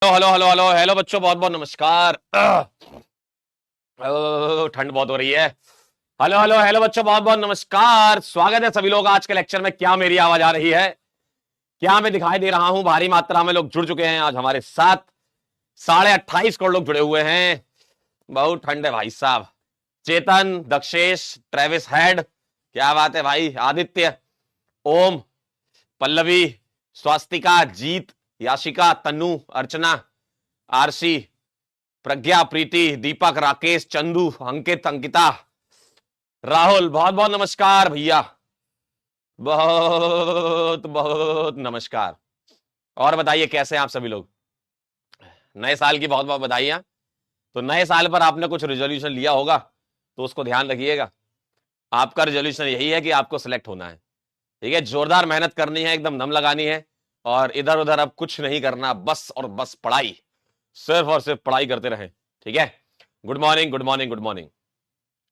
Hello hello hello hello बच्चों, बहुत बहुत नमस्कार। ठंड बहुत हो रही है। हेलो हेलो हेलो बच्चों, बहुत बहुत नमस्कार। स्वागत है सभी लोग आज के लेक्चर में। क्या मेरी आवाज आ रही है? क्या मैं दिखाई दे रहा हूं? भारी मात्रा में लोग जुड़ चुके हैं आज हमारे साथ। 28.5 करोड़ लोग जुड़े हुए हैं। बहुत ठंड है भाई साहब। चेतन, दक्षेश, ट्रेविस हेड, क्या बात है भाई। आदित्य, ओम, पल्लवी, स्वास्तिका, जीत, याशिका, तन्नू, अर्चना, आरसी, प्रज्ञा, प्रीति, दीपक, राकेश, चंदू, अंकित, अंकिता, राहुल, बहुत बहुत नमस्कार भैया। बहुत बहुत नमस्कार। और बताइए कैसे हैं आप सभी लोग? नए साल की बहुत बहुत बधाइयां। तो नए साल पर आपने कुछ रिजोल्यूशन लिया होगा, तो उसको ध्यान रखिएगा। आपका रिजोल्यूशन यही है कि आपको सिलेक्ट होना है। ठीक है, जोरदार मेहनत करनी है, एकदम दम लगानी है, और इधर उधर अब कुछ नहीं करना, बस और बस पढ़ाई, सिर्फ और सिर्फ पढ़ाई करते रहे। ठीक है। Good morning, good morning, good morning.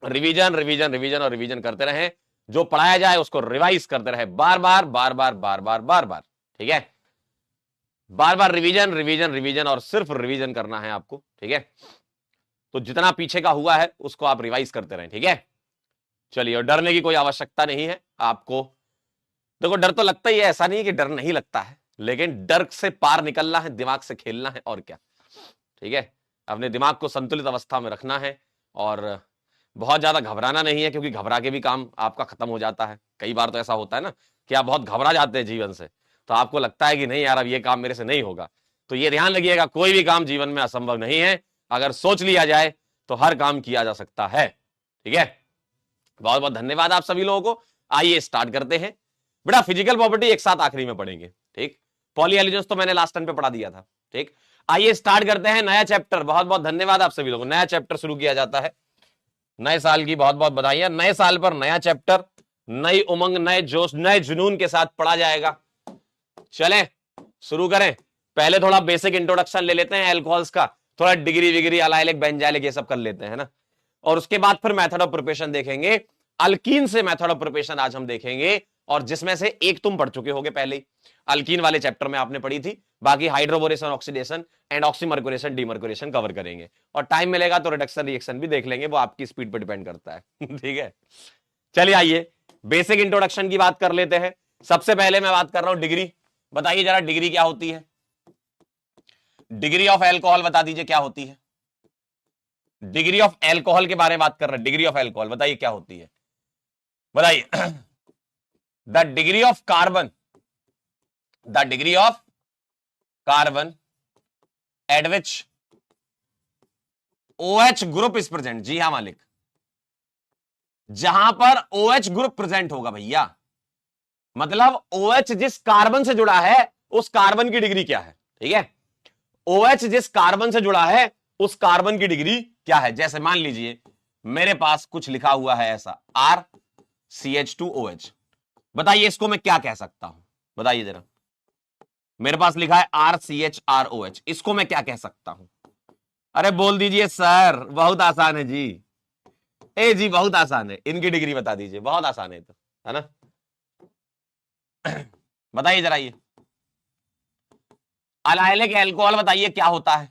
Revision revision revision और रिवीजन करते रहे। जो पढ़ाया जाए उसको रिवाइज करते रहे, बार बार बार बार बार बार बार बार। ठीक है, बार बार रिवीजन रिवीजन रिवीजन, और सिर्फ रिवीजन करना है आपको। ठीक है, तो जितना पीछे का हुआ है उसको आप रिवाइज करते रहें। ठीक है, चलिए। और डरने की कोई आवश्यकता नहीं है आपको। देखो, डर तो लगता ही है, ऐसा नहीं है कि डर नहीं लगता है, लेकिन डर से पार निकलना है, दिमाग से खेलना है, और क्या। ठीक है, अपने दिमाग को संतुलित अवस्था में रखना है, और बहुत ज्यादा घबराना नहीं है, क्योंकि घबरा के भी काम आपका खत्म हो जाता है। कई बार तो ऐसा होता है ना कि आप बहुत घबरा जाते हैं जीवन से, तो आपको लगता है कि नहीं यार, अब ये काम मेरे से नहीं होगा। तो ये ध्यान रखिएगा, कोई भी काम जीवन में असंभव नहीं है। अगर सोच लिया जाए तो हर काम किया जा सकता है। ठीक है, बहुत बहुत धन्यवाद आप सभी लोगों को। आइए स्टार्ट करते हैं। बेटा, फिजिकल प्रॉपर्टी एक साथ आखिरी में पढ़ेंगे। ठीक, पॉली एलिजेंस तो मैंने लास्ट टाइम पे पढ़ा दिया था। ठीक, आइए स्टार्ट करते हैं नया चैप्टर। बहुत बहुत धन्यवाद आप सभी लोगों को। नया चैप्टर शुरू किया जाता है। नए साल की बहुत बहुत बधाइयां। नए साल पर नया चैप्टर, नई उमंग, नए जोश, नए जुनून के साथ पढ़ा जाएगा। चलें शुरू करें। पहले थोड़ा बेसिक इंट्रोडक्शन ले लेते हैं एल्कोहल्स का, थोड़ा डिग्री विग्री, अलाइलिक, बेंजाइलिक, ये सब कर लेते हैं ना। और उसके बाद फिर मेथड ऑफ प्रिपरेशन देखेंगे। अल्कीन से मेथड ऑफ प्रिपरेशन आज हम देखेंगे, और जिसमें से एक तुम पढ़ चुके होगे पहले ही, अल्कीन वाले चैप्टर में आपने पढ़ी थी। बाकी हाइड्रोबोरेशन, ऑक्सीडेशन एंड ऑक्सीमर्कुलेशन, डीमर्कुलेशन कवर करेंगे। और टाइम मिलेगा तो रिडक्शन रिएक्शन भी देख लेंगे, वो आपकी स्पीड पर डिपेंड करता है। ठीक है, चलिए आइए बेसिक इंट्रोडक्शन की बात कर लेते हैं। सबसे पहले मैं बात कर रहा हूं डिग्री। बताइए जरा, डिग्री क्या होती है? डिग्री ऑफ एल्कोहल बता दीजिए क्या होती है। डिग्री ऑफ एल्कोहल के बारे में बात कर रहे हैं। डिग्री ऑफ एल्कोहल बताइए क्या होती है, बताइए। The degree of carbon, the degree of carbon at which OH group is present. जी हां मालिक, जहां पर OH ग्रुप प्रेजेंट होगा भैया, मतलब OH जिस कार्बन से जुड़ा है उस कार्बन की डिग्री क्या है। ठीक है, OH जिस कार्बन से जुड़ा है उस कार्बन की डिग्री क्या है। जैसे मान लीजिए मेरे पास कुछ लिखा हुआ है ऐसा, RCH2OH। बताइए इसको मैं क्या कह सकता हूं, बताइए जरा। मेरे पास लिखा है RCHROH, इसको मैं क्या कह सकता हूं? अरे बोल दीजिए सर, बहुत आसान है जी। ए जी बहुत आसान है, इनकी डिग्री बता दीजिए, बहुत आसान है तो, है ना। बताइए जरा ये अलाइलिक एल्कोहल बताइए क्या होता है,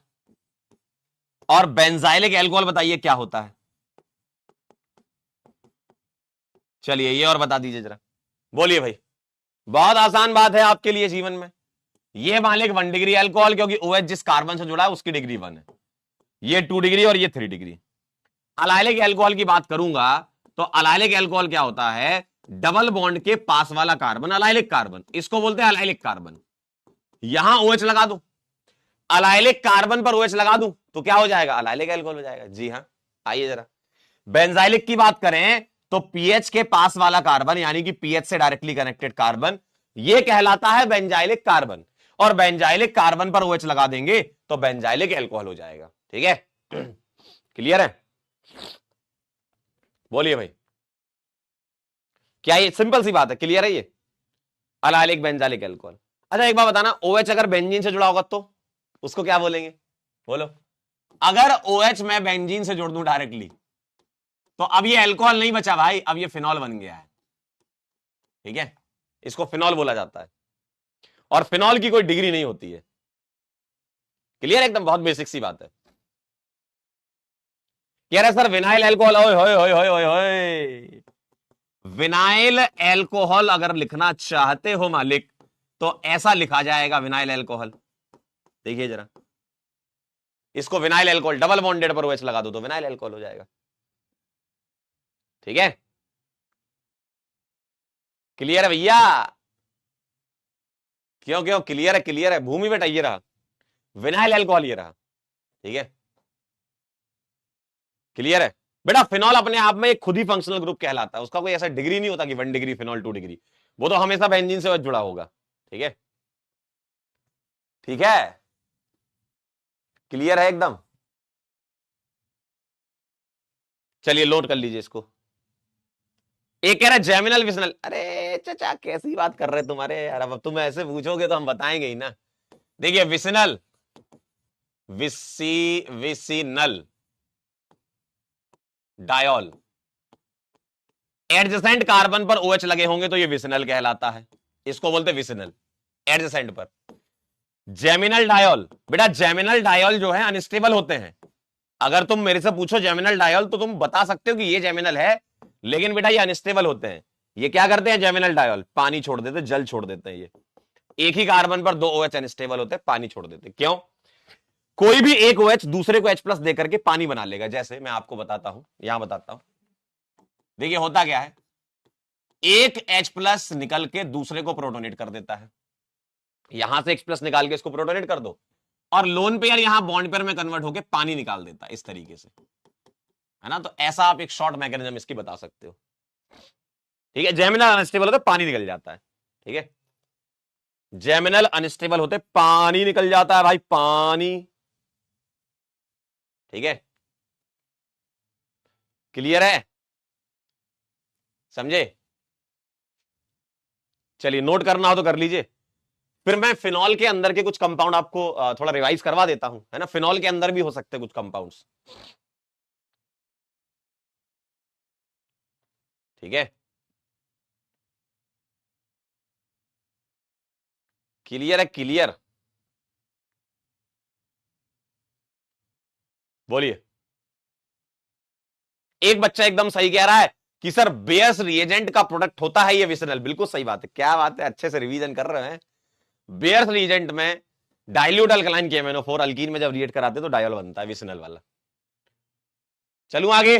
और बेंजाइलिक एल्कोहल बताइए क्या होता है। चलिए ये और बता दीजिए जरा, बोलिए भाई। बहुत आसान बात है आपके लिए जीवन में। ये मालिक 1 डिग्री एल्कोहल, क्योंकि OH जिस कार्बन से जुड़ा है उसकी डिग्री 1 है। ये 2 डिग्री और ये 3 डिग्री। अलाइलिक एल्कोहल की बात करूंगा तो अलाइलिक एल्कोहल क्या होता है? डबल बॉन्ड के पास वाला कार्बन अलाइलिक कार्बन, इसको बोलते हैं अलाइलिक कार्बन। यहां OH लगा दो, अलाइलिक कार्बन पर OH लगा दूं तो क्या हो जाएगा? अलाइलिक एल्कोहल हो जाएगा। जी हां, आइए जरा। बेंजाइलिक की बात करें तो पीएच के पास वाला कार्बन, यानी कि पीएच से डायरेक्टली कनेक्टेड कार्बन, यह कहलाता है बेंजाइलिक कार्बन। और बेंजाइलिक कार्बन पर OH लगा देंगे तो बेंजाइलिक एल्कोहल हो जाएगा। ठीक है, क्लियर है? बोलिए भाई, क्या ये सिंपल सी बात है? क्लियर है ये? Allylic benzylic alcohol. अच्छा एक बात बताना, OH अगर बेंजीन से जुड़ा होगा तो उसको क्या बोलेंगे? बोलो। अगर OH मैं बेंजीन से जोड़ दूं डायरेक्टली, तो अब ये एल्कोहल नहीं बचा भाई, अब ये फिनॉल बन गया है। ठीक है, इसको फिनॉल बोला जाता है, और फिनॉल की कोई डिग्री नहीं होती है। क्लियर, एकदम बहुत बेसिक सी बात है। कह रहे सर विनाइल एल्कोहल, ओए होए होए होए होए होए, विनाइल एल्कोहल अगर लिखना चाहते हो मालिक तो ऐसा लिखा जाएगा विनाइल एल्कोहल। देखिए जरा, इसको विनाइल एल्कोहल डबल बॉन्डेड पर OH लगा दो तो विनाइल एल्कोहल हो जाएगा। ठीक है, क्लियर है भैया? क्यों क्यों, क्लियर है, क्लियर है भूमि बेटा, ये रहा विनाइल एल्कोहल, ये रहा। ठीक है, क्लियर है बेटा? फिनॉल अपने आप में एक खुद ही फंक्शनल ग्रुप कहलाता है, उसका कोई ऐसा डिग्री नहीं होता कि 1 डिग्री फिनॉल 2 डिग्री, वो तो हमेशा बेंजीन से जुड़ा होगा। ठीक है, ठीक है, क्लियर है एकदम? चलिए लोड कर लीजिए इसको। एक कह रहा है जेमिनल विसनल, अरे चाचा कैसी बात कर रहे तुम्हारे यार, अब तुम ऐसे पूछोगे तो हम बताएंगे ही ना। देखिए vicinal, vicinal diol, adjacent carbon पर OH लगे होंगे तो ये विसिनल कहलाता है, इसको बोलते विसिनल, एडजेसेंट पर। जेमिनल डायोल, बेटा जेमिनल डायोल जो है अनस्टेबल होते हैं। अगर तुम मेरे से पूछो जेमिनल डायोल तो तुम बता सकते हो कि ये जेमिनल है, लेकिन बेटा ये अनस्टेबल होते हैं। ये क्या करते हैं जेमिनल डायोल, पानी छोड़ देते, जल छोड़ देते हैं। ये एक ही कार्बन पर 2 OH अनस्टेबल होते हैं, पानी छोड़ देते। क्यों? कोई भी एक OH दूसरे को H+ दे करके पानी बना लेगा। जैसे मैं आपको बताता हूं, यहां बताता हूं, देखिए होता क्या है, एक H+ निकल के दूसरे को प्रोटोनेट कर देता है, यहां से H+ निकाल के इसको प्रोटोनेट कर दो, और लोन पेयर यहां बॉन्ड पेयर में कन्वर्ट होकर पानी निकाल देता है, इस तरीके से, है ना? तो ऐसा आप एक शॉर्ट मैकेनिज्म इसकी बता सकते हो। ठीक है, जेमिनल अनस्टेबल होते पानी निकल जाता है। ठीक है, जेमिनल अनस्टेबल होते पानी निकल जाता है भाई, पानी। ठीक है, क्लियर है, समझे? चलिए नोट करना हो तो कर लीजिए। फिर मैं फिनॉल के अंदर के कुछ कंपाउंड आपको थोड़ा रिवाइज करवा देता हूं, है ना? फिनॉल के अंदर भी हो सकते हैं कुछ कंपाउंड्स। ठीक है, क्लियर है, क्लियर? बोलिए। एक बच्चा एकदम सही कह रहा है कि सर बेयर्स रिएजेंट का प्रोडक्ट होता है ये विसिनल। बिल्कुल सही बात है, क्या बात है, अच्छे से रिवीजन कर रहे हैं। बेयर्स रिएजेंट में डाइल्यूट अल्कलाइन KMnO4 अल्कीन में जब रिएक्ट कराते तो डायोल बनता है, विसिनल वाला। चलूं आगे,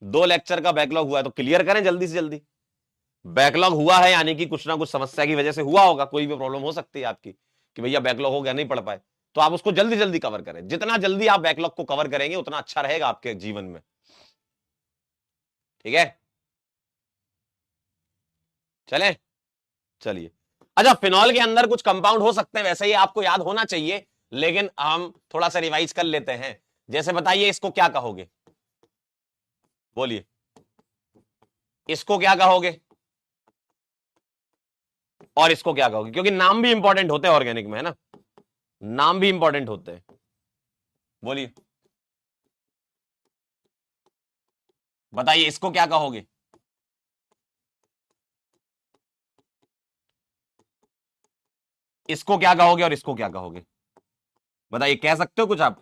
2 लेक्चर का बैकलॉग हुआ है तो क्लियर करें जल्दी से जल्दी। बैकलॉग हुआ है यानी कि कुछ ना कुछ समस्या की वजह से हुआ होगा, कोई भी प्रॉब्लम हो सकती है आपकी कि भैया बैकलॉग हो गया, नहीं पढ़ पाए, तो आप उसको जल्दी जल्दी कवर करें। जितना जल्दी आप बैकलॉग को कवर करेंगे उतना अच्छा रहेगा आपके जीवन में। ठीक है, चले, चलिए। अच्छा, फिनॉल के अंदर कुछ कंपाउंड हो सकते हैं, वैसे ही आपको याद होना चाहिए, लेकिन हम थोड़ा सा रिवाइज कर लेते हैं। जैसे बताइए इसको क्या कहोगे, बोलिए, इसको क्या कहोगे और इसको क्या कहोगे? क्योंकि नाम भी इंपॉर्टेंट होते हैं ऑर्गेनिक में, है ना? नाम भी इंपॉर्टेंट होते हैं, बोलिए, बताइए इसको क्या कहोगे? इसको क्या कहोगे और इसको क्या कहोगे? बताइए, कह सकते हो कुछ आप?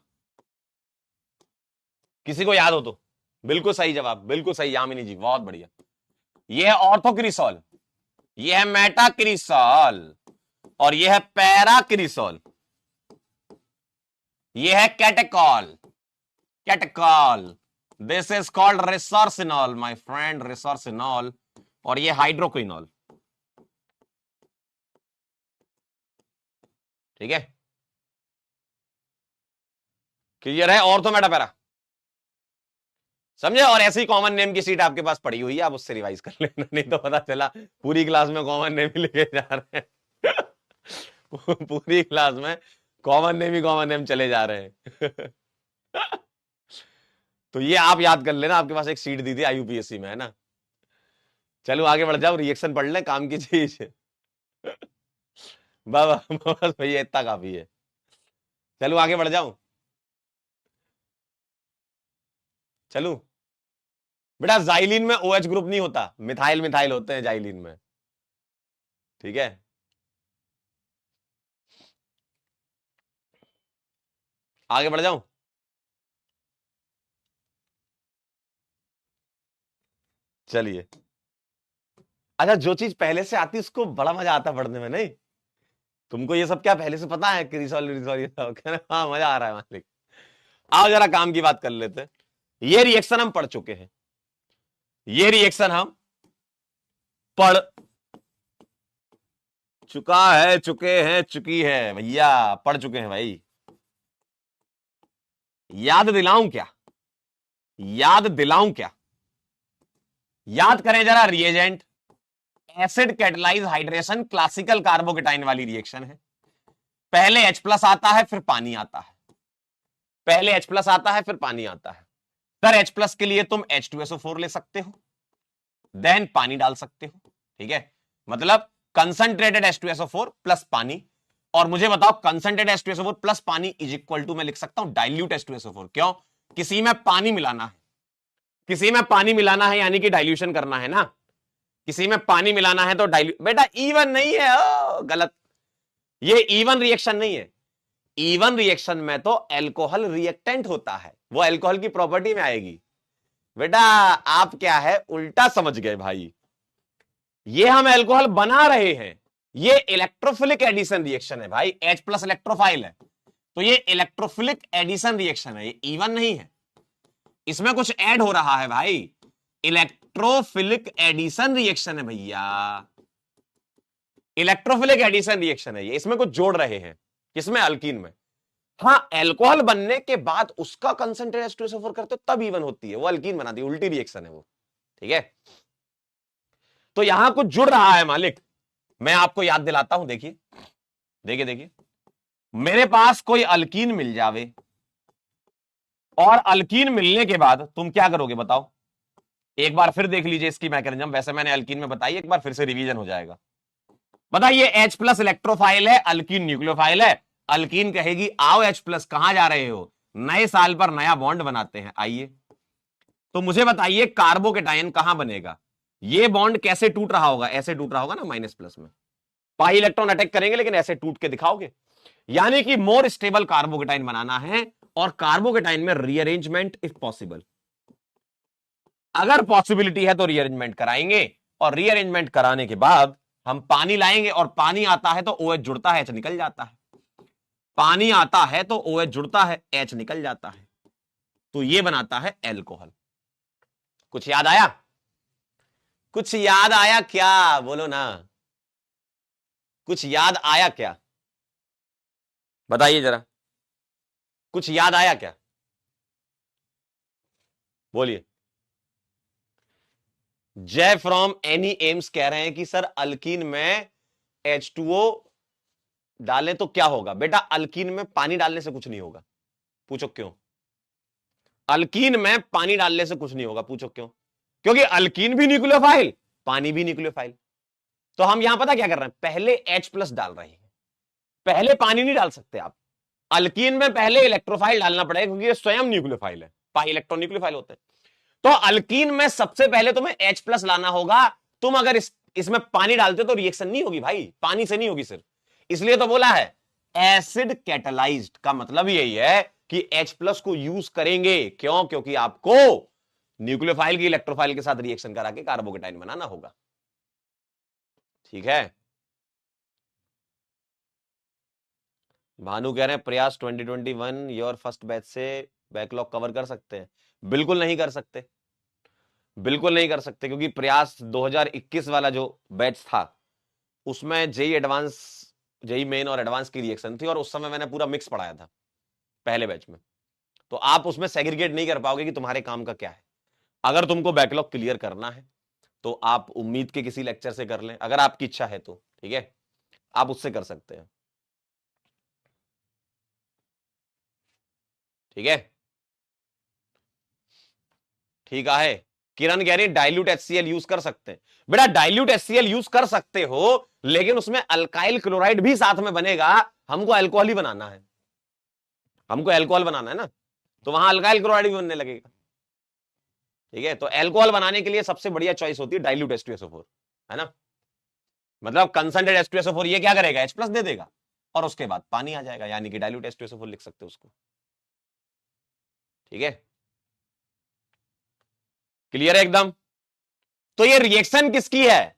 किसी को याद हो तो? बिल्कुल सही जवाब, बिल्कुल सही यामिनी जी, बहुत बढ़िया। ये है ऑर्थोक्रिसॉल, ये है मेटाक्रिसॉल, और ये है पैराक्रिसॉल, ये है catechol, catechol. This is called resorcinol my friend, resorcinol. और ये हाइड्रोक्विनॉल। ठीक है, क्लियर है? और तो मेटा पैरा समझे? और ऐसी कॉमन नेम की सीट आपके पास पड़ी हुई है, आप उससे रिवाइज कर लेना, नहीं तो पता चला पूरी क्लास में कॉमन नेम ही लेके जा रहे हैं। पूरी क्लास में कॉमन नेम ही कॉमन नेम चले जा रहे हैं। तो ये आप याद कर लेना, आपके पास एक सीट दी थी IUPAC में, है ना? चलो आगे बढ़ जाओ, रिएक्शन पढ़ लें, काम की चीज। बस भैया इतना काफी है। चलो आगे बढ़ जाऊं, चलू बेटा। जाइलिन में OH ग्रुप नहीं होता, मिथाइल मिथाइल होते हैं जाइलिन में। ठीक है, आगे बढ़ जाऊं? चलिए। अच्छा, जो चीज पहले से आती है उसको बड़ा मजा आता है पढ़ने में, नहीं? तुमको ये सब क्या पहले से पता है कि रिसॉल्व रिसॉल्व ये सब? हाँ, मजा आ रहा है मालिक। आओ जरा काम की बात कर लेते हैं। ये रिएक्शन हम पढ़ चुके हैं, ये रिएक्शन हम पढ़ चुका है, चुके हैं, चुकी है भैया, पढ़ चुके हैं भाई। याद दिलाऊं क्या? याद दिलाऊं क्या? याद करें जरा reagent. Acid catalyse hydration classical carbocation वाली रिएक्शन है। पहले H प्लस आता है, फिर पानी आता है। पहले H प्लस आता है, फिर पानी आता है। सर H प्लस के लिए तुम H2SO4 ले सकते हो, देन पानी डाल सकते हो, ठीक है? मतलब कंसंट्रेटेड H2SO4 प्लस पानी। और मुझे बताओ, कंसंट्रेटेड H2SO4 प्लस पानी इज इक्वल टू, मैं लिख सकता हूं डाइल्यूट H2SO4। क्यों? किसी में पानी मिलाना है, किसी में पानी मिलाना है यानी कि डाइल्यूशन करना है ना। किसी में पानी मिलाना है तो डाइल्यूट। बेटा इवन नहीं है, गलत। ये इवन रिएक्शन नहीं है। इवन रिएक्शन में तो एल्कोहल रिएक्टेंट होता है, वो एल्कोहल की प्रॉपर्टी में आएगी। बेटा आप क्या है, उल्टा समझ गए भाई। ये हम एल्कोहल बना रहे हैं, ये इलेक्ट्रोफिलिक एडिशन रिएक्शन है भाई। H प्लस इलेक्ट्रोफाइल है, तो ये इलेक्ट्रोफिलिक एडिशन रिएक्शन है, ये इवन नहीं है। इसमें कुछ ऐड हो रहा है भाई, इलेक्ट्रोफिलिक एडिशन रिएक्शन है भैया, इलेक्ट्रोफिलिक एडिशन रिएक्शन है ये। इसमें कुछ जोड़ रहे हैं, किसमें? अल्कीन में। हाँ, एल्कोहल बनने के बाद उसका कंसंट्रेट H2SO4 करते हो तब इवन होती है, वो अल्कीन बनाती है, उल्टी रिएक्शन है वो, ठीक है? तो यहां कुछ जुड़ रहा है मालिक, मैं आपको याद दिलाता हूं। देखिए देखिए देखिए, मेरे पास कोई अल्कीन मिल जावे, और अल्कीन मिलने के बाद तुम क्या करोगे बताओ? एक बार फिर देख लीजिए इसकी मैकेनिज्म, वैसे मैंने अल्कीन में बताई, एक बार फिर से रिवीजन हो जाएगा। बताइए, H प्लस इलेक्ट्रोफाइल है, अल्कीन न्यूक्लियोफाइल है। अल्कीन कहेगी आओ H प्लस, कहां जा रहे हो? नए साल पर नया बॉन्ड बनाते हैं, आइए। तो मुझे बताइए कार्बोकेटाइन कहां बनेगा? ये बॉन्ड कैसे टूट रहा होगा? ऐसे टूट रहा होगा ना, माइनस प्लस में। पाई इलेक्ट्रॉन अटैक करेंगे लेकिन ऐसे टूट के दिखाओगे। यानी कि मोर स्टेबल कार्बोकेटाइन बनाना है, और कार्बोकेटाइन में रीअरेंजमेंट इफ पॉसिबल। अगर पॉसिबिलिटी है तो रीअरेंजमेंट कराएंगे, और रीअरेंजमेंट कराने के बाद हम पानी लाएंगे, और पानी आता है तो OH जुड़ता है, H निकल जाता है। पानी आता है तो OH जुड़ता है, H निकल जाता है, तो ये बनाता है एल्कोहल। कुछ याद आया? कुछ याद आया क्या? बोलो ना, कुछ याद आया क्या? बताइए जरा, कुछ याद आया क्या? बोलिए। जय फ्रॉम एनी एम्स कह रहे हैं कि सर अल्कीन में H2O डालें तो क्या होगा? बेटा अल्कीन में पानी डालने से कुछ नहीं होगा। पूछो क्यों? अल्कीन में पानी डालने से कुछ नहीं होगा, पूछो क्यों? क्योंकि अल्कीन भी न्यूक्लियोफाइल, पानी भी न्यूक्लियोफाइल। तो हम यहां पता क्या कर रहे हैं, पहले H प्लस डाल रहे हैं, पहले पानी नहीं डाल सकते आप। अल्कीन में पहले इलेक्ट्रोफाइल डालना पड़ेगा, क्योंकि ये स्वयं न्यूक्लियोफाइल है, पाई इलेक्ट्रॉन न्यूक्लियोफाइल होते हैं। तो अल्कीन में सबसे पहले तुम्हें H प्लस लाना होगा। तुम अगर इसमें पानी डालते तो रिएक्शन नहीं होगी भाई, पानी से नहीं होगी सिर्फ। इसलिए तो बोला है एसिड कैटलाइज्ड, का मतलब यही है कि H प्लस को यूज करेंगे। क्यों? क्योंकि आपको न्यूक्लियोफाइल की इलेक्ट्रोफाइल के साथ रिएक्शन करा के कार्बोकेटाइन बनाना होगा, ठीक है? भानु कह रहे हैं प्रयास 2021 योर फर्स्ट बैच से बैकलॉग कवर कर सकते हैं? बिल्कुल नहीं कर सकते, बिल्कुल नहीं कर सकते, क्योंकि प्रयास 2021 वाला जो बैच था उसमें जेई एडवांस, जेई मेन और एडवांस की रिएक्शन थी, और उस समय मैंने पूरा मिक्स पढ़ाया था पहले बैच में। तो आप उसमें सेग्रीगेट नहीं कर पाओगे कि तुम्हारे काम का क्या है। अगर तुमको बैकलॉग क्लियर करना है तो आप उम्मीद के किसी लेक्चर से कर लें, अगर आपकी इच्छा है तो, ठीक है? आप उससे कर सकते हैं, ठीक है? ठीक है। किरण कह रही डाइल्यूट HCl यूज कर सकते हैं। बेटा डाइल्यूट HCl यूज कर सकते हो, लेकिन उसमें अल्काइल क्लोराइड भी साथ में बनेगा। हमको अल्कोहल ही बनाना है, हमको अल्कोहल बनाना है ना, तो वहां अल्काइल क्लोराइड भी बनने लगेगा, ठीक है? तो अल्कोहल बनाने के लिए सबसे बढ़िया चॉइस होती है डाइल्यूट H2SO4, है ना? मतलब कंसंट्रेट H2SO4 ये क्या करेगा, H प्लस दे देगा, और उसके बाद पानी आ जाएगा, यानी कि डाइल्यूट H2SO4 लिख सकते हो उसको। ठीक है, क्लियर है एकदम। तो ये रिएक्शन किसकी है,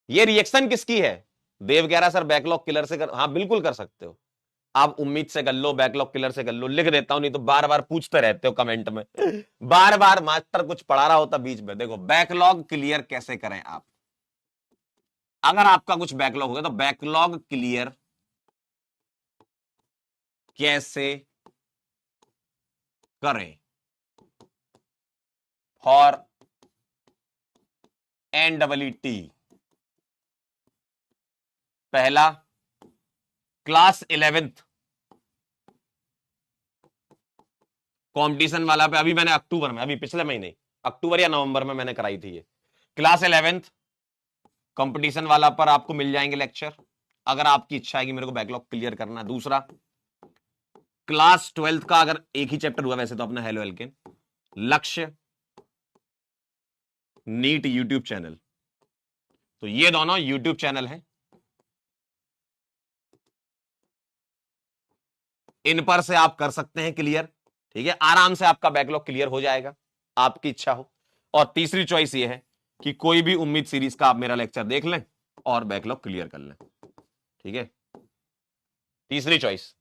ये रिएक्शन किसकी है? देव कह रहा सर बैकलॉग किलर से कर, हाँ बिल्कुल कर सकते हो आप, उम्मीद से कर लो, बैकलॉग किलर से कर लो, लिख देता हूं, नहीं तो बार बार पूछते रहते हो कमेंट में बार बार मास्टर कुछ पढ़ा रहा होता बीच में। देखो बैकलॉग क्लियर कैसे करें आप, अगर आपका कुछ बैकलॉग होगा तो बैकलॉग क्लियर कैसे करें फॉर NEET। पहला, क्लास 11th कंपटीशन वाला पे अभी मैंने अक्टूबर में, अभी पिछले महीने अक्टूबर या नवंबर में मैंने कराई थी ये क्लास 11th कंपटीशन वाला पर आपको मिल जाएंगे लेक्चर, अगर आपकी इच्छा है कि मेरे को बैकलॉग क्लियर करना है। दूसरा, क्लास 12th का अगर एक ही चैप्टर हुआ वैसे तो अपना हेलो एल्केन, लक्ष्य नीट यूट्यूब चैनल, तो ये दोनों यूट्यूब चैनल हैं, इन पर से आप कर सकते हैं क्लियर। ठीक है, आराम से आपका बैकलॉग क्लियर हो जाएगा, आपकी इच्छा हो। और तीसरी चॉइस ये है कि कोई भी उम्मीद सीरीज का आप मेरा लेक्चर देख लें और बैकलॉग क्लियर कर लें। ठीक है, तीसरी चॉइस।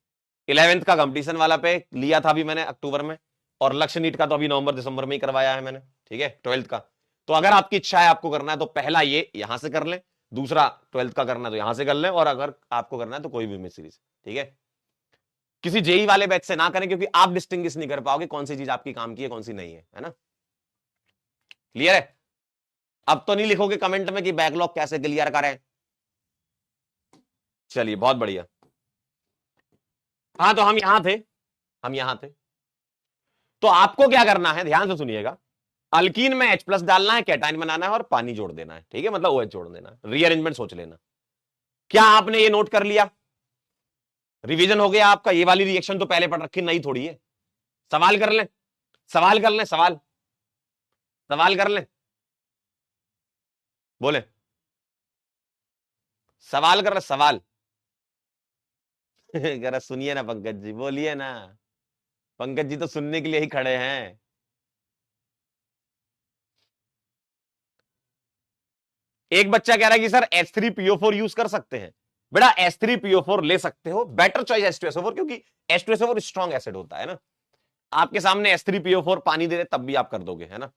11th का कंपटीशन वाला पे लिया था अभी मैंने अक्टूबर में, और लक्ष्य नीट का तो अभी नवंबर दिसंबर में ही करवाया है मैंने। ठीक है, 12th का। तो अगर आपकी इच्छा है आपको करना है तो पहला ये यहां से कर लें, दूसरा 12th का करना है तो यहां से कर लें, और अगर आपको करना है तो कोई भी उम्मीद सीरीज। ठीक है, किसी जेई वाले बैच से ना करें, क्योंकि आप डिस्टिंग्विश नहीं कर पाओगे कौन सी चीज आपकी काम की है कौन सी नहीं है ना। क्लियर है? अब तो नहीं लिखोगे कमेंट में कि बैकलॉग कैसे क्लियर करें। चलिए बहुत बढ़िया। हाँ तो हम यहां थे। तो आपको क्या करना है, ध्यान से सुनिएगा, अल्कीन में H+ डालना है, कैटाइन बनाना है और पानी जोड़ देना है। ठीक है, मतलब OH जोड़ देना है, रीअरेंजमेंट सोच लेना। क्या आपने ये नोट कर लिया? रिवीजन हो गया आपका? ये वाली रिएक्शन तो पहले पढ़ रखी, नहीं थोड़ी है। सवाल कर लें, सवाल कर लें, सवाल कर लें, बोले सवाल कर रहे, सवाल जरा सुनिए ना पंकज जी, बोलिए ना, पंकज जी तो सुनने के लिए ही खड़े हैं। एक बच्चा कह रहा है कि सर H3PO4 यूज कर सकते हैं। बेटा H3PO4 ले सकते हो, बेटर चॉइस H2SO4, क्योंकि H2SO4 स्ट्रॉन्ग एसिड होता है ना। आपके सामने H3PO4 पानी दे दे तब भी आप कर दोगे, है ना।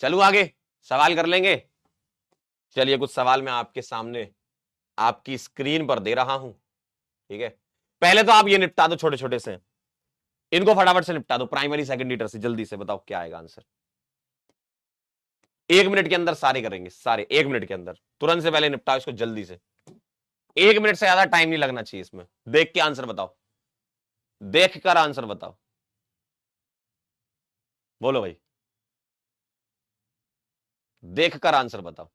चलो आगे सवाल कर लेंगे। चलिए कुछ सवाल मैं आपके सामने आपकी स्क्रीन पर दे रहा हूं। ठीक है, पहले तो आप ये निपटा दो छोटे छोटे से, इनको फटाफट से निपटा दो, प्राइमरी सेकेंडरी टर्सरी, जल्दी से बताओ क्या आएगा आंसर। 1 मिनट के अंदर सारे करेंगे, सारे 1 मिनट के अंदर, तुरंत से पहले निपटाओ इसको जल्दी से। 1 मिनट से ज्यादा टाइम नहीं लगना चाहिए इसमें। देख के आंसर बताओ, देख कर आंसर बताओ, बोलो भाई, देख कर आंसर बताओ।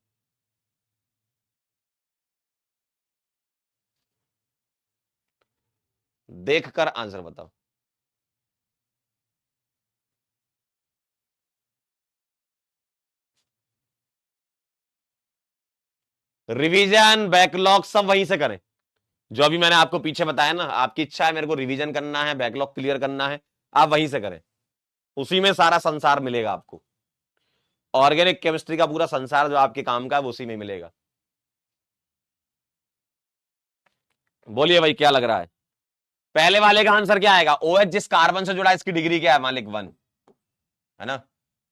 देख कर आंसर बताओ। रिवीजन बैकलॉग सब वहीं से करें, जो अभी मैंने आपको पीछे बताया ना। आपकी इच्छा है मेरे को रिवीजन करना है, बैकलॉग क्लियर करना है, आप वहीं से करें, उसी में सारा संसार मिलेगा आपको। ऑर्गेनिक केमिस्ट्री का पूरा संसार जो आपके काम का है वो उसी में मिलेगा। बोलिए भाई क्या लग रहा है? पहले वाले का आंसर क्या आएगा? OH जिस कार्बन से जुड़ा इसकी डिग्री क्या है? मालिक 1, है ना।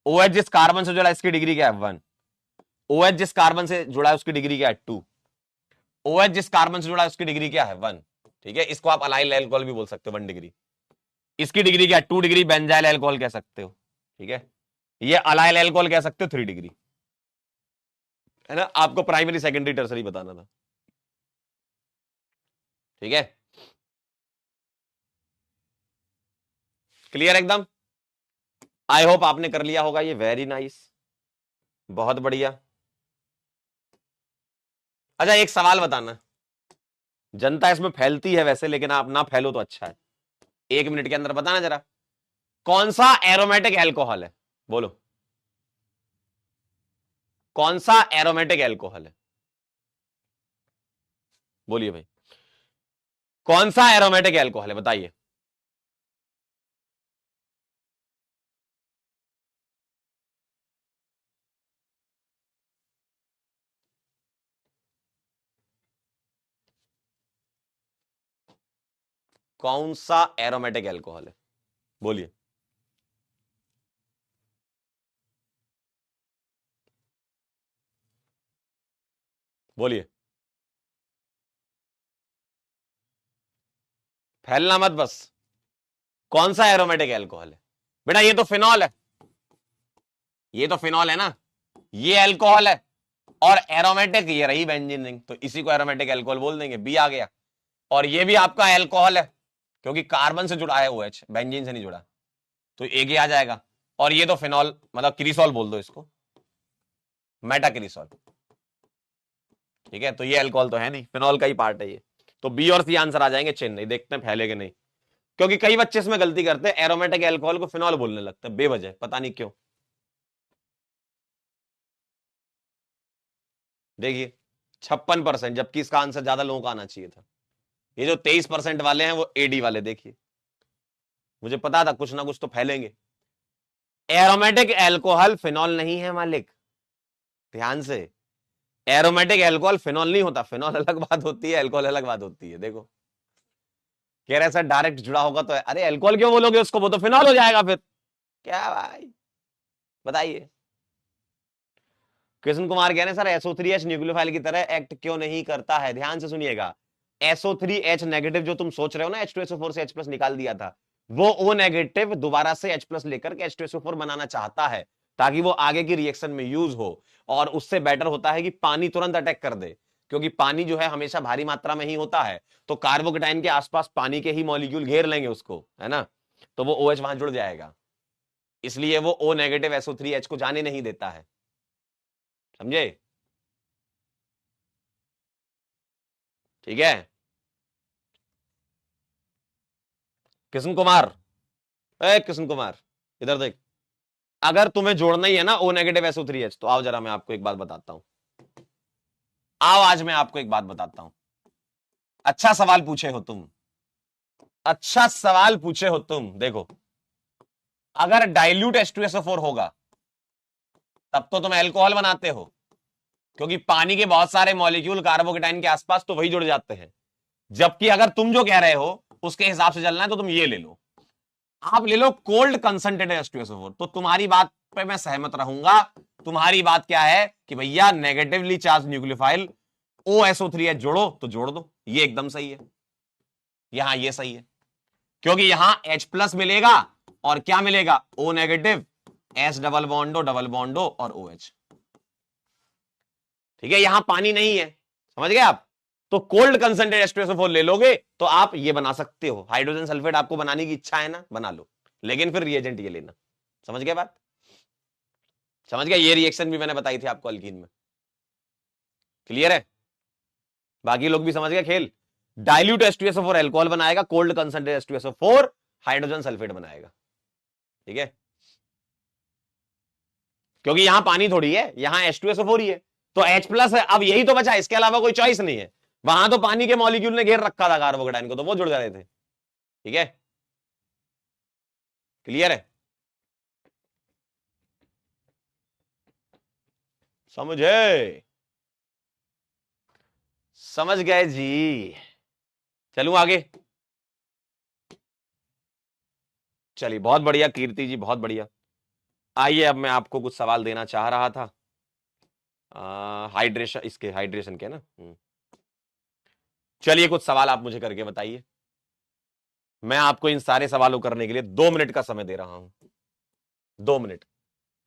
OH जिस कार्बन से जुड़ा इसकी डिग्री क्या है? 1। OH जिस कार्बन से जुड़ा है उसकी डिग्री क्या है? 2। OH जिस कार्बन से जुड़ा है उसकी डिग्री क्या है? 1। ठीक है, इसको आप अलाइल अल्कोहल भी बोल सकते हो, 1 डिग्री। इसकी डिग्री क्या है? 2 डिग्री, बेंजाइल अल्कोहल कह सकते हो। ठीक है, ये अलाइल अल्कोहल कह सकते हो, 3 डिग्री, है ना। आपको प्राइमरी सेकेंडरी टर्सरी बताना था। ठीक है, क्लियर एकदम। आई होप आपने कर लिया होगा ये, वेरी नाइस, बहुत बढ़िया। अच्छा एक सवाल बताना, जनता इसमें फैलती है वैसे, लेकिन आप ना फैलो तो अच्छा है। 1 मिनट के अंदर बताना जरा, कौन सा एरोमेटिक एल्कोहल है? बोलो, कौन सा एरोमेटिक एल्कोहल है? बोलिए भाई, कौन सा एरोमेटिक एल्कोहल है, बताइए। कौन सा एरोमेटिक एल्कोहल है? बोलिए। बोलिए, फैलना मत बस। कौन सा एरोमेटिक एल्कोहल है? बेटा ये तो फिनॉल है, ये तो फिनॉल है ना, ये एल्कोहल है। और एरोमेटिक ये रही बेंजीन रिंग, तो इसी को एरोमेटिक एल्कोहल बोल देंगे, बी आ गया। और ये भी आपका एल्कोहल है, क्योंकि कार्बन से जुड़ा है OH, बेंजीन से नहीं जुड़ा, तो एक ही आ जाएगा। और ये तो फिनॉल, मतलब क्रिसॉल बोल दो इसको, मेटा क्रिसॉल। ठीक है, तो ये अल्कोहल तो है नहीं, फिनॉल का ही पार्ट है ये। तो बी और सी आंसर आ जाएंगे। चेन्नई, देखते हैं फैले कि नहीं, क्योंकि कई बच्चे इसमें गलती करते हैं, एरोमेटिक अल्कोहल को फिनॉल बोलने लगते हैं बेवजह, पता नहीं क्यों। देखिए 56%, जबकि इसका आंसर ज्यादा लोगों का आना चाहिए था। ये जो 23% वाले हैं वो एडी वाले, देखिए मुझे पता था कुछ ना कुछ तो फैलेंगे। एरोमेटिक अल्कोहल फिनॉल नहीं है मालिक, ध्यान से। एरोमेटिक अल्कोहल फिनॉल नहीं होता, फिनॉल अलग बात होती है, अल्कोहल अलग बात होती है। देखो कह रहे सर डायरेक्ट जुड़ा होगा तो है। अरे अल्कोहल क्यों बोलोगे उसको, वो तो फिनॉल हो जाएगा फिर। क्या भाई, बताइए। कृष्ण कुमार कह रहे हैं सर SO3H न्यूक्लियोफाइल की तरह एक्ट क्यों नहीं करता है? ध्यान से सुनिएगा, SO3H नेगेटिव जो तुम सोच रहे हो ना, H2SO4 से H प्लस निकाल दिया था, वो O नेगेटिव दोबारा से H प्लस लेकर के H2SO4 बनाना चाहता है, ताकि वो आगे की रिएक्शन में यूज हो। और उससे बेटर होता है कि पानी तुरंत अटैक कर दे, क्योंकि पानी जो है हमेशा भारी मात्रा में ही होता है, तो कार्बोकेटाइन के आसपास पानी के ही मॉलिक्यूल घेर लेंगे उसको, है ना, तो वो OH वहां जुड़ जाएगा। इसलिए वो O नेगेटिव SO3H को जाने नहीं देता है, समझे? ठीक है। कृष्ण कुमार, कृष्ण कुमार इधर देख, अगर तुम्हें जोड़ना ही है ना O नेगेटिव SO3H, तो आओ जरा मैं आपको एक बात बताता हूं। आओ आज मैं आपको एक बात बताता हूं। अच्छा सवाल पूछे हो तुम, अच्छा सवाल पूछे हो तुम। देखो अगर डाइल्यूट H2SO4 होगा तब तो तुम अल्कोहल बनाते हो, क्योंकि पानी के बहुत सारे मॉलिक्यूल कार्बोकेटाइन के आसपास तो वही जुड़ जाते हैं। जबकि अगर तुम जो कह रहे हो उसके हिसाब से चलना है तो तुम ये ले लो, आप ले लो कोल्ड कंसंट्रेटेड H2SO4, तो तुम्हारी बात पे मैं सहमत रहूंगा। तुम्हारी बात क्या है कि भैया नेगेटिवली चार्ज न्यूक्लियोफाइल OSO3H जोड़ो तो जोड़ दो, ये एकदम सही है। यहां ये सही है, क्योंकि यहां H प्लस मिलेगा और क्या मिलेगा, O नेगेटिव, S डबल बॉन्डो और OH। ठीक है, यहां पानी नहीं है, समझ गए आप? तो कोल्ड कंसंट्रेटेड H2SO4 ले लोगे तो आप ये बना सकते हो, हाइड्रोजन सल्फेट आपको बनाने की इच्छा है ना, बना लो, लेकिन फिर रिएजेंट ये लेना। समझ गए बात? समझ गया, ये रिएक्शन भी मैंने बताई थी आपको अल्कीन में। क्लियर है? बाकी लोग भी समझ गए खेल। डाइल्यूट H2SO4 एल्कोहल बनाएगा, cold concentrated H2SO4 hydrogen sulphate बनाएगा। ठीक है, क्योंकि यहां पानी थोड़ी है, यहां H2SO4 ही है, तो H प्लस है, अब यही तो बचा, इसके अलावा कोई चॉइस नहीं है। वहां तो पानी के मॉलिक्यूल ने घेर रखा था कार्बोकेटाइन को, तो वो जुड़ जा रहे थे। ठीक है, क्लियर है? समझे? समझ गए जी। चलूं आगे? चलिए बहुत बढ़िया कीर्ति जी, बहुत बढ़िया। आइए अब मैं आपको कुछ सवाल देना चाह रहा था, हाइड्रेशन, इसके हाइड्रेशन के ना। चलिए कुछ सवाल आप मुझे करके बताइए। मैं आपको इन सारे सवालों करने के लिए 2 मिनट का समय दे रहा हूं, 2 मिनट।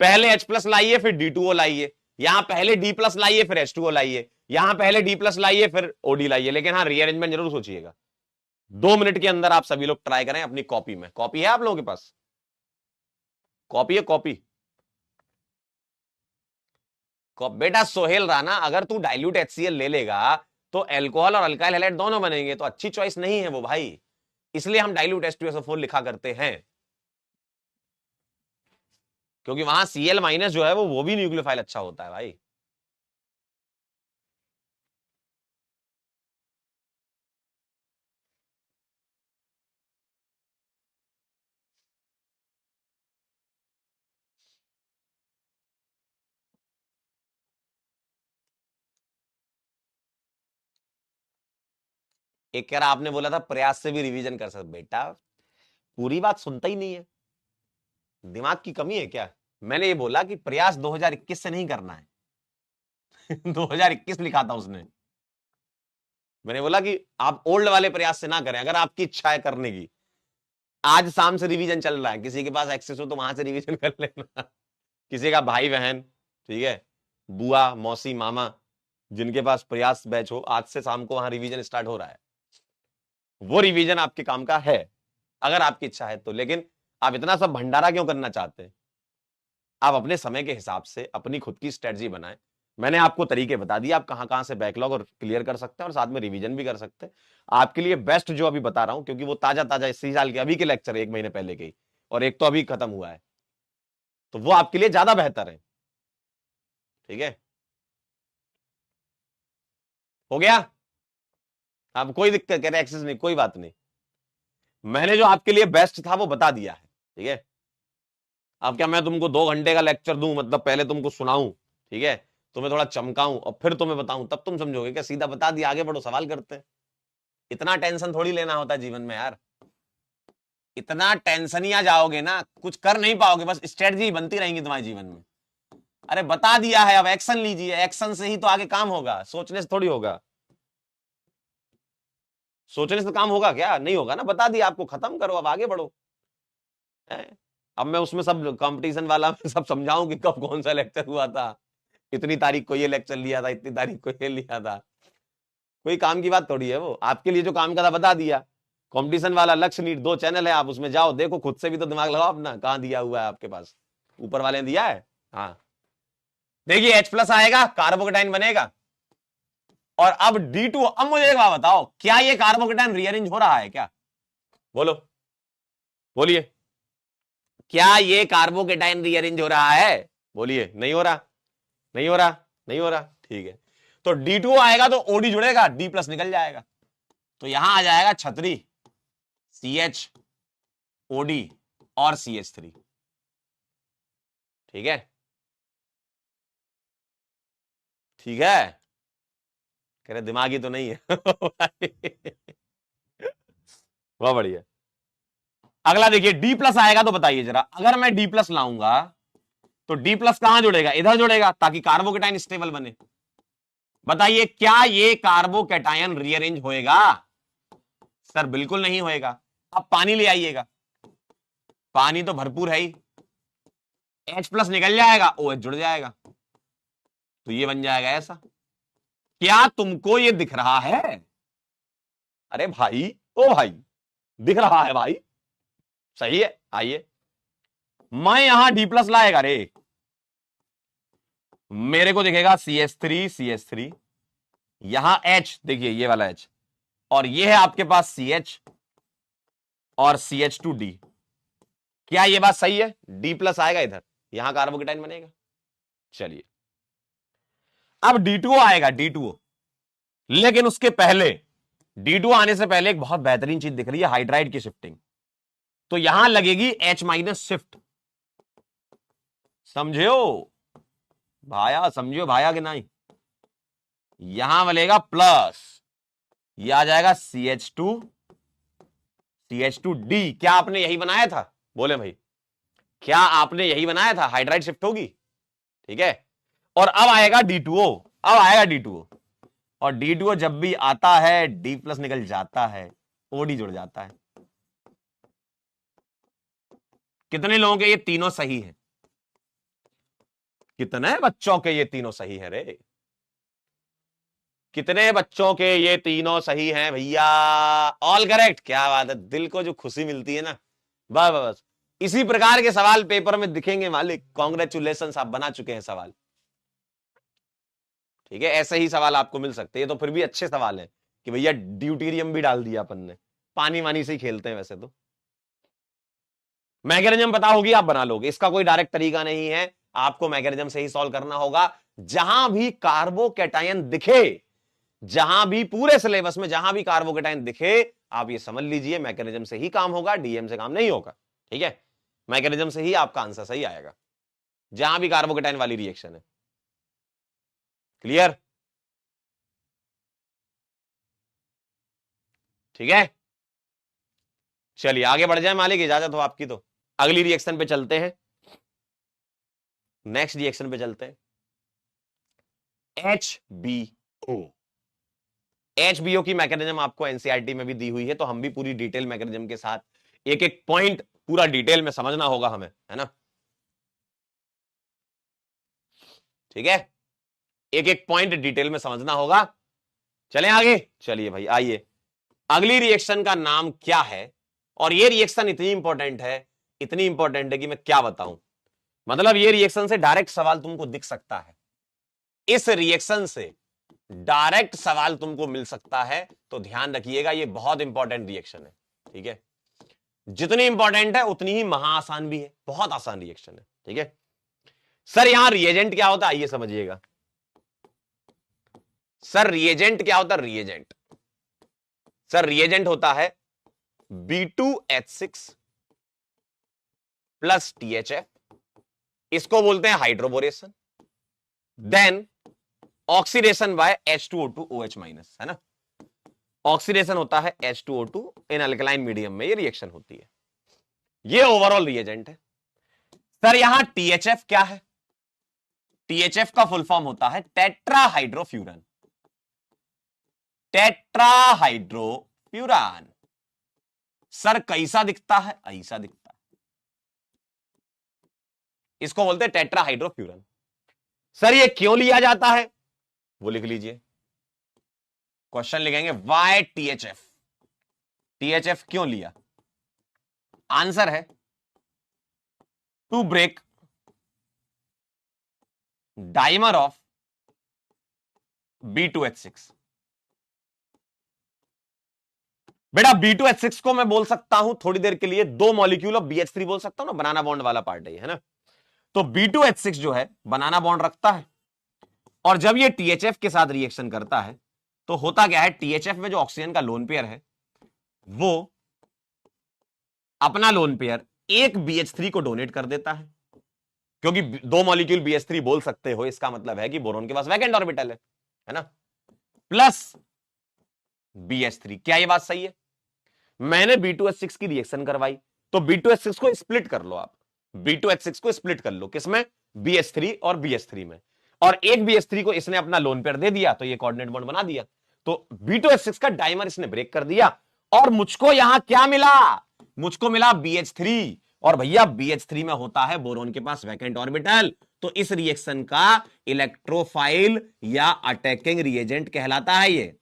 पहले H प्लस लाइए फिर D2O लाइए, यहां पहले D प्लस लाइए फिर H2O लाइए, यहां पहले D प्लस लाइए फिर OD लाइए, लेकिन हाँ रीअरेंजमेंट जरूर सोचिएगा। 2 मिनट के अंदर आप सभी लोग ट्राई करें अपनी कॉपी में। कॉपी है आप लोगों के पास? कॉपी है कॉपी? बेटा सोहेल राणा, अगर तू डाइल्यूट HCl ले लेगा तो अल्कोहल और अल्काइल हैलाइड दोनों बनेंगे, तो अच्छी चॉइस नहीं है वो भाई, इसलिए हम डाइल्यूट H2SO4 लिखा करते हैं, क्योंकि वहां Cl माइनस जो है वो भी न्यूक्लियोफाइल अच्छा होता है भाई। एक कह रहा आपने बोला था प्रयास से भी रिवीजन कर सकते। बेटा पूरी बात सुनता ही नहीं है, दिमाग की कमी है क्या? मैंने ये बोला कि प्रयास 2021 से नहीं करना है। 2021 लिखा था उसने। मैंने बोला कि आप ओल्ड वाले प्रयास से ना करें, अगर आपकी इच्छा है करने की। आज शाम से रिवीजन चल रहा है, किसी के पास एक्सेस हो तो वहां से रिवीजन कर लेना। किसी का भाई बहन, ठीक है, बुआ मौसी मामा, जिनके पास प्रयास बैच हो, आज से शाम को वहां रिवीजन स्टार्ट हो रहा है। वो रिवीजन आपके काम का है अगर आपकी इच्छा है तो। लेकिन आप इतना सब भंडारा क्यों करना चाहते हैं? आप अपने समय के हिसाब से अपनी खुद की स्ट्रेटजी बनाएं। मैंने आपको तरीके बता दिए, आप कहां कहां से बैकलॉग और क्लियर कर सकते हैं और साथ में रिवीजन भी कर सकते हैं। आपके लिए बेस्ट जो अभी बता रहा हूं, क्योंकि वो ताजा ताजा इसी साल के अभी के लेक्चर, 1 महीने पहले के ही, और एक तो अभी खत्म हुआ है, तो वो आपके लिए ज्यादा बेहतर है। ठीक है, हो गया? अब कोई दिक्कत कह रहे एक्सेस नहीं, कोई बात नहीं, मैंने जो आपके लिए बेस्ट था वो बता दिया है। ठीक है, अब क्या मैं तुमको 2 घंटे का लेक्चर दूं, मतलब पहले तुमको सुनाऊं, ठीक है, तुम्हें थोड़ा चमकाऊं और फिर तुम्हें बताऊं, तब तुम समझोगे क्या? सीधा बता दिया, आगे बढ़ो, सवाल करते हैं। इतना टेंशन थोड़ी लेना होता है जीवन में यार। इतना टेंशनिया जाओगे ना, कुछ कर नहीं पाओगे, बस स्ट्रेटजी बनती रहेंगी तुम्हारे जीवन में। अरे बता दिया है, अब एक्शन लीजिए, एक्शन से ही तो आगे काम होगा, सोचने से थोड़ी होगा। सोचने से काम होगा क्या? नहीं होगा ना, बता दिया आपको, खत्म करो, अब आगे बढ़ो। है? अब मैं उसमें सब कंपटीशन वाला में सब समझाऊं कि कब कौन सा लेक्चर हुआ था, इतनी तारीख को ये लेक्चर लिया था, इतनी तारीख को ये लिया था। कोई काम की बात थोड़ी है वो, आपके लिए जो काम का था बता दिया। कंपटीशन वाला लक्ष्य नीट 2 चैनल है, आप उसमें जाओ देखो, खुद से भी तो दिमाग लगाओ अपना, कहां दिया हुआ है आपके पास, ऊपर वाले ने दिया है। हाँ देखिए, H+ आएगा, कार्बोकेटाइन बनेगा। और अब D2, अब मुझे एक बात बताओ, क्या ये कार्बोकेटाइन रीअरेंज हो रहा है क्या? बोलो, बोलिए, क्या ये कार्बोकेटाइन रीअरेंज हो रहा है? बोलिए, नहीं हो रहा, नहीं हो रहा, नहीं हो रहा, ठीक है। तो D2 आएगा तो OD जुड़ेगा, D+ निकल जाएगा, तो यहां आ जाएगा छतरी, CH OD और CH3। ठीक है, ठीक है, कह रहे दिमागी तो नहीं है। वह बढ़िया। अगला देखिए, D+ आएगा तो बताइए जरा, अगर मैं D+ लाऊंगा तो D+ कहां जुड़ेगा? इधर जुड़ेगा, ताकि कार्बोकेटाइन स्टेबल बने। बताइए, क्या ये कार्बोकेटायन रीअरेंज होएगा? सर बिल्कुल नहीं होएगा। अब पानी ले आइएगा, पानी तो भरपूर है ही, H+ निकल जाएगा, OH जुड़ जाएगा, तो ये बन जाएगा ऐसा। क्या तुमको ये दिख रहा है? अरे भाई, ओ भाई, दिख रहा है भाई, सही है। आइए, मैं यहां D+ लाएगा रे, मेरे को दिखेगा CH3 यहां H, देखिए ये वाला H, और ये है आपके पास CH और CH2D। क्या ये बात सही है? D+ आएगा इधर, यहां कार्बोकेटाइन बनेगा। चलिए, अब D2O आएगा, D2O, लेकिन उसके पहले, D2 आने से पहले एक बहुत बेहतरीन चीज दिख रही है, हाइड्राइड की शिफ्टिंग। तो यहां लगेगी H- शिफ्ट, समझो भाया, समझो भाया कि नहीं? यहां मिलेगा प्लस, ये आ जाएगा CH2D। क्या आपने यही बनाया था? बोले भाई, क्या आपने यही बनाया था? हाइड्राइड शिफ्ट होगी, ठीक है। और अब आएगा D2O, अब आएगा D2O, और D2O जब भी आता है D+ निकल जाता है, OD जुड़ जाता है। कितने लोगों के ये तीनों सही है? कितने बच्चों के ये तीनों सही है रे? कितने बच्चों के ये तीनों सही हैं भैया? ऑल करेक्ट, क्या बात है, दिल को जो खुशी मिलती है ना, बस बस बस। इसी प्रकार के सवाल पेपर में दिखेंगे मालिक, कॉन्ग्रेचुलेशन, आप बना चुके हैं सवाल। ठीक है, ऐसे ही सवाल आपको मिल सकते हैं, तो फिर भी अच्छे सवाल हैं कि भैया ड्यूटीरियम भी डाल दिया अपन ने, पानी वानी से ही खेलते हैं वैसे तो। मैकेनिज्म पता होगी, आप बना लोगे, इसका कोई डायरेक्ट तरीका नहीं है, आपको मैकेनिज्म से ही सॉल्व करना होगा। जहां भी कार्बोकैटायन दिखे, जहां भी पूरे सिलेबस में जहां भी कार्बोकैटायन दिखे, आप ये समझ लीजिए मैकेनिज्म से ही काम होगा, डीएम से काम नहीं होगा। ठीक है, मैकेनिज्म से ही आपका आंसर सही आएगा, जहां भी कार्बोकैटायन वाली रिएक्शन है। क्लियर? ठीक है, चलिए आगे बढ़ जाए, मालिक इजाजत हो आपकी तो अगली रिएक्शन पे चलते हैं, नेक्स्ट रिएक्शन पे चलते हैं। HBO, HBO की मैकेनिज्म आपको एनसीईआरटी में भी दी हुई है, तो हम भी पूरी डिटेल मैकेनिज्म के साथ एक एक पॉइंट पूरा डिटेल में समझना होगा हमें, है ना, ठीक है, एक एक पॉइंट डिटेल में समझना होगा। चलें आगे, चलिए भाई आइए, अगली रिएक्शन का नाम क्या है, और ये रिएक्शन इतनी इंपॉर्टेंट है, इतनी इंपॉर्टेंट है कि मैं क्या बताऊं, मतलब ये रिएक्शन से डायरेक्ट सवाल तुमको दिख सकता है, इस रिएक्शन से डायरेक्ट सवाल तुमको मिल सकता है, तो ध्यान रखिएगा ये बहुत इंपॉर्टेंट रिएक्शन है, ठीक है, जितनी इंपॉर्टेंट है उतनी ही महा आसान भी है, बहुत आसान रिएक्शन है, ठीक है। सर यहां रिएजेंट क्या होता है, आइए समझिएगा। सर रिएजेंट क्या होता है, रिएजेंट, सर रिएजेंट होता है B2H6 प्लस THF, इसको बोलते हैं hydroboration, then oxidation by H2O2 OH minus, है ना, ऑक्सीडेशन होता है H2O2 इन अल्कलाइन मीडियम में, ये रिएक्शन होती है, ये ओवरऑल रिएजेंट है। सर यहां THF क्या है, THF का फुल फॉर्म होता है टेट्राहाइड्रोफ्यूरन, टेट्राहाइड्रोफ्यूरान। सर कैसा दिखता है, ऐसा दिखता है, इसको बोलते हैं टेट्राहाइड्रोफ्यूरन। सर ये क्यों लिया जाता है, वो लिख लीजिए, क्वेश्चन लिखेंगे वाई THF, THF क्यों लिया, आंसर है to break dimer of B2H6। बेटा B2H6 को मैं बोल सकता हूं थोड़ी देर के लिए दो मॉलिक्यूल ऑफ BH3 बोल सकता हूं ना, बनाना बॉन्ड वाला पार्ट है ना, तो B2H6 जो है बनाना बॉन्ड रखता है, और जब ये THF के साथ रिएक्शन करता है तो होता क्या है, THF में जो ऑक्सीजन का लोन पेयर है वो अपना लोन पेयर एक BH3 को डोनेट कर देता है, क्योंकि दो मॉलिक्यूल BH3 बोल सकते हो, इसका मतलब है कि बोरोन के पास वैकेंट ऑर्बिटल है ना, प्लस BH3। क्या ये बात सही है, मैंने B2H6 की रिएक्शन करवाई, तो B2H6 को स्प्लिट कर लो आप, B2H6 को स्प्लिट कर लो किसमें, BH3 और BH3 में, और एक BH3 को इसने अपना लोन पेयर दे दिया, तो ये कोऑर्डिनेट बॉन्ड बना दिया, तो B2H6 का डाइमर इसने ब्रेक कर दिया, और मुझको यहां क्या मिला, मुझको मिला BH3, और भैया BH3 में होता है बोरोन के पास वैकेंट ऑर्बिटल, तो इस रिएक्शन का इलेक्ट्रोफाइल या अटैकिंग रिएजेंट कहलाता है ये।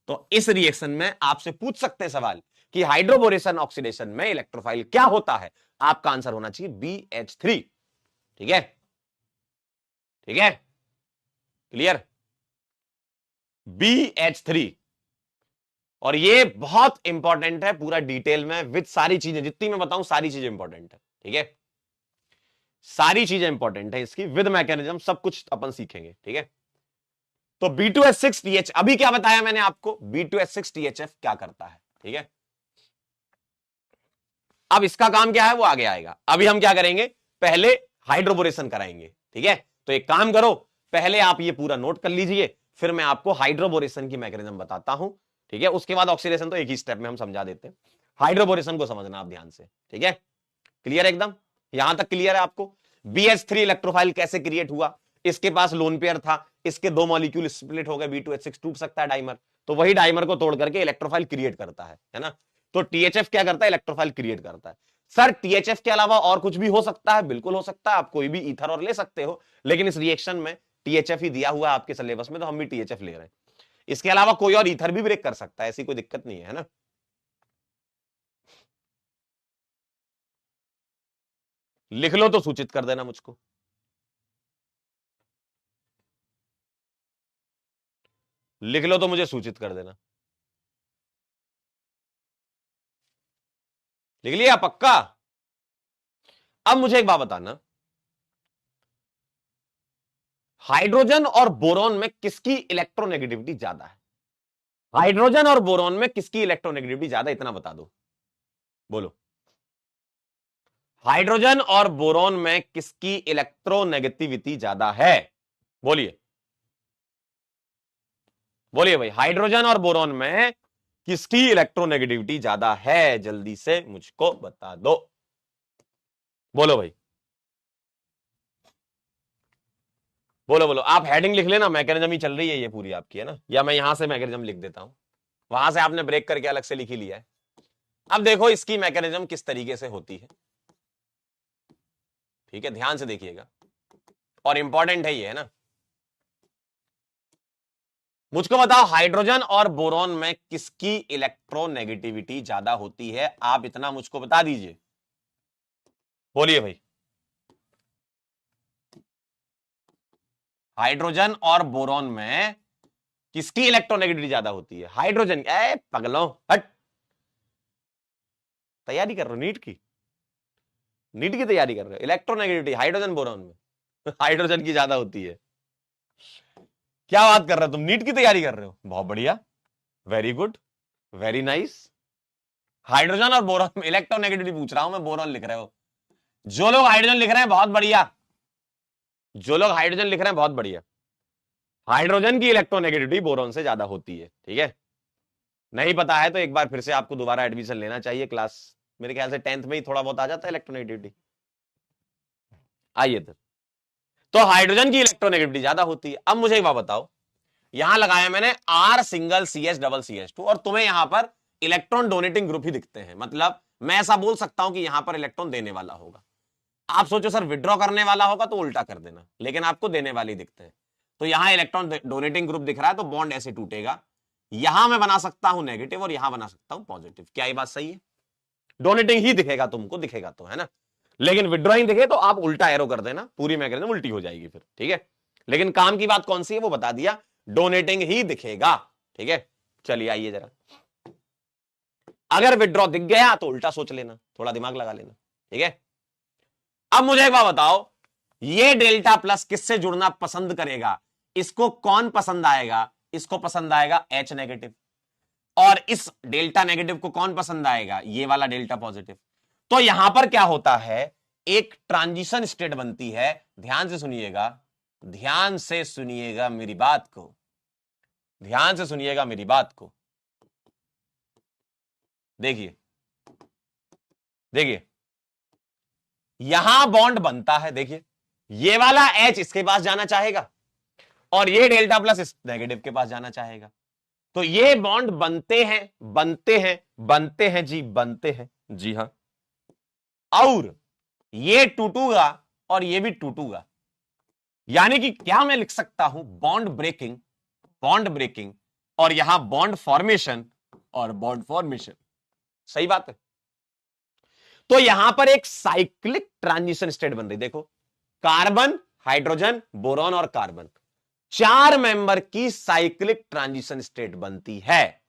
तो इस रिएक्शन में आपसे पूछ सकते हैं सवाल कि हाइड्रोबोरेशन ऑक्सीडेशन में इलेक्ट्रोफाइल क्या होता है, आपका आंसर होना चाहिए BH3, ठीक है, ठीक है, क्लियर, BH3, और ये बहुत इंपॉर्टेंट है पूरा डिटेल में विद सारी चीजें, जितनी मैं बताऊं सारी चीजें इंपॉर्टेंट है, ठीक है, सारी चीजें इंपॉर्टेंट है इसकी विद मैकेनिज्म, सब कुछ अपन सीखेंगे, ठीक है। तो B2H6 TH, अभी क्या बताया मैंने आपको, B2H6 THF क्या करता है, ठीक है, अब इसका काम क्या है वो आगे आएगा, अभी हम क्या करेंगे, पहले हाइड्रोबोरेशन कराएंगे, ठीक है, तो एक काम करो, पहले आप ये पूरा नोट कर लीजिए, फिर मैं आपको हाइड्रोबोरेशन की मैकेनिज्म बताता हूं, ठीक है, उसके बाद ऑक्सीडेशन तो एक ही स्टेप में हम समझा देते हैं, हाइड्रोबोरेशन को समझना आप ध्यान से, ठीक है, क्लियर एकदम, यहां तक क्लियर है आपको। BH3 इलेक्ट्रोफाइल कैसे क्रिएट हुआ, इसके पास लोन पेयर था, इसके दो मॉलिक्यूल स्प्लिट हो गए, B2H6 टूट सकता है डाइमर, तो वही डाइमर को तोड़ करके इलेक्ट्रोफाइल क्रिएट करता है ना, तो THF क्या करता है, इलेक्ट्रोफाइल क्रिएट करता है। सर THF के अलावा और कुछ भी हो सकता है, बिल्कुल हो सकता है, आप कोई भी ईथर और ले सकते हो, लेकिन इस रिएक्शन में THF ही दिया हुआ है आपके सिलेबस में, तो हम भी THF ले रहे हैं, इसके अलावा कोई और ईथर भी ब्रेक कर सकता है, ऐसी कोई दिक्कत नहीं है ना, लिख लो तो सूचित कर देना मुझको, लिख लो तो मुझे सूचित कर देना, लिख लिया पक्का। अब मुझे एक बात बताना, हाइड्रोजन और बोरॉन में किसकी इलेक्ट्रोनेगेटिविटी ज्यादा है, हाइड्रोजन और बोरॉन में किसकी इलेक्ट्रोनेगेटिविटी ज्यादा, इतना बता दो, बोलो, हाइड्रोजन और बोरॉन में किसकी इलेक्ट्रोनेगेटिविटी ज्यादा है, बोलिए, बोलिए भाई, हाइड्रोजन और बोरॉन में किसकी इलेक्ट्रोनेगेटिविटी ज्यादा है? जल्दी से मुझको बता दो, बोलो भाई, बोलो बोलो। आप हेडिंग लिख लेना, मैकेनिज्म ही चल रही है ये पूरी आपकी, है ना, या मैं यहां से मैकेनिज्म लिख देता हूं, वहां से आपने ब्रेक करके अलग से लिख ही लिया है। अब देखो इसकी मैकेनिज्म किस तरीके से होती है, ठीक है, ध्यान से देखिएगा, और इंपॉर्टेंट है ये, है ना। मुझको बताओ हाइड्रोजन और बोरॉन में किसकी इलेक्ट्रोनेगेटिविटी ज्यादा होती है? आप इतना मुझको बता दीजिए, बोलिए भाई। हाइड्रोजन और बोरॉन में किसकी इलेक्ट्रोनेगेटिविटी ज्यादा होती है? हाइड्रोजन। ए पगलों, हट, तैयारी कर रहे हो नीट की, नीट की तैयारी कर रहे हो, इलेक्ट्रोनेगेटिविटी हाइड्रोजन बोरॉन में हाइड्रोजन की ज्यादा होती है। क्या बात कर रहे हो तुम, नीट की तैयारी कर रहे हो? बहुत बढ़िया, very good, very nice. Hydrogen और बोरॉन में इलेक्ट्रोनेगेटिविटी पूछ रहा हूं मैं, बोरॉन लिख रहे हो। जो लोग हाइड्रोजन लिख रहे हैं बहुत बढ़िया, जो लोग हाइड्रोजन लिख रहे हैं बहुत बढ़िया। हाइड्रोजन की इलेक्ट्रोनेगेटिविटी बोरॉन से ज्यादा होती है, ठीक है। नहीं पता है तो एक बार फिर से आपको दोबारा एडमिशन लेना चाहिए, क्लास मेरे ख्याल से 10th में ही थोड़ा बहुत आ जाता है इलेक्ट्रोनेगेटिविटी। आइए तो हाइड्रोजन की इलेक्ट्रोनेगेटिविटी ज्यादा होती है। अब मुझे एक बात बताओ, यहां लगाया मैंने R single CH double CH2 और तुम्हें यहां पर इलेक्ट्रॉन डोनेटिंग ग्रुप ही दिखते हैं, मतलब मैं ऐसा बोल सकता हूं कि यहां पर इलेक्ट्रॉन देने वाला होगा। आप सोचो सर विड्रॉ करने वाला होगा तो उल्टा कर देना, लेकिन आपको देने वाले ही दिखते हैं। तो यहां इलेक्ट्रॉन डोनेटिंग ग्रुप दिख रहा है तो बॉन्ड ऐसे टूटेगा, यहां मैं बना सकता हूं नेगेटिव और यहां बना सकता हूं पॉजिटिव। क्या ये बात सही है? डोनेटिंग ही दिखेगा तुमको, दिखेगा तो, है ना, लेकिन विड्रॉइंग दिखे तो आप उल्टा एरो कर देना, पूरी मैकेनिज्म उल्टी हो जाएगी फिर, ठीक है। लेकिन काम की बात कौन सी है वो बता दिया, डोनेटिंग ही दिखेगा, ठीक है। चलिए आइए जरा, अगर विड्रॉ दिख गया तो उल्टा सोच लेना, थोड़ा दिमाग लगा लेना, ठीक है। अब मुझे एक बात बताओ, ये डेल्टा प्लस किससे जुड़ना पसंद करेगा? इसको कौन पसंद आएगा? इसको पसंद आएगा H नेगेटिव, और इस डेल्टा नेगेटिव को कौन पसंद आएगा? ये वाला डेल्टा पॉजिटिव। तो यहां पर क्या होता है, एक ट्रांजिशन स्टेट बनती है। ध्यान से सुनिएगा, ध्यान से सुनिएगा मेरी बात को, ध्यान से सुनिएगा मेरी बात को। देखिए देखिए, यहां बॉन्ड बनता है, देखिए ये वाला H इसके पास जाना चाहेगा और ये डेल्टा प्लस इस नेगेटिव के पास जाना चाहेगा। तो ये बॉन्ड बनते हैं, बनते हैं, बनते हैं जी, बनते हैं जी, हां, और ये टूटूगा और ये भी टूटूगा। यानी कि क्या मैं लिख सकता हूं, बॉन्ड ब्रेकिंग, बॉन्ड ब्रेकिंग, और यहां बॉन्ड फॉर्मेशन और बॉन्ड फॉर्मेशन। सही बात है। तो यहां पर एक साइक्लिक ट्रांजिशन स्टेट बन रही, देखो कार्बन, हाइड्रोजन, बोरॉन और कार्बन, 4 मेंबर की साइक्लिक ट्रांजिशन स्टेट बनती है।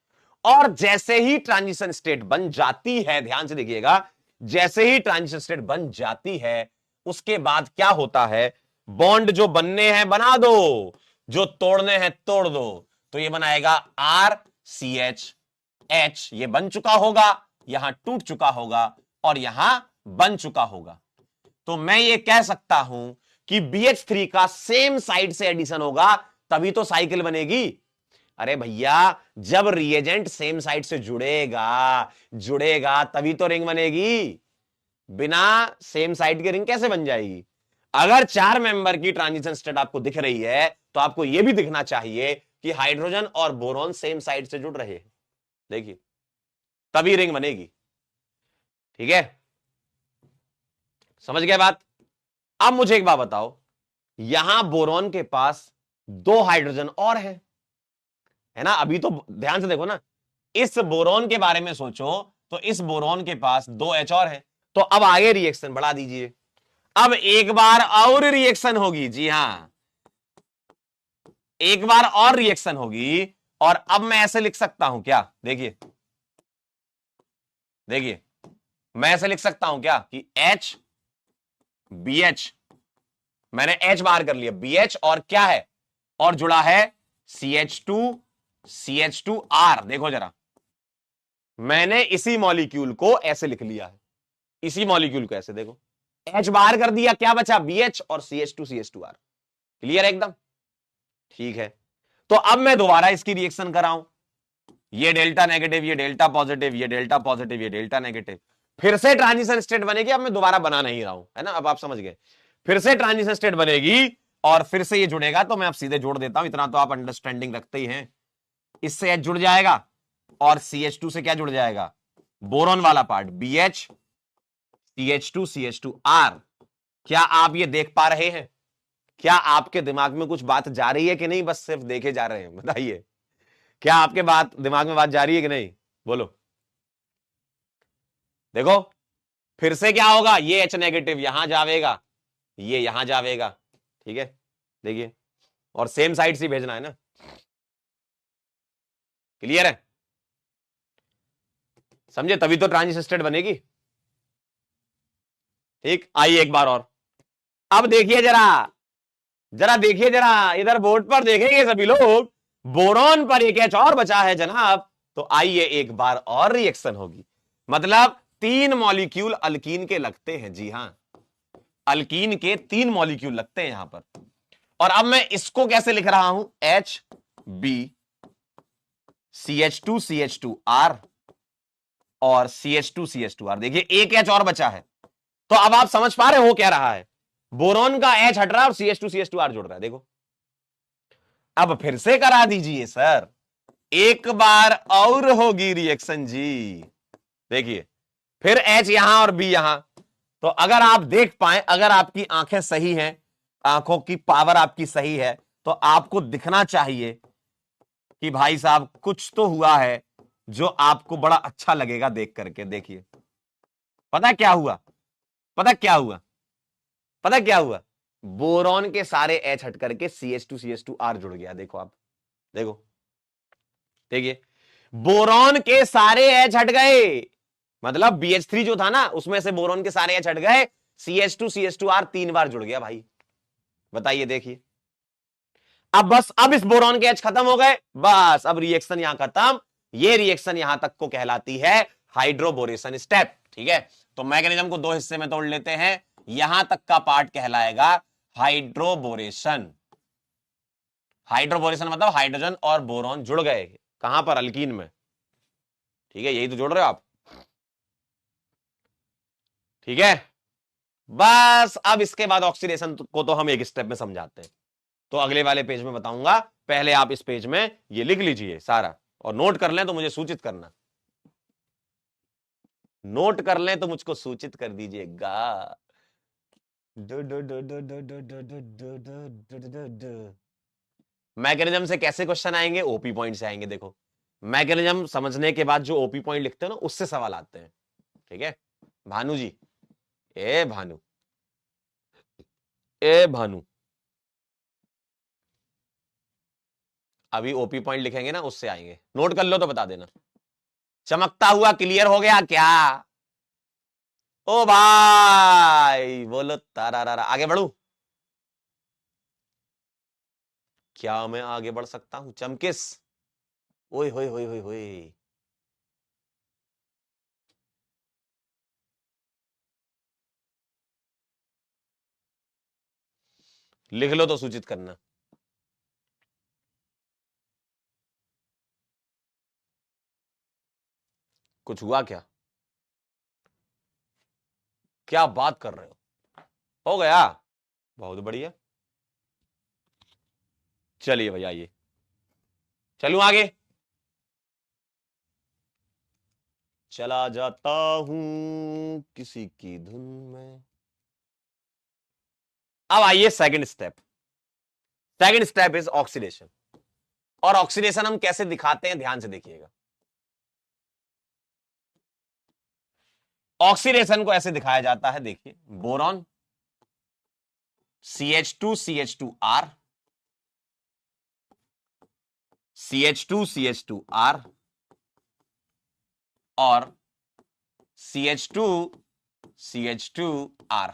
और जैसे ही ट्रांजिशन स्टेट बन जाती है, ध्यान से देखिएगा, जैसे ही ट्रांजिशन स्टेट बन जाती है उसके बाद क्या होता है, बॉन्ड जो बनने हैं बना दो, जो तोड़ने हैं तोड़ दो। तो ये बनाएगा RCH, ये बन चुका होगा, यहां टूट चुका होगा और यहां बन चुका होगा। तो मैं ये कह सकता हूं कि BH3 का सेम साइड से एडिशन होगा तभी तो साइकिल बनेगी। अरे भैया, जब रिएजेंट सेम साइड से जुड़ेगा जुड़ेगा तभी तो रिंग बनेगी, बिना सेम साइड के रिंग कैसे बन जाएगी? अगर 4 मेंबर की ट्रांजिशन स्टेट आपको दिख रही है तो आपको यह भी दिखना चाहिए कि हाइड्रोजन और बोरॉन सेम साइड से जुड़ रहे हैं, देखिए तभी रिंग बनेगी, ठीक है, समझ गए बात? अब मुझे एक बात बताओ, यहां बोरॉन के पास 2 हाइड्रोजन और है ना, अभी तो ध्यान से देखो ना, इस बोरॉन के बारे में सोचो तो इस बोरॉन के पास 2 H और है। तो अब आगे रिएक्शन बढ़ा दीजिए, अब एक बार और रिएक्शन होगी, जी हां, एक बार और रिएक्शन होगी, और अब मैं ऐसे लिख सकता हूं क्या, देखिए देखिए, मैं ऐसे लिख सकता हूं क्या कि H BH, मैंने H बाहर कर लिया, BH और क्या है, और जुड़ा है CH2R। देखो जरा, मैंने इसी मॉलिक्यूल को ऐसे लिख लिया है, इसी मॉलिक्यूल को ऐसे, देखो H बाहर कर दिया, क्या बचा, BH और CH2R। क्लियर है एकदम? ठीक है, तो अब मैं दोबारा इसकी रिएक्शन कराऊं, ये डेल्टा नेगेटिव, ये डेल्टा पॉजिटिव, ये डेल्टा पॉजिटिव, ये डेल्टा नेगेटिव, फिर से ट्रांजिशन स्टेट बनेगी। अब मैं दोबारा बना नहीं रहा हूं, है ना, अब आप समझ गए। फिर से ट्रांजिशन स्टेट बनेगी और फिर से ये जुड़ेगा। तो मैं अब सीधे जोड़ देता हूं, इतना तो आप अंडरस्टैंडिंग रखते ही हैं। इससे H जुड़ जाएगा और CH2 से क्या जुड़ जाएगा, बोरॉन वाला पार्ट, BH CH2 CH2R। क्या आप ये देख पा रहे हैं? क्या आपके दिमाग में कुछ बात जा रही है कि नहीं, बस सिर्फ देखे जा रहे हैं? बताइए, क्या आपके दिमाग में बात जा रही है कि नहीं, बोलो। देखो फिर से क्या होगा, ये H नेगेटिव यहां जाएगा, ये यहां जाएगा, ठीक है, देखिए, और सेम साइड से भेजना है ना। क्लियर है, समझे, तभी तो ट्रांजिशन स्टेट बनेगी। ठीक, आइए एक बार और, अब देखिए जरा, जरा देखिए, जरा इधर बोर्ड पर देखेंगे सभी लोग, बोरॉन पर एक H और बचा है जनाब। तो आइए एक बार और रिएक्शन होगी, मतलब 3 मॉलिक्यूल अल्कीन के लगते हैं। जी हां, अल्कीन के 3 मॉलिक्यूल लगते हैं यहां पर। और अब मैं इसको कैसे लिख रहा हूं, HB CH2 CH2R और CH2 CH2R। देखिए एक H और बचा है। तो अब आप समझ पा रहे हो क्या रहा है, बोरॉन का H हट रहा है और CH2 CH2R जुड़ रहा है। देखो अब फिर से करा दीजिए सर, एक बार और होगी रिएक्शन जी। देखिए फिर H यहां और B यहां। तो अगर आप देख पाए, अगर आपकी आंखें सही हैं, आंखों की पावर आपकी सही है, तो आपको दिखना चाहिए कि भाई साहब कुछ तो हुआ है जो आपको बड़ा अच्छा लगेगा देख करके। देखिए पता क्या हुआ, पता क्या हुआ, पता क्या हुआ, बोरॉन के सारे H हट करके CH2 CH2R जुड़ गया। देखो आप, देखो, देखिए बोरॉन के सारे H हट गए, मतलब BH3 जो था ना, उसमें से बोरॉन के सारे H हट गए, CH2 CH2R 3 बार जुड़ गया भाई। बताइए, देखिए, अब बस, अब इस बोरॉन के H खत्म हो गए, बस अब रिएक्शन यहां खत्म। ये रिएक्शन यहां तक को कहलाती है हाइड्रोबोरेशन स्टेप। ठीक है, तो मैकेनिज्म को 2 हिस्से में तोड़ लेते हैं। यहां तक का पार्ट कहलाएगा हाइड्रोबोरेशन। हाइड्रोबोरेशन मतलब हाइड्रोजन और बोरॉन जुड़ गए, कहां पर, अल्कीन में। ठीक है, यही तो जोड़ रहे हो आप। ठीक है, बस अब इसके बाद ऑक्सीडेशन को तो हम एक स्टेप में समझाते हैं, तो अगले वाले पेज में बताऊंगा। पहले आप इस पेज में ये लिख लीजिए सारा, और नोट कर लें तो मुझे सूचित करना, नोट कर लें तो मुझको सूचित कर दीजिएगा। मैकेनिज्म से कैसे क्वेश्चन आएंगे, ओपी पॉइंट से आएंगे। देखो मैकेनिज्म समझने के बाद जो ओपी पॉइंट लिखते हैं ना, उससे सवाल आते हैं। ठीक है, भानु जी, ए भानु, ए भानु, अभी ओपी पॉइंट लिखेंगे ना, उससे आएंगे, नोट कर लो तो बता देना। चमकता हुआ क्लियर हो गया क्या? ओ भाई बोलो तारा, आगे बढ़ू? क्या मैं आगे बढ़ सकता हूं? चमकिस, ओए होए होए होए होए, लिख लो तो सूचित करना। कुछ हुआ क्या? क्या बात कर रहे हो गया? बहुत बढ़िया, चलिए भैया, आइए, चलूं आगे? चला जाता हूं किसी की धुन में। अब आइए second step. Second step is oxidation. और ऑक्सीडेशन हम कैसे दिखाते हैं, ध्यान से देखिएगा। ऑक्सीडेशन को ऐसे दिखाया जाता है, देखिए, boron CH2 CH2R, CH2 CH2R और CH2 CH2R।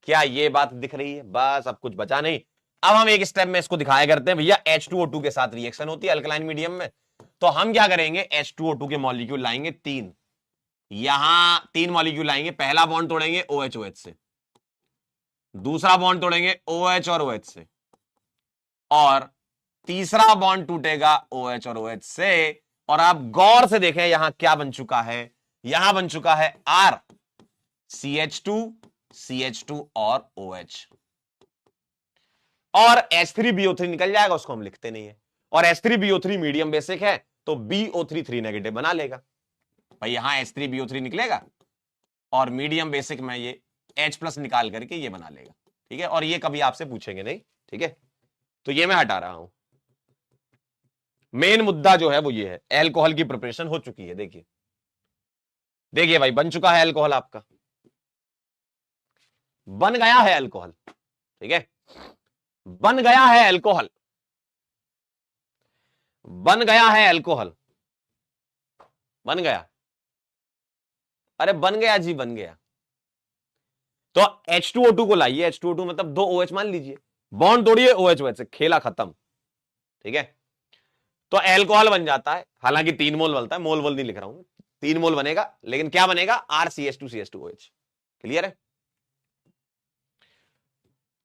क्या ये बात दिख रही है? बस अब कुछ बचा नहीं। अब हम एक स्टेप में इसको दिखाया करते हैं भैया, H2O2 के साथ रिएक्शन होती है अल्कलाइन मीडियम में। तो हम क्या करेंगे, H2O2 के मॉलिक्यूल लाएंगे 3, यहां 3 मॉलिक्यूल लाएंगे। पहला बॉन्ड तोड़ेंगे OH से, दूसरा बॉन्ड तोड़ेंगे OH और OH से, और तीसरा बॉन्ड टूटेगा OH और OH से, और आप गौर से देखें यहां क्या बन चुका है, यहां बन चुका है R CH2 CH2 और OH, और H3BO3 निकल जाएगा, उसको हम लिखते नहीं है, और H3BO3 मीडियम बेसिक है तो BO3 3 नेगेटिव बना लेगा भाई, यहां H3BO3 निकलेगा और मीडियम बेसिक में ये H+ निकाल करके ये बना लेगा, ठीक है। और ये कभी आपसे पूछेंगे नहीं, ठीक है, तो ये मैं हटा रहा हूं। मेन मुद्दा जो है वो ये है, एल्कोहल की प्रिपरेशन हो चुकी है। देखिए देखिए भाई, बन चुका है एल्कोहल, आपका बन गया है एल्कोहल, ठीक है, बन गया है एल्कोहल, बन गया है एल्कोहल, बन गया, अरे बन गया जी, बन गया। तो H2O2 को लाइए, H2O2 मतलब 2 OH मान लीजिए, बॉन्ड तोड़िए, OH OH से खेला खत्म, ठीक है। तो एल्कोहल बन जाता है, हालांकि 3 मोल बनता है, मोल वोल नहीं लिख रहा हूं, 3 मोल बनेगा, लेकिन क्या बनेगा, RCH2CH2OH। क्लियर है।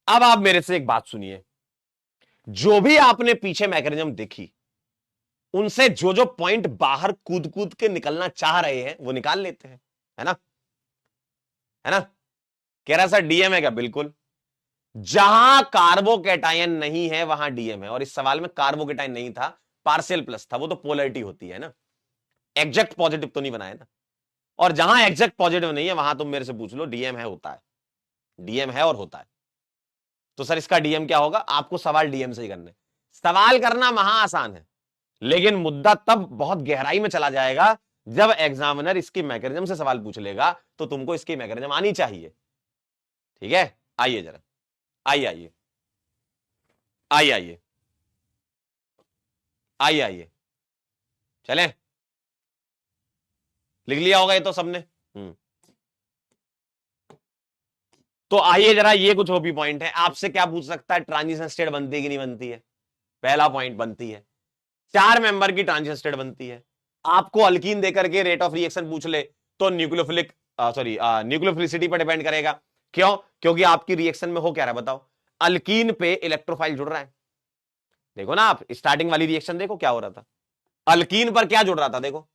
अब आप मेरे से एक बात सुनिए, जो भी आपने पीछे मैकेनिज्म देखी, उनसे जो जो पॉइंट बाहर कूद कूद के निकलना चाह रहे हैं वो निकाल लेते हैं, है ना, है ना। कह रहा सर डीएम है क्या, बिल्कुल, जहां कार्बोकैटायन नहीं है वहां डीएम है, और इस सवाल में कार्बोकैटायन नहीं था, पार्शियल प्लस था, वो तो पोलैरिटी होती है ना, एग्जैक्ट पॉजिटिव तो नहीं बनाया ना। और जहां एग्जैक्ट पॉजिटिव नहीं है वहां तुम मेरे से पूछ लो, डीएम है, होता है, डीएम है और होता है। तो सर इसका डीएम क्या होगा, आपको सवाल डीएम से ही करना है। सवाल करना महा आसान है, लेकिन मुद्दा तब बहुत गहराई में चला जाएगा जब एग्जामिनर इसकी मैकेनिज्म से सवाल पूछ लेगा, तो तुमको इसकी मैकेनिज्म आनी चाहिए, ठीक है। आइए जरा, आइए आइए आइए आइए आइए आइए, चलें, लिख लिया होगा ये तो सबने। तो आइए जरा, ये कुछ ओपी पॉइंट है, आपसे क्या पूछ सकता है, ट्रांजिशन स्टेट बनती है कि नहीं बनती है। पहला पॉइंट, बनती है, 4 मेंबर की ट्रांजिशन स्टेट बनती है। आपको अल्कीन देकर के रेट ऑफ रिएक्शन पूछ ले तो न्यूक्लियोफिलिक न्यूक्लियोफिलिसिटी पर डिपेंड करेगा। क्यों, क्योंकि आपकी रिएक्शन में हो क्या रहा है बताओ, अल्कीन पे इलेक्ट्रोफाइल जुड़ रहा है। देखो ना आप स्टार्टिंग वाली रिएक्शन देखो क्या हो रहा था, अल्कीन पर क्या जुड़ रहा था, देखो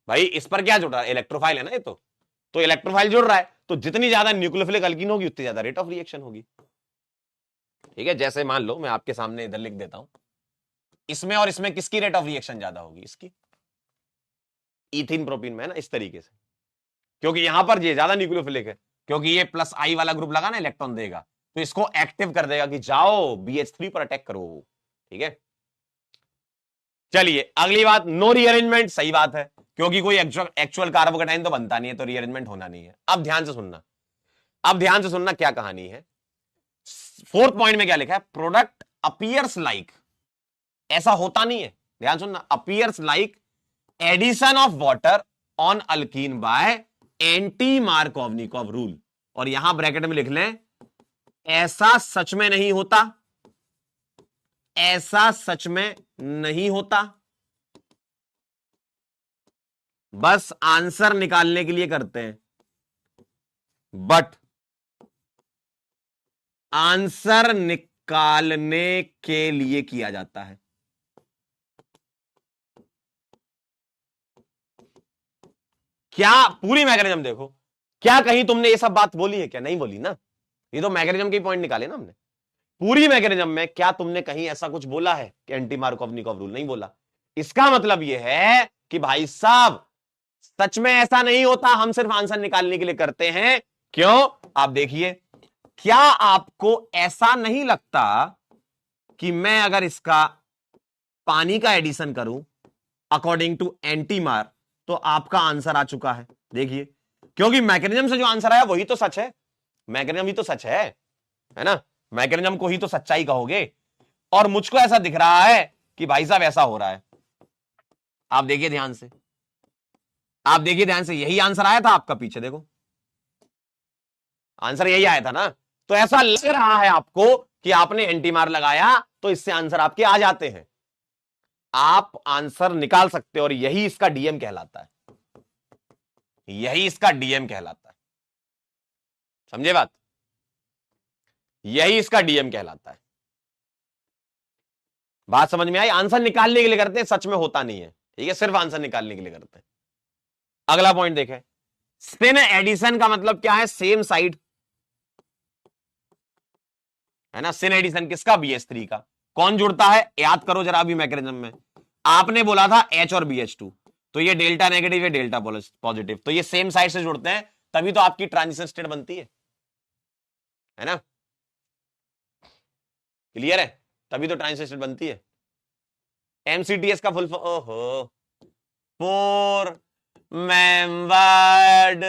भाई इस पर क्या जुड़ रहा है, इलेक्ट्रोफाइल है ना ये तो इलेक्ट्रोफाइल जुड़ रहा है, तो जितनी ज्यादा न्यूक्लियोफिलिक अल्कीन होगी उतनी ज्यादा रेट ऑफ रिएक्शन होगी, ठीक है। जैसे मान लो मैं आपके सामने इधर लिख देता हूं, इसमें और इसमें किसकी रेट ऑफ रिएक्शन ज्यादा होगी, इसकी, इथिन प्रोपीन में, ना इस तरीके से, क्योंकि यहां पर ये ज्यादा न्यूक्लियोफिलिक है, क्योंकि ये प्लस आई वाला ग्रुप लगा ना, इलेक्ट्रॉन देगा, तो इसको एक्टिव कर देगा कि जाओ BH3 पर अटैक करो, ठीक है। चलिए अगली बात, नो रीअरेंजमेंट, सही बात है, क्योंकि कोई एक्चुअल कार्बोकैटायन तो बनता नहीं है, तो रीअरेंजमेंट होना नहीं है। अब ध्यान से सुनना, अब ध्यान से सुनना क्या कहानी है। 4th पॉइंट में क्या लिखा है, प्रोडक्ट अपीयर्स लाइक, ऐसा होता नहीं है, ध्यान सुनना, appears like addition of water on alkene by anti Markovnikov rule, और यहां ब्रैकेट में लिख लें, ऐसा सच में नहीं होता, ऐसा सच में नहीं होता, बस आंसर निकालने के लिए करते हैं, बट आंसर निकालने के लिए किया जाता है। क्या पूरी मैकेनिज्म देखो, क्या कहीं तुमने ये सब बात बोली है क्या, नहीं बोली ना, ये तो मैकेनिज्म के पॉइंट निकाले ना हमने। पूरी मैकेनिज्म में क्या तुमने कहीं ऐसा कुछ बोला है कि एंटी मार्कोवनिकॉव रूल, नहीं बोला। इसका मतलब यह है कि भाई साहब सच में ऐसा नहीं होता, हम सिर्फ आंसर निकालने के लिए करते हैं। क्यों, आप देखिए, क्या आपको ऐसा नहीं लगता कि मैं अगर इसका पानी का एडिशन करूं अकॉर्डिंग टू एंटी मार, तो आपका आंसर आ चुका है। देखिए, क्योंकि मैकेनिज्म से जो आंसर आया वही तो सच है, मैकेनिज्म ही तो सच है ना, मैकेनिज्म को ही तो सच्चाई कहोगे। और मुझको ऐसा दिख रहा है कि भाई साहब ऐसा हो रहा है। आप देखिए ध्यान से, आप देखिए ध्यान से, यही आंसर आया था आपका, पीछे देखो आंसर यही आया था ना। तो ऐसा लग रहा है आपको कि आपने एंटी मार लगाया तो इससे आंसर आपके आ जाते हैं, आप आंसर निकाल सकते हो, और यही इसका डीएम कहलाता है, यही इसका डीएम कहलाता है, समझे बात, यही इसका डीएम कहलाता है। बात समझ में आई? आंसर निकालने के लिए करते हैं, सच में होता नहीं है, ठीक है, सिर्फ आंसर निकालने के लिए करते हैं। अगला पॉइंट देखें, सिन एडिशन का मतलब क्या है? सेम साइड, है ना। सिन एडिशन किसका? BH3 का। कौन जुड़ता है? याद करो जरा अभी मैकेनिज्म में आपने बोला था H और BH2, तो ये डेल्टा नेगेटिव है, डेल्टा पॉजिटिव, तो ये सेम साइड से जुड़ते हैं, तभी तो आपकी ट्रांजिशन स्टेट बनती है ना। क्लियर है? तभी तो ट्रांजिशन स्टेट बनती है। MCTS का फुल फॉर्म, ओहो, four membered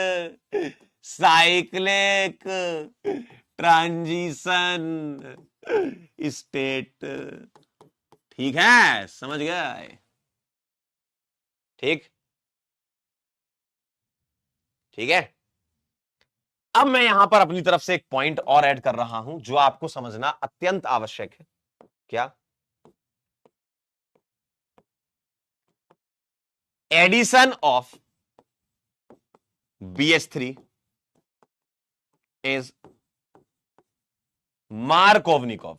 cyclic transition state. ठीक है, समझ गए? ठीक, ठीक है। अब मैं यहां पर अपनी तरफ से एक पॉइंट और ऐड कर रहा हूं जो आपको समझना अत्यंत आवश्यक है। क्या? Addition of BH3 is Markovnikov।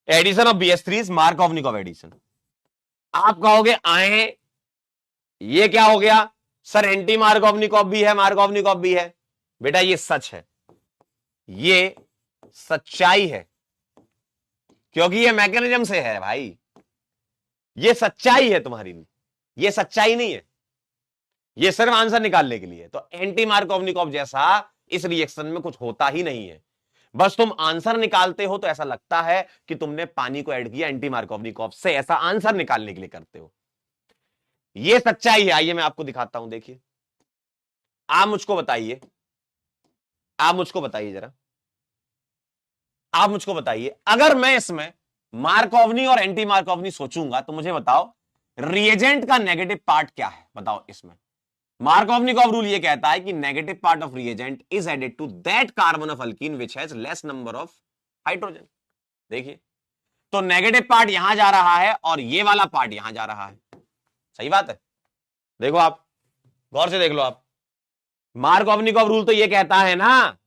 Addition of BH3 is Markovnikov addition. आप कहोगे आए ये क्या हो गया सर? एंटी मार्कोवनिकॉव भी है, मार्कोवनिकॉव भी है। बेटा ये सच है, ये सच्चाई है, क्योंकि ये मैकेनिज्म से है भाई, ये सच्चाई है तुम्हारी लिए, ये सच्चाई नहीं है, ये सिर्फ आंसर निकालने के लिए। तो एंटी मार्कोवनिकॉव जैसा इस रिएक्शन में कुछ होता ही नहीं है, बस तुम आंसर निकालते हो तो ऐसा लगता है कि तुमने पानी को ऐड किया एंटी मार्कोवनिकॉव से, ऐसा आंसर निकालने के लिए करते हो। ये सच्चाई है। आइए मैं आपको दिखाता हूं, देखिए। आप मुझको बताइए, आप मुझको बताइए जरा, आप मुझको बताइए, अगर मैं इसमें मार्कोवनी और एंटी मार्कोवनी सोचूंगा तो मुझे बताओ रिएजेंट का नेगेटिव पार्ट क्या है? बताओ इसमें। मार्कोवनिकॉव रूल ये कहता है कि negative part of reagent is added to that carbon of alkene which has less number of hydrogen. देखिए, तो नेगेटिव पार्ट यहां जा रहा है और ये वाला पार्ट यहां जा रहा है। सही बात है? देखो आप, गौर से देख लो आप। मार्कोवनिकॉव रूल तो ये कहता है ना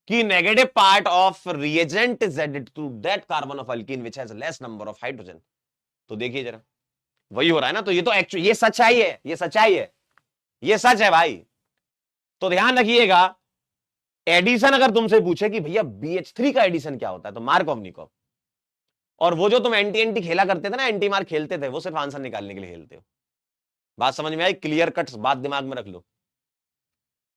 कि negative part of reagent is added to that carbon of alkene which has less number of hydrogen. तो देखिए जरा, वही हो रहा है ना। तो ये तो एक्चुअली ये सच्चाई है, ये सच्चाई है, ये सच है भाई। तो ध्यान रखिएगा, एडिशन अगर तुमसे पूछे कि भैया BH3 का एडिशन क्या होता है, तो मार्कोवनिकॉव। और वो जो तुम एंटी एंटी खेला करते थे ना, एंटी मार्क खेलते थे, वो सिर्फ आंसर निकालने के लिए खेलते हो। बात समझ में आई? क्लियर कट बात दिमाग में रख लो,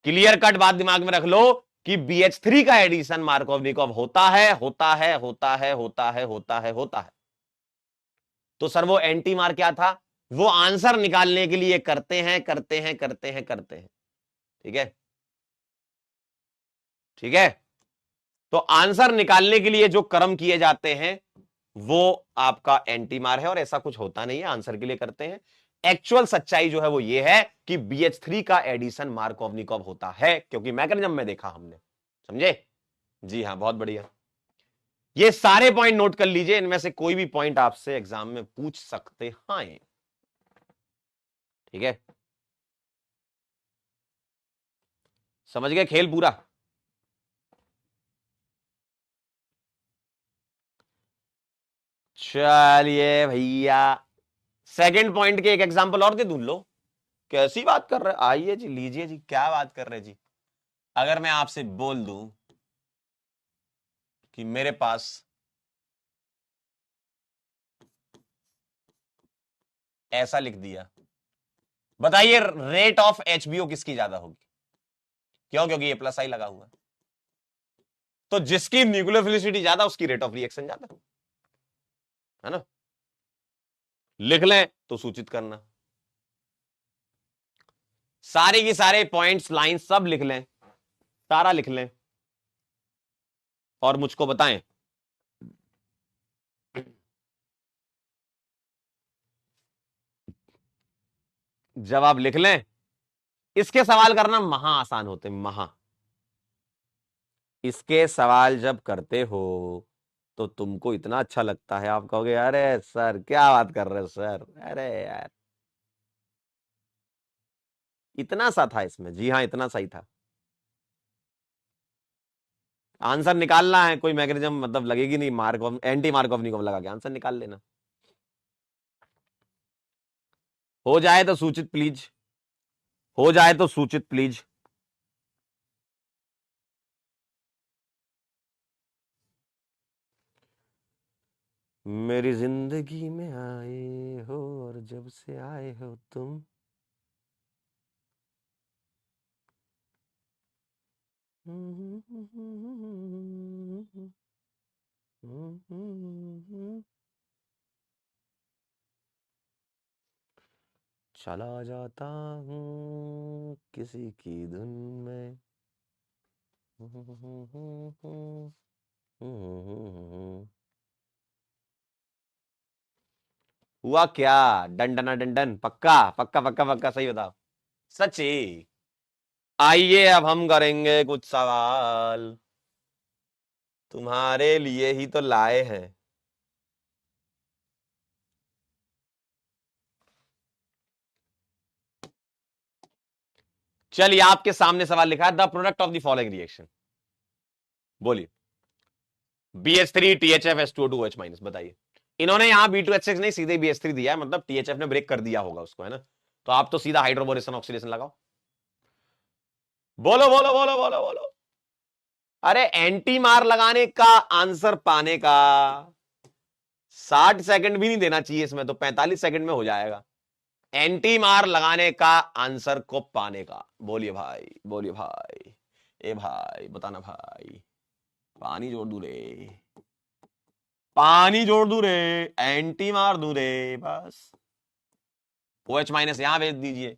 क्लियर कट बात दिमाग में रख लो कि BH3 का एडिशन मार्कोवनिकॉव होता है, होता है, होता है, होता है, होता है, होता है। तो सर वो एंटी मार्क क्या था? वो आंसर निकालने के लिए करते हैं, करते हैं, करते हैं, करते हैं। ठीक है, ठीक है। तो आंसर निकालने के लिए जो कर्म किए जाते हैं वो आपका एंटी मार है, और ऐसा कुछ होता नहीं है, आंसर के लिए करते हैं। एक्चुअल सच्चाई जो है वो ये है कि BH3 का एडिशन मार्कोवनिकॉव होता है, क्योंकि मैकेनिज्म में देखा हमने। समझे? जी हां, बहुत बढ़िया। ये सारे पॉइंट नोट कर लीजिए, इनमें से कोई भी पॉइंट आपसे एग्जाम में पूछ सकते हैं। ठीक है, समझ गए खेल पूरा? चलिए भैया, सेकंड पॉइंट के एक एग्जांपल और दे दूं। लो, कैसी बात कर रहे, आइए जी, लीजिए जी, क्या बात कर रहे जी। अगर मैं आपसे बोल दूं कि मेरे पास ऐसा लिख दिया, बताइए रेट ऑफ HBO किसकी ज्यादा होगी? क्यों? क्योंकि ये प्लस आई लगा हुआ है, तो जिसकी न्यूक्लियोफिलिसिटी ज्यादा उसकी रेट ऑफ रिएक्शन ज्यादा, है ना। लिख लें तो सूचित करना, सारे के सारे पॉइंट्स लाइन सब लिख लें, सारा लिख लें और मुझको बताएं। जब आप लिख लें, इसके सवाल करना महा आसान होते, महा। इसके सवाल जब करते हो तो तुमको इतना अच्छा लगता है, आप कहोगे अरे सर क्या बात कर रहे हो सर, अरे यार इतना सा था इसमें। जी हाँ, इतना सही था। आंसर निकालना है, कोई मैकेनिज्म मतलब लगेगी नहीं, मार्कov एंटी मार्कोव लगा के आंसर निकाल लेना। हो जाए तो सूचित प्लीज, हो जाए तो सूचित प्लीज। मेरी जिंदगी में आए हो और जब से आए हो तुम, चला जाता हूँ किसी की धुन में। हुआ क्या? डंडना डंडन, पक्का पक्का पक्का पक्का सही बताओ। सच्ची। आइए अब हम करेंगे कुछ सवाल, तुम्हारे लिए ही तो लाए हैं। चलिए आपके सामने सवाल लिखा है, the product of the following reaction. बोलिए। BH3 THF H2O2OH-, बताइए। इन्होंने यहां B2H6 नहीं, सीधे BH3 दिया है, मतलब THF ने ब्रेक कर दिया होगा उसको, है ना? तो आप तो सीधा हाइड्रोबोरेशन ऑक्सीडेशन लगाओ। बोलो बोलो बोलो बोलो बोलो। अरे एंटी मार लगाने का आंसर पाने का 60 सेकंड भी नहीं देना चाहिए इसमें, तो 45 सेकंड में हो जाएगा। एंटी मार लगाने का आंसर को पाने का। बोलिए भाई, बोलिए भाई। ए भाई बताना भाई। पानी जोड़ दू रे, पानी जोड़ दू रे, एंटी मार दू रे बस। OH- यहां भेज दीजिए,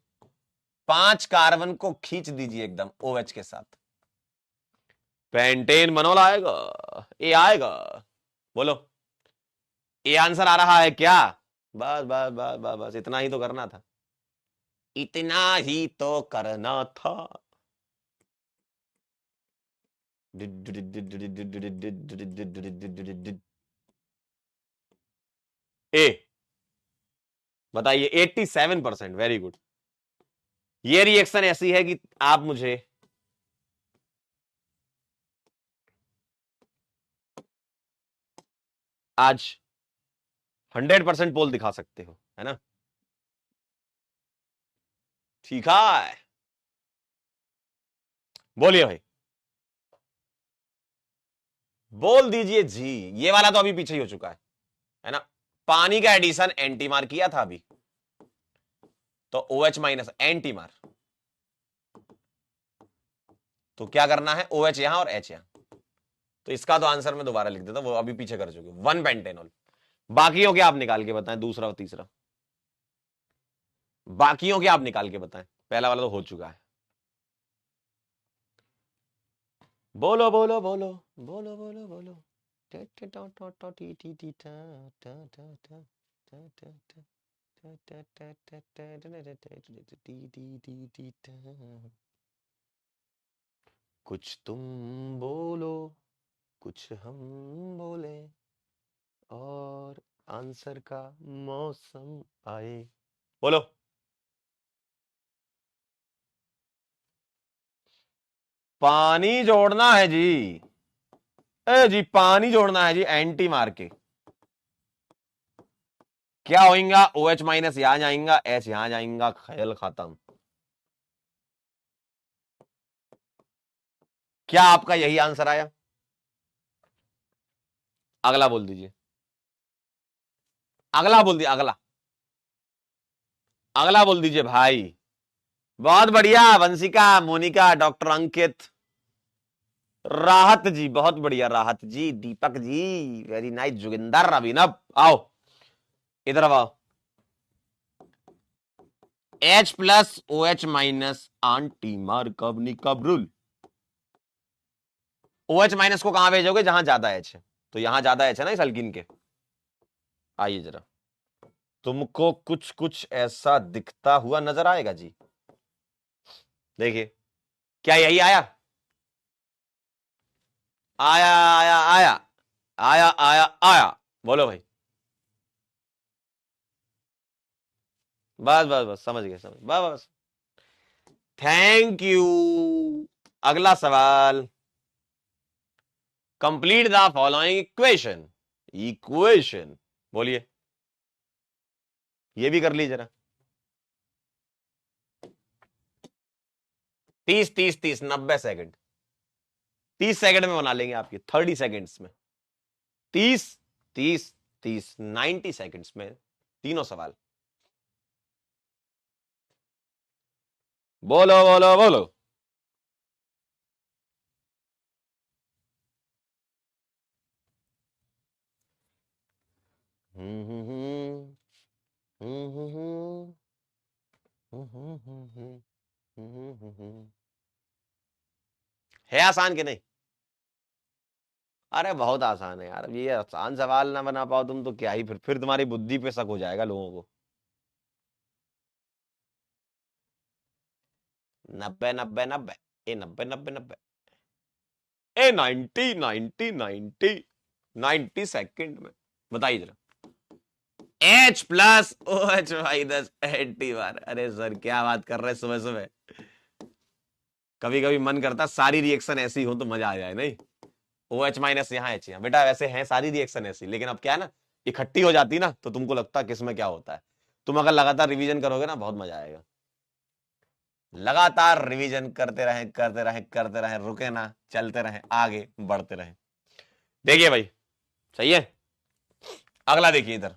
5 कार्बन को खींच दीजिए एकदम OH के साथ। पेंटेन मनोल आएगा, ए आएगा। बोलो, ए आंसर आ रहा है क्या? बस बस बस बस बस, इतना ही तो करना था, इतना ही तो करना था। ए, बताइए। 87%, वेरी गुड। ये रिएक्शन ऐसी है कि आप मुझे आज 100% पोल दिखा सकते हो, है ना? ठीक है, बोलिए भाई, बोल दीजिए जी। ये वाला तो अभी पीछे ही हो चुका है ना? पानी का एडिशन एंटी मार किया था अभी, तो OH- एंटी मार, तो क्या करना है? OH यहां और H यहां। तो इसका तो आंसर मैं दोबारा लिख देता हूं, वो अभी पीछे कर चुके, 1 पेंटेनॉल। बाकियों के आप निकाल के बताएं, दूसरा और तीसरा। बाकियों के आप निकाल के बताएं, पहला वाला तो हो चुका है। बोलो बोलो बोलो बोलो बोलो बोलो। कुछ तुम बोलो, कुछ हम बोले, और आंसर का मौसम आए। बोलो। पानी जोड़ना है जी, ए जी पानी जोड़ना है जी, एंटी मार के। क्या होगा? OH- यहां जाएगा, H यहां जाएगा, खेल खत्म। क्या आपका यही आंसर आया? अगला बोल दीजिए, अगला बोल दीजिए, अगला, अगला बोल दीजिए भाई। बहुत बढ़िया, वंशिका, मोनिका, डॉक्टर अंकित, राहत जी, बहुत बढ़िया राहत जी, दीपक जी, वेरी नाइस, जोगिंदर, अभिनव, आओ इधर आओ। H+OH- aunty मार्कव rule. OH- को कहां भेजोगे? जहां ज्यादा H है, तो यहां ज्यादा H है ना इस अल्कीन के। आइए जरा, तुमको कुछ कुछ ऐसा दिखता हुआ नजर आएगा जी। देखिए, क्या यही आया? आया आया आया आया आया आया। बोलो भाई। बस बस बस, समझ गए, समझ, बस बस। Thank you. अगला सवाल, complete the following equation. Equation बोलिए, ये भी कर लीजिए जरा। 30 30 30 90 सेकंड, 30 सेकंड में बना लेंगे आपकी, 30 सेकंड्स में। 30 30 30 90 सेकंड्स में तीनों सवाल। बोलो बोलो बोलो। है आसान कि नहीं? अरे बहुत आसान है यार, ये आसान सवाल ना बना पाओ तुम तो क्या ही, फिर तुम्हारी बुद्धि पे शक हो जाएगा लोगों को। 90 90 90, ए 90 90 90, ए 90 90 90 90 सेकंड में बताइए जरा। H plus O H minus 80 बार। अरे सर क्या बात कर रहे हैं सुबह सुबह। कभी कभी मन करता सारी रिएक्शन ऐसी हो तो मजा आ जाए, नहीं? ओ एच माइनस यहाँ एच यहाँ, बेटा वैसे हैं सारी रिएक्शन ऐसी, लेकिन अब क्या है ना, इकट्ठी हो जाती ना तो तुमको लगता है किसमें क्या होता है। तुम अगर लगातार रिवीजन करोगे ना बहुत मजा आएगा। लगातार रिवीजन करते रहें करते रहें करते रहें, रुके ना, चलते रहें, आगे बढ़ते रहें। देखिए भाई, सही है। अगला देखिए इधर,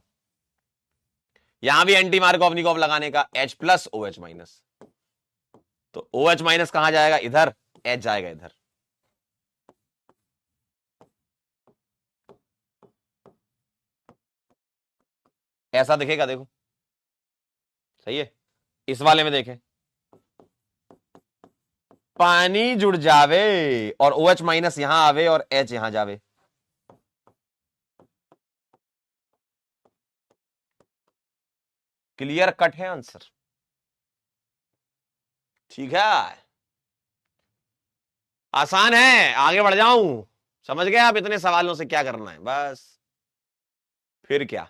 यहां भी एंटी मार्कोव लगाने का, H plus O H minus. तो ओ एच माइनस कहां जाएगा? इधर। H जाएगा इधर। ऐसा दिखेगा, देखो सही है। इस वाले में देखें, पानी जुड़ जावे और ओ एच माइनस यहां आवे और H यहां जावे। क्लियर कट है आंसर, ठीक है। आसान है, आगे बढ़ जाऊं? समझ गए आप इतने सवालों से क्या करना है? बस फिर क्या,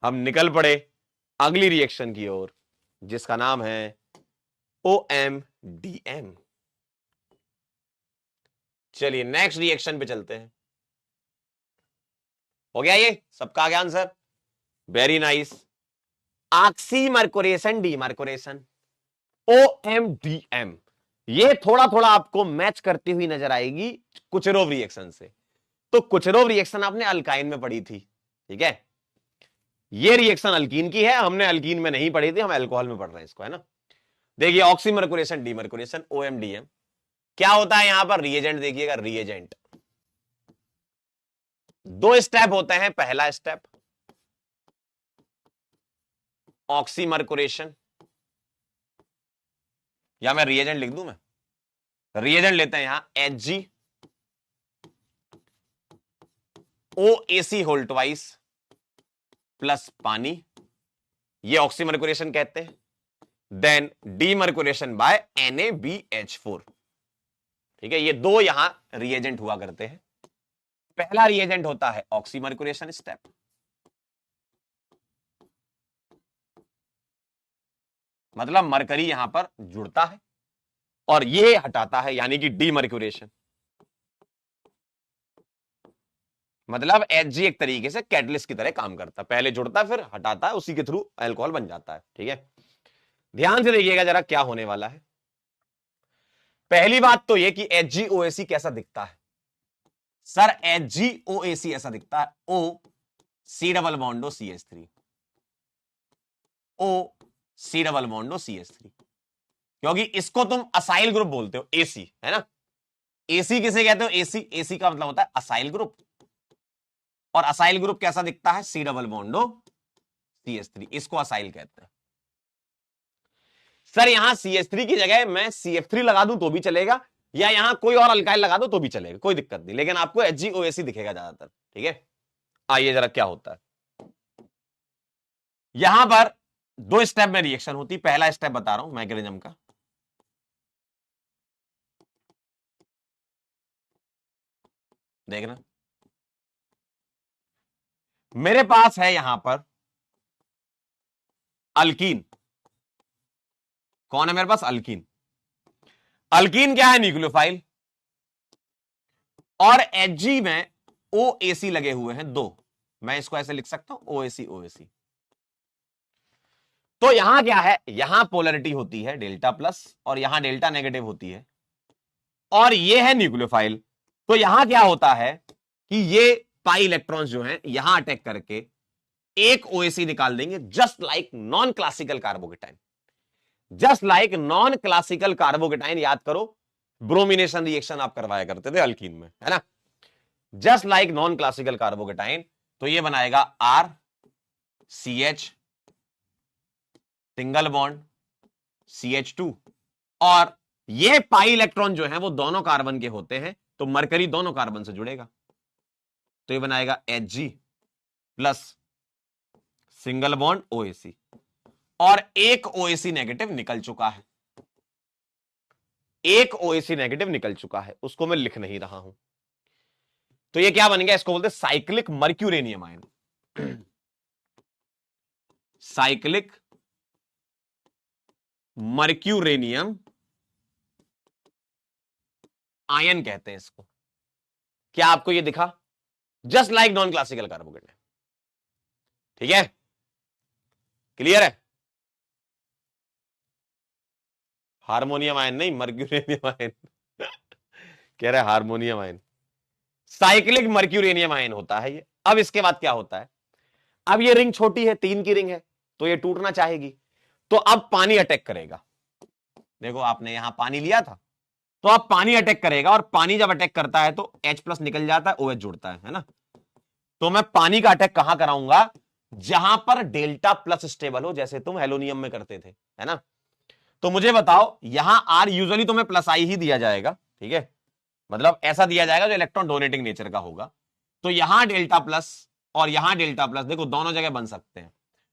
हम निकल पड़े अगली रिएक्शन की ओर, जिसका नाम है OMDM। चलिए नेक्स्ट रिएक्शन पे चलते हैं। हो गया ये सबका? आ गया answer? Very nice. Oxymercuration demercuration, OMDM। ये थोड़ा थोड़ा आपको मैच करती हुई नजर आएगी कुचेरोव रिएक्शन से। तो कुचेरोव रिएक्शन आपने अल्काइन में पढ़ी थी, ठीक है? ये रिएक्शन अल्कीन की है, हमने अल्कीन में नहीं पढ़ी थी, हम अल्कोहल में पढ़ रहे हैं इसको, है ना? देखिए ऑक्सीमर्कुरेशन डीमर्कुरेशन, OMDM क्या होता है यहां पर? रिएजेंट देखिएगा, रिएजेंट दो स्टेप होते हैं। पहला स्टेप ऑक्सीमर्कुरेशन, या मैं रिएजेंट लिख दूं, मैं रिएजेंट लेते हैं यहां Hg OAC whole twice plus पानी, ये ऑक्सीमर्कुरेशन कहते हैं। देन डीमर्कुरेशन बाय NaBH4, ठीक है? ये दो यहां रिएजेंट हुआ करते हैं। पहला रिएजेंट होता है ऑक्सीमर्कुरेशन स्टेप, मतलब मरकरी यहां पर जुड़ता है और ये हटाता है, यानी कि डीमर्क्यूरेशन। मतलब Hg एक तरीके से कैटलिस्ट की तरह काम करता है, पहले जुड़ता है फिर हटाता है, उसी के थ्रू अल्कोहल बन जाता है, ठीक है? ध्यान से देखिएगा जरा क्या होने वाला है। पहली बात तो ये कि HgOAC कैसा दिखता है? सर HgOAC ऐसा दिखता है, O C double बॉन्डो CH3, O C double बॉन्डो CH3, क्योंकि इसको तुम असाइल ग्रुप बोलते हो, AC, है ना? AC किसे कहते हो? AC, AC का मतलब होता है असाइल ग्रुप, और असाइल ग्रुप कैसा दिखता है? C डबल बॉन्डो CH3, इसको असाइल कहते हैं। सर यहां CH3 की जगह मैं CF3 लगा दूं तो भी चलेगा, या यहां कोई और अल्काइल लगा दो तो भी चलेगा, कोई दिक्कत नहीं, लेकिन आपको HgOAC दिखेगा ज्यादातर, ठीक है? आइए जरा क्या होता है यहां पर। दो स्टेप में रिएक्शन होती, पहला स्टेप बता रहा हूं मैकेनिज्म का। देखना, मेरे पास है यहां पर अल्कीन। कौन है मेरे पास? अल्कीन। अल्कीन क्या है? न्यूक्लियोफाइल। और Hg में OAC लगे हुए हैं 2, मैं इसको ऐसे लिख सकता हूं OAC OAC। तो यहां क्या है, यहां पोलैरिटी होती है डेल्टा प्लस और यहां डेल्टा नेगेटिव होती है, और ये है न्यूक्लियोफाइल। तो यहां क्या होता है कि ये पाई इलेक्ट्रॉन्स जो हैं यहां अटैक करके एक OAC निकाल देंगे, just like non classical carbocation. Just like non classical carbocation, याद करो ब्रोमिनेशन रिएक्शन आप करवाया करते थे अल्कीन में, है ना। Just like non classical carbocation, तो ये बनाएगा RCH सिंगल बॉन्ड CH2, और ये पाई इलेक्ट्रॉन जो है वो दोनों कार्बन के होते हैं, तो मरकरी दोनों कार्बन से जुड़ेगा, तो ये बनाएगा Hg plus single bond OAC, और एक OAC नेगेटिव निकल चुका है, एक OAC नेगेटिव निकल चुका है, उसको मैं लिख नहीं रहा हूं। तो ये क्या बन गया, इसको बोलते हैं साइक्लिक मर्क्यूरेनियम आयन। साइक्लिक मर्क्यूरेनियम आयन कहते हैं इसको। क्या आपको ये दिखा, just like non classical carbocation, ठीक है, क्लियर है। हार्मोनियम आयन नहीं, मर्क्यूरेनियम आयन कह रहे हार्मोनियम आयन, साइक्लिक मर्क्यूरेनियम आयन होता है ये। अब इसके बाद क्या होता है, अब ये रिंग छोटी है, 3 की रिंग है, तो ये टूटना चाहेगी, तो अब पानी अटैक करेगा। देखो आपने यहां पानी लिया था, तो अब पानी अटैक करेगा, और पानी जब अटैक करता है तो H+ निकल जाता है, OH जुड़ता है ना। तो मैं पानी का अटैक कहां कराऊंगा, जहां पर डेल्टा प्लस स्टेबल हो, जैसे तुम हेलोनियम में करते थे, है ना। तो मुझे बताओ, यहां R यूजुअली तुम्हें +I ही दिया जाएगा, ठीक है, मतलब ऐसा दिया जाएगा जो इलेक्ट्रॉन डोनेटिंग नेचर का होगा। तो यहां डेल्टा प्लस और यहां डेल्टा प्लस, देखो दोनों जगह बन सकते हैं।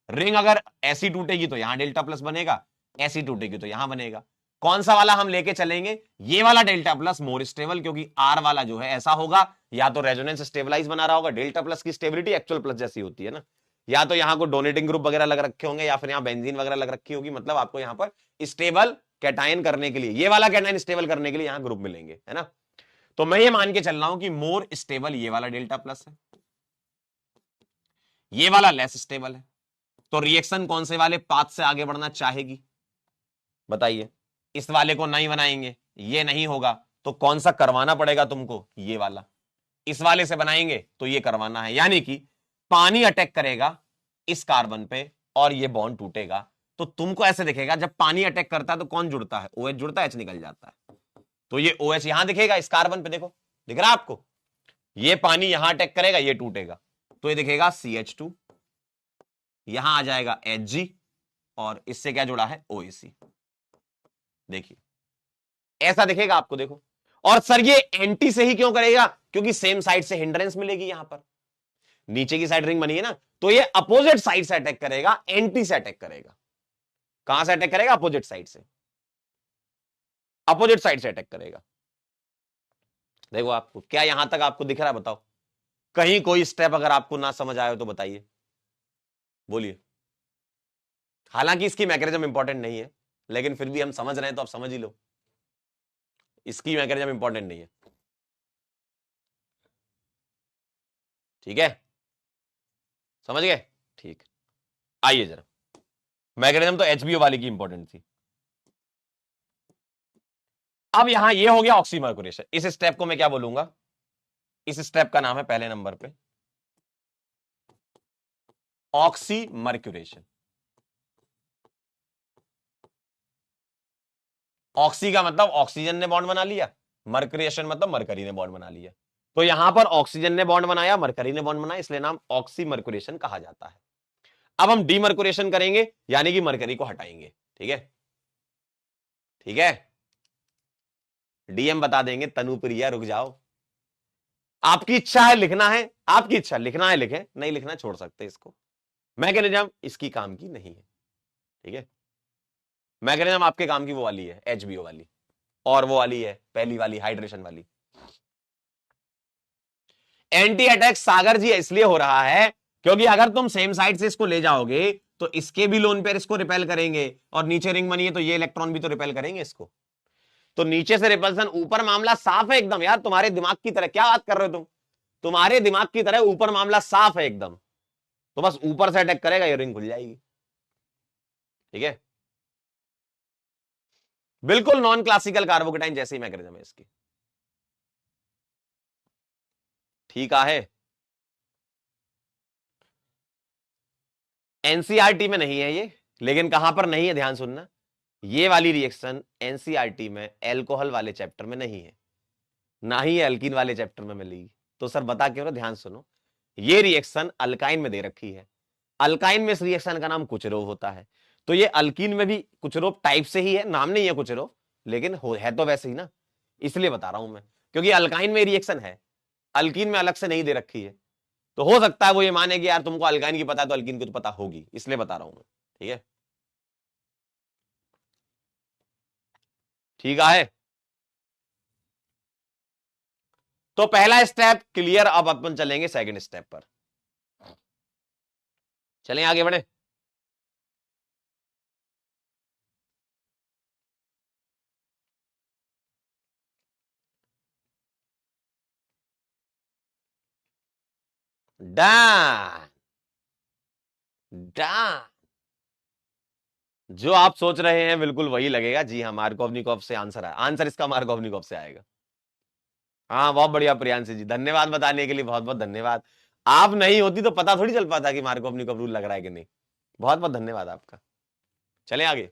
रिंग अगर ऐसी टूटेगी तो यहां डेल्टा प्लस बनेगा, ऐसी टूटेगी तो यहां बनेगा। कौन सा वाला हम लेके चलेंगे, ये वाला डेल्टा प्लस मोर स्टेबल, क्योंकि R वाला जो है ऐसा होगा, या तो रेजोनेंस स्टेबलाइज बना रहा होगा, डेल्टा प्लस की स्टेबिलिटी एक्चुअल प्लस जैसी होती है ना, या तो यहां को डोनेटिंग ग्रुप वगैरह लग रखे होंगे, या फिर यहां बेंजीन वगैरह लग रखी होगी, मतलब आपको यहां पर स्टेबल कैटायन करने के लिए, ये वाला कैटायन स्टेबल करने के लिए यहां ग्रुप मिलेंगे, है ना। तो मैं ये मान के चल रहा हूं कि मोर स्टेबल ये वाला डेल्टा प्लस है, ये वाला लेस स्टेबल है। तो रिएक्शन कौन से वाले पाथ से आगे बढ़ना चाहेगी, बताइए। इस वाले को नहीं बनाएंगे, ये नहीं होगा, तो कौन सा करवाना पड़ेगा तुमको, ये वाला। इस वाले से बनाएंगे तो ये करवाना है, यानी कि पानी अटैक करेगा इस कार्बन पे और ये बॉन्ड टूटेगा। तो तुमको ऐसे दिखेगा, जब पानी अटैक करता है तो कौन जुड़ता है, OH जुड़ता है, H निकल जाता है। तो ये OH यहां दिखेगा इस कार्बन पे, देखो दिख रहा है आपको, ये पानी यहां अटैक करेगा, ये टूटेगा, तो ये दिखेगा CH2, यहां आ जाएगा Hg, और इससे क्या जुड़ा है, OAC। देखिए ऐसा दिखेगा आपको, देखो। और सर ये एंटी से ही क्यों करेगा, क्योंकि सेम साइड से हिंड्रेंस मिलेगी, यहां पर नीचे की साइड रिंग बनी है ना, तो ये अपोजिट साइड से अटैक करेगा, एंटी से अटैक करेगा। कहां से अटैक करेगा, अपोजिट साइड से, अपोजिट साइड से अटैक करेगा। देखो आपको क्या यहां तक आपको दिख रहा है, बताओ। कहीं कोई स्टेप अगर आपको ना समझ आए तो बताइए, बोलिए। हालांकि इसकी मैकेनिज्म इंपॉर्टेंट नहीं है, लेकिन फिर भी हम समझ रहे हैं तो आप समझ ही लो, इसकी मैकेनिज्म इंपॉर्टेंट नहीं है, ठीक है, समझ गए, ठीक। आइए जरा, मैकेनिज्म तो HBO वाली की इंपॉर्टेंट थी। अब यहां ये हो गया ऑक्सीमर्कुरेशन। इस स्टेप को मैं क्या बोलूंगा, इस स्टेप का नाम है पहले नंबर पे ऑक्सीमर्कुरेशन। ऑक्सी का मतलब ऑक्सीजन ने बॉन्ड बना लिया, मर्करेशन मतलब मरकरी ने बॉन्ड बना लिया। तो यहां पर ऑक्सीजन ने बॉन्ड बनाया, मरकरी ने बॉन्ड बनाया, इसलिए नाम ऑक्सीमर्कुरेशन कहा जाता है। अब हम डीमर्कुरेशन करेंगे, यानी कि मरकरी को हटाएंगे, ठीक है, ठीक है। डीएम बता देंगे, तनुप्रिया रुक जाओ, आपकी इच्छा है लिखना है, आपकी इच्छा, लिखना है लिखें, नहीं लिखना छोड़ सकते इसको। मैकेनिज्म इसकी काम की नहीं है, ठीक है। मैकेनिज्म आपके काम की वो वाली है, HBO वाली, और वो वाली है पहली वाली, हाइड्रेशन वाली। एंटी अटैक सागर जी इसलिए हो रहा है क्योंकि अगर तुम सेम साइड से इसको ले जाओगे तो इसके भी लोन पेयर इसको रिपेल करेंगे, और नीचे रिंग बनी है तो ये इलेक्ट्रॉन भी तो रिपेल करेंगे इसको। तो नीचे से रिपल्सन, ऊपर मामला साफ है एकदम यार, तुम्हारे दिमाग की तरह। क्या बात कर रहे हो तुम, तुम्हारे दिमाग की तरह ऊपर मामला साफ है एकदम। तो बस ऊपर से अटैक करेगा, ये रिंग खुल जाएगी। ठीक है, बिल्कुल नॉन क्लासिकल कार्बोकेटाइन जैसे ही मैकेनिज्म है इसकी। ठीक है, एनसीईआरटी में नहीं है ये, लेकिन कहां पर नहीं है ध्यान सुनना, ये वाली रिएक्शन एनसीईआरटी में एल्कोहल वाले चैप्टर में नहीं है, ना ही एल्कीन वाले चैप्टर में मिलेगी। तो सर बता क्यों रहा, ध्यान सुनो। ये रिएक्शन अल्काइन में दे रखी है, अल्काइन में इस रिएक्शन का नाम कुचेरोव होता है। तो ये अल्कीन में भी कुचेरोव टाइप से ही है, नाम नहीं है कुचेरोव, लेकिन है तो वैसे ही ना, इसलिए बता रहा हूं मैं, क्योंकि अल्काइन में रिएक्शन है, अल्कीन में अलग से नहीं दे रखी है। तो हो सकता है वो ये माने कि यार तुमको अल्काइन की पता है तो अल्कीन की तो पता होगी, इसलिए बता रहा हूं मैं। ठीक है, ठीक है। तो पहला स्टेप क्लियर, अब अपन चलेंगे सेकंड स्टेप पर। चलें आगे बढ़े। डन डन, जो आप सोच रहे हैं बिल्कुल वही लगेगा। जी हाँ, मार्कोवनिकॉफ से आंसर है, आंसर इसका मार्कोवनिकॉफ से आएगा। हाँ बहुत बढ़िया प्रियांशी जी, धन्यवाद बताने के लिए, बहुत बहुत धन्यवाद। आप नहीं होती तो पता थोड़ी चल पाता कि मार्कोवनिकॉफ रूल लग रहा है कि नहीं। बहुत बहुत धन्यवाद आपका। चलें आगे।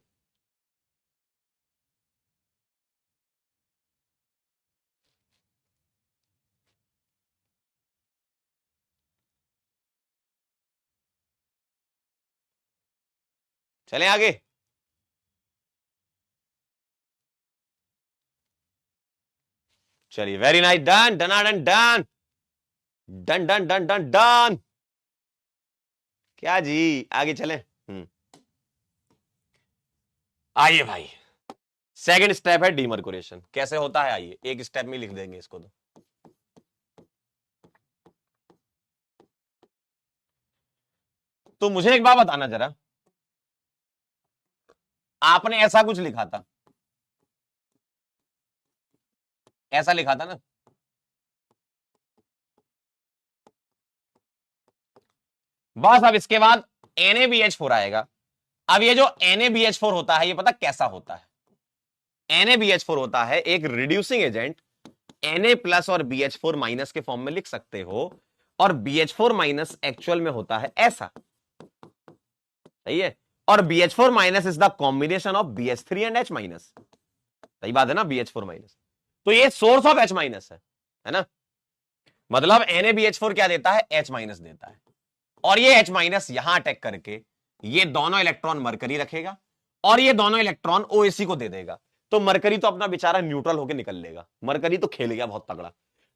चलें आगे। चलिए, very nice, done done done done done done done done done. क्या जी, आगे चलें। आइए भाई, सेकंड स्टेप है डीमर्कुरेशन। कैसे होता है आइए एक स्टेप में लिख देंगे इसको। तो मुझे एक बात बताना जरा, आपने ऐसा कुछ लिखा था, ऐसा लिखा था ना, बस अब इसके बाद NaBH4 आएगा। अब ये जो NaBH4 होता है, ये पता कैसा होता है। NaBH4 होता है एक रिड्यूसिंग एजेंट, Na प्लस और BH4 माइनस के फॉर्म में लिख सकते हो, और BH4 माइनस एक्चुअल में होता है ऐसा, सही है। और BH4 minus is the combination of BH3 and H minus, सही बात है ना, BH4 माइनस। तो ये सोर्स ऑफ H माइनस है ना, मतलब NaBH4 क्या देता है, H माइनस देता है। और ये H माइनस यहां अटैक करके ये दोनों इलेक्ट्रॉन मरकरी रखेगा, और ये दोनों इलेक्ट्रॉन OAC को दे देगा। तो मरकरी तो अपना बेचारा न्यूट्रल होकर निकल लेगा, मरकरी तो खेल गया बहुत तगड़ा।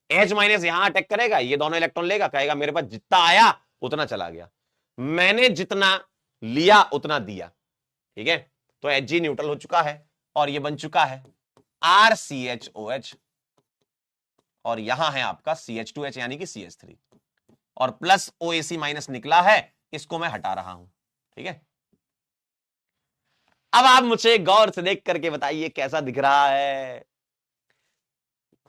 H माइनस यहां अटैक करेगा, ये दोनों इलेक्ट्रॉन लेगा, कहेगा मेरे पास जितना आया उतना चला गया, मैंने जितना लिया उतना दिया। ठीक है, तो Hg न्यूट्रल हो चुका है, और ये बन चुका है RCHOH, और यहां है आपका CH2H यानी कि CH3, और प्लस OAC माइनस निकला है, इसको मैं हटा रहा हूं। ठीक है, अब आप मुझे गौर से देख करके बताइए कैसा दिख रहा है,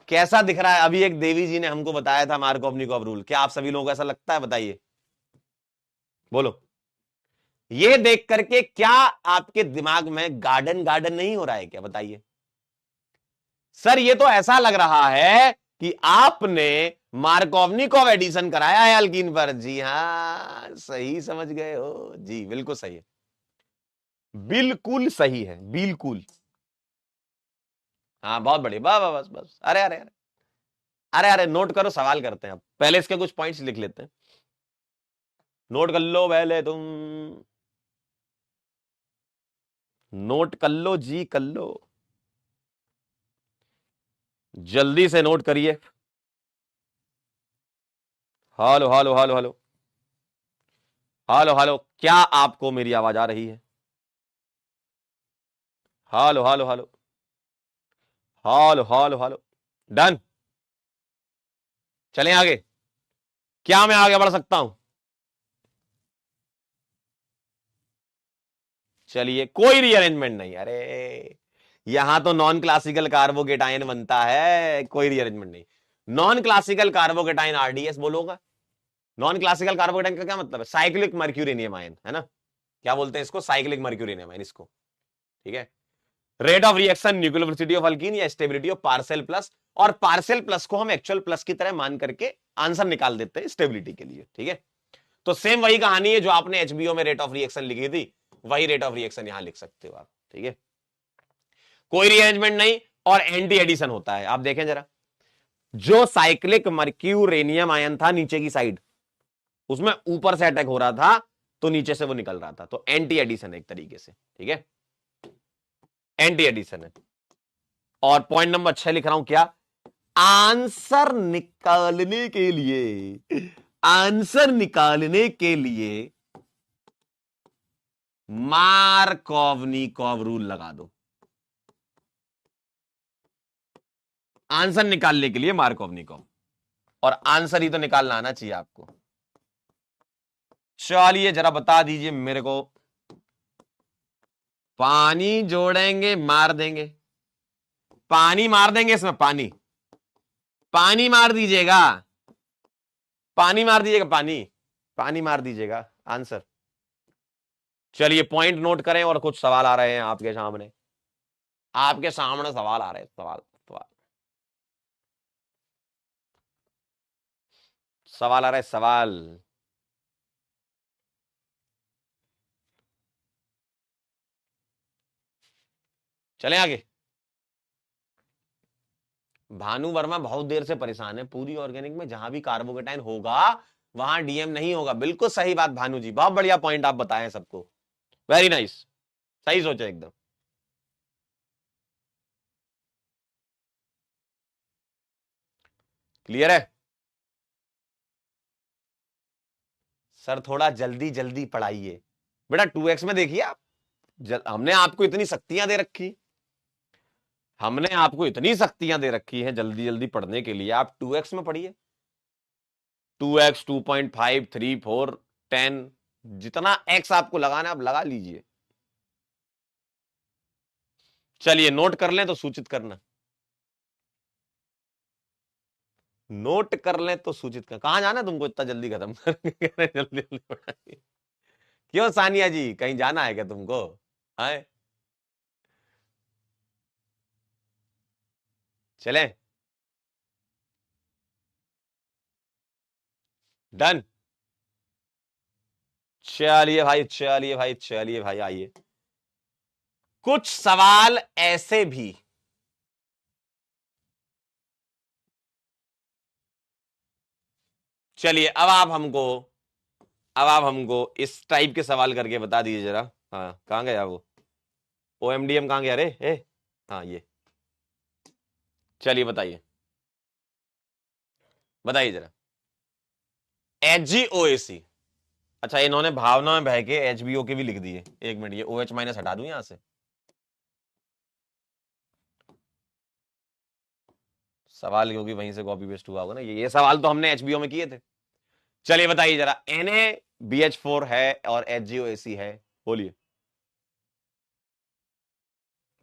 कैसा दिख रहा है। अभी एक देवी जी ने हमको बताया था मार्कोवनिकॉफ रूल, क्या आप सभी लोगों को ऐसा लगता है, बताइए, बोलो। ये देख करके क्या आपके दिमाग में गार्डन गार्डन नहीं हो रहा है क्या, बताइए। सर ये तो ऐसा लग रहा है कि आपने मार्कोवनिकॉफ एडिशन कराया है अल्कीन पर। जी हां, सही समझ गए हो जी, बिल्कुल सही है, बिल्कुल सही है, बिल्कुल। हाँ बहुत बढ़िया, बस बस बस, अरे अरे अरे अरे अरे, नोट करो, सवाल करते हैं अब, पहले इसके कुछ पॉइंट्स लिख लेते हैं। नोट कर लो पहले तुम, नोट कर लो जी, कर लो, जल्दी से नोट करिए। Hello hello hello hello hello hello, क्या आपको मेरी आवाज आ रही है? Hello hello hello hello hello hello, done. चलें आगे, क्या मैं आगे बढ़ सकता हूं? चलिए, कोई रीअरेंजमेंट नहीं, अरे यहां तो नॉन क्लासिकल कार्बोकेटाइन बनता है, कोई रीअरेंजमेंट नहीं। नॉन क्लासिकल कार्बोकेटाइन आरडीएस बोलोगा। नॉन क्लासिकल कार्बोकेटाइन का क्या मतलब है? साइक्लिक मर्क्यूरेनियम आयन, है ना? क्या बोलते हैं इसको? साइक्लिक मर्क्यूरेनियम आयन इसको। ठीक है। Rate of reaction, nucleophilicity of alkene या स्टेबिलिटी ऑफ पार्शियल प्लस, और पार्शियल प्लस को हम एक्चुअल प्लस की तरह मान करके आंसर निकाल देते हैं स्टेबिलिटी के लिए। ठीक है। तो सेम वही कहानी है जो आपने एचबीओ में रेट ऑफ रिएक्शन लिखी थी, वही रेट ऑफ रिएक्शन यहां लिख सकते हो आप। ठीक है। कोई रीअरेंजमेंट नहीं और एंटी एडिशन होता है। आप देखें जरा, जो साइक्लिक मर्क्यूरेनियम आयन था नीचे की साइड, उसमें ऊपर से अटैक हो रहा था तो नीचे से वो निकल रहा था, तो एंटी एडिशन है एक तरीके से। ठीक है, एंटी एडिशन है। और पॉइंट नंबर 6 लिख रहा हूं, क्या? आंसर निकालने के लिए, आंसर निकालने के लिए मार्कोवनिकॉव रूल लगा दो। आंसर निकालने के लिए मार्कोवनिकॉव, और आंसर ही तो निकालना आना चाहिए आपको। चलिए जरा बता दीजिए मेरे को, पानी जोड़ेंगे मार देंगे, पानी मार देंगे इसमें, पानी पानी मार दीजिएगा, पानी मार दीजिएगा, पानी पानी मार दीजिएगा आंसर। चलिए पॉइंट नोट करें, और कुछ सवाल आ रहे हैं आपके सामने, आपके सामने सवाल आ रहे हैं, सवाल सवाल सवाल आ रहा है, सवाल। चलें आगे। भानु वर्मा बहुत देर से परेशान है, पूरी ऑर्गेनिक में जहां भी कार्बोकेटाइन होगा वहां डीएम नहीं होगा। बिल्कुल सही बात भानु जी, बहुत बढ़िया पॉइंट आप बताएं सबको, वेरी नाइस, सही सोचा एकदम। क्लियर है सर? थोड़ा जल्दी जल्दी पढ़ाइए बेटा। 2x में देखिए आप, हमने आपको इतनी शक्तियां दे रखी, हमने आपको इतनी शक्तियां दे रखी हैं जल्दी जल्दी पढ़ने के लिए, आप 2x में पढ़िए। 2x, 2.5, 3, 4, 10, जितना x आपको लगाना है आप लगा लीजिए। चलिए नोट कर लें तो सूचित करना, नोट कर लें तो सूचित कर। कहां जाना है तुमको इतना जल्दी खत्म कर जल्दी जल्दी पढ़ाइए। क्यों सानिया जी, कहीं जाना है क्या तुमको? है चलें? डन। चलिए भाई, चलिए भाई, चलिए भाई, आइए। कुछ सवाल ऐसे भी, चलिए अब आप हमको इस टाइप के सवाल करके बता दीजिए जरा। हाँ कहां गया वो ओएमडीएम, कहां गया रे? हाँ ये, चलिए बताइए, बताइए जरा। एचजीओएसी, अच्छा इन्होंने भावना में बह के एचबीओ के भी लिख दिए। एक मिनट, ये OH माइनस हटा दूं यहां से, सवाल क्योंकि वहीं से कॉपी पेस्ट हुआ होगा ना, ये सवाल तो हमने एचबीओ में किए थे। चलिए बताइए जरा, NaBH4 है और HgOAC है, बोलिए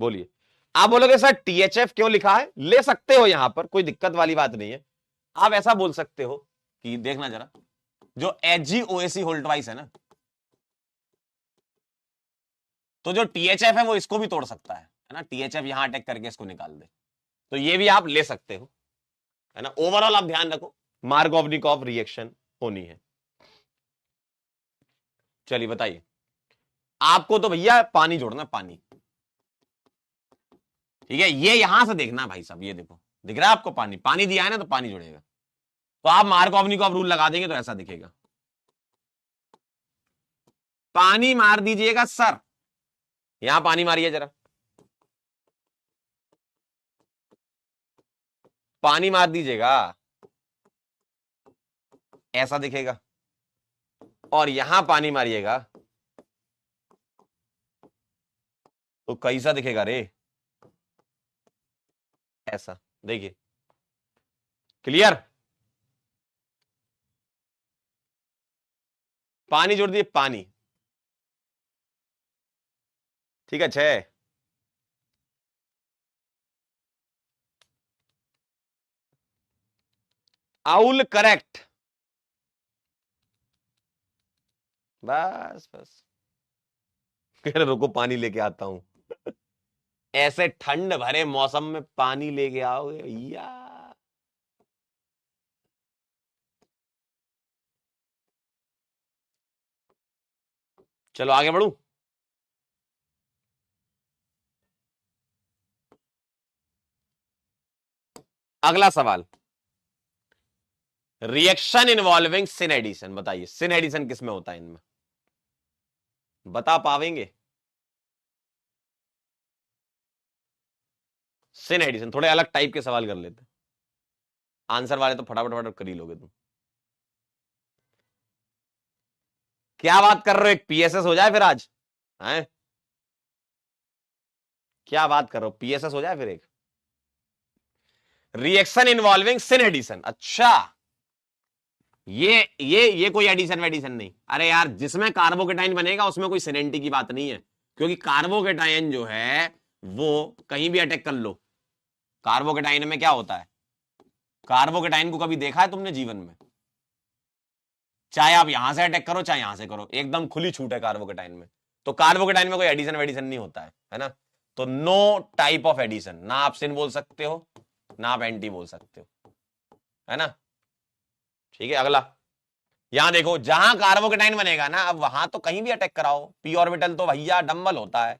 बोलिए। आप बोलोगे सर THF क्यों लिखा है? ले सकते हो, यहां पर कोई दिक्कत वाली बात नहीं है। आप ऐसा बोल सकते हो कि देखना जरा, जो HgOAC होल्टवाइस है ना, तो जो THF है वो इसको भी तोड़ सकता है ना? THF यहां अटैक करके इसको निकाल दे, तो ये भी आप ले सकते हो, है ना? ओवरऑल आप ध्यान रखो, मार्कोवनिकॉव रिएक्शन होनी है। चलिए बताइए, आपको तो भैया पानी जोड़ना, पानी। ठीक है, ये यहां से देखना भाई साहब, ये देखो दिख रहा है आपको, पानी पानी दिया है ना, तो पानी जुड़ेगा। तो आप मार्कोवनिकॉव रूल लगा देंगे तो ऐसा दिखेगा, पानी मार दीजिएगा सर, यहां पानी मारिए जरा, पानी मार दीजिएगा, ऐसा दिखेगा। और यहां पानी मारिएगा तो कैसा दिखेगा रे? ऐसा देखिए, क्लियर? पानी जोड़ दिए, पानी। ठीक है, 6 आउल करेक्ट। बस बस, कह रहे रुको पानी लेके आता हूं। ऐसे ठंड भरे मौसम में पानी लेके आओगे भैया। चलो आगे बढ़ू। अगला सवाल, रिएक्शन इन्वॉल्विंग सिन एडिशन, बताइए सिन एडिशन किसमें होता है इनमें, बता पावेंगे? सिन एडिशन, थोड़े अलग टाइप के सवाल कर लेते, आंसर वाले तो फटाफट फटाफट कर ही लोगे तुम। क्या बात कर रहे हो, एक पीएसएस हो जाए फिर आज, हैं? क्या बात कर रहे हो, पीएसएस हो जाए फिर एक। रिएक्शन इन्वॉल्विंग सिन एडिशन, अच्छा ये कोई एडिशन वेडिशन नहीं। अरे यार जिसमें कार्बोकेटाइन बनेगा उसमें कोई सिनेंटी की बात नहीं है, क्योंकि कार्बोकेटाइन जो है वो कहीं भी अटैक कर लो। कार्बोकेटाइन में क्या होता है, कार्बोकेटाइन को कभी देखा है तुमने जीवन में? चाहे आप यहां से अटैक करो चाहे यहां से करो, एकदम खुली छूट है कार्बोकेटाइन में। तो कार्बोकेटाइन में कोई एडिशन वेडिशन नहीं होता है ना। तो नो टाइप ऑफ एडिशन, ना आप सिन बोल सकते हो ना आप एंटी बोल सकते हो, है ना। ठीक है अगला, यहां देखो जहां कार्बोकेटाइन बनेगा ना, अब वहां तो कहीं भी अटैक कराओ, पी ऑर्बिटल तो भैया डंबल होता है,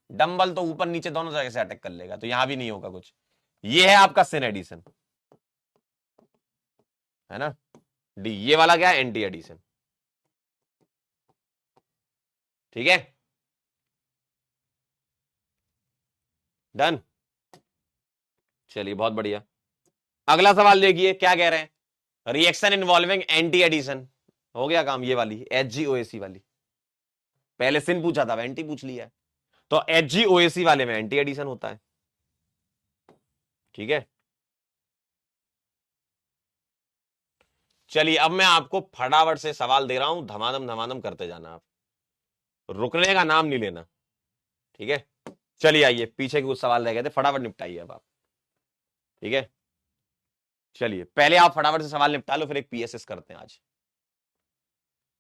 डंबल तो ऊपर नीचे दोनों जगह से अटैक कर लेगा, तो यहां भी नहीं होगा कुछ। ये है आपका सिन एडिशन, है ना। डी, ये वाला क्या है, एंटी एडिशन। ठीक है डन। चलिए बहुत बढ़िया। अगला सवाल देखिए क्या कह रहे हैं, रिएक्शन इन्वॉल्विंग एंटी एडिशन, हो गया काम, ये वाली HgOAc वाली, पहले सिन पूछा था एंटी पूछ लिया है, तो HgOAc वाले में एंटी एडिशन होता है। ठीक है चलिए अब मैं आपको फटाफट से सवाल दे रहा हूं, धमाधम धमाधम करते जाना, आप रुकने का नाम नहीं लेना। ठीक है चलिए आइए, पीछे के कुछ सवाल रह गए थे, फटाफट निपटाइए अब आप। ठीक है चलिए पहले आप फटाफट से सवाल निपटा लो, फिर एक पीएसएस करते हैं आज।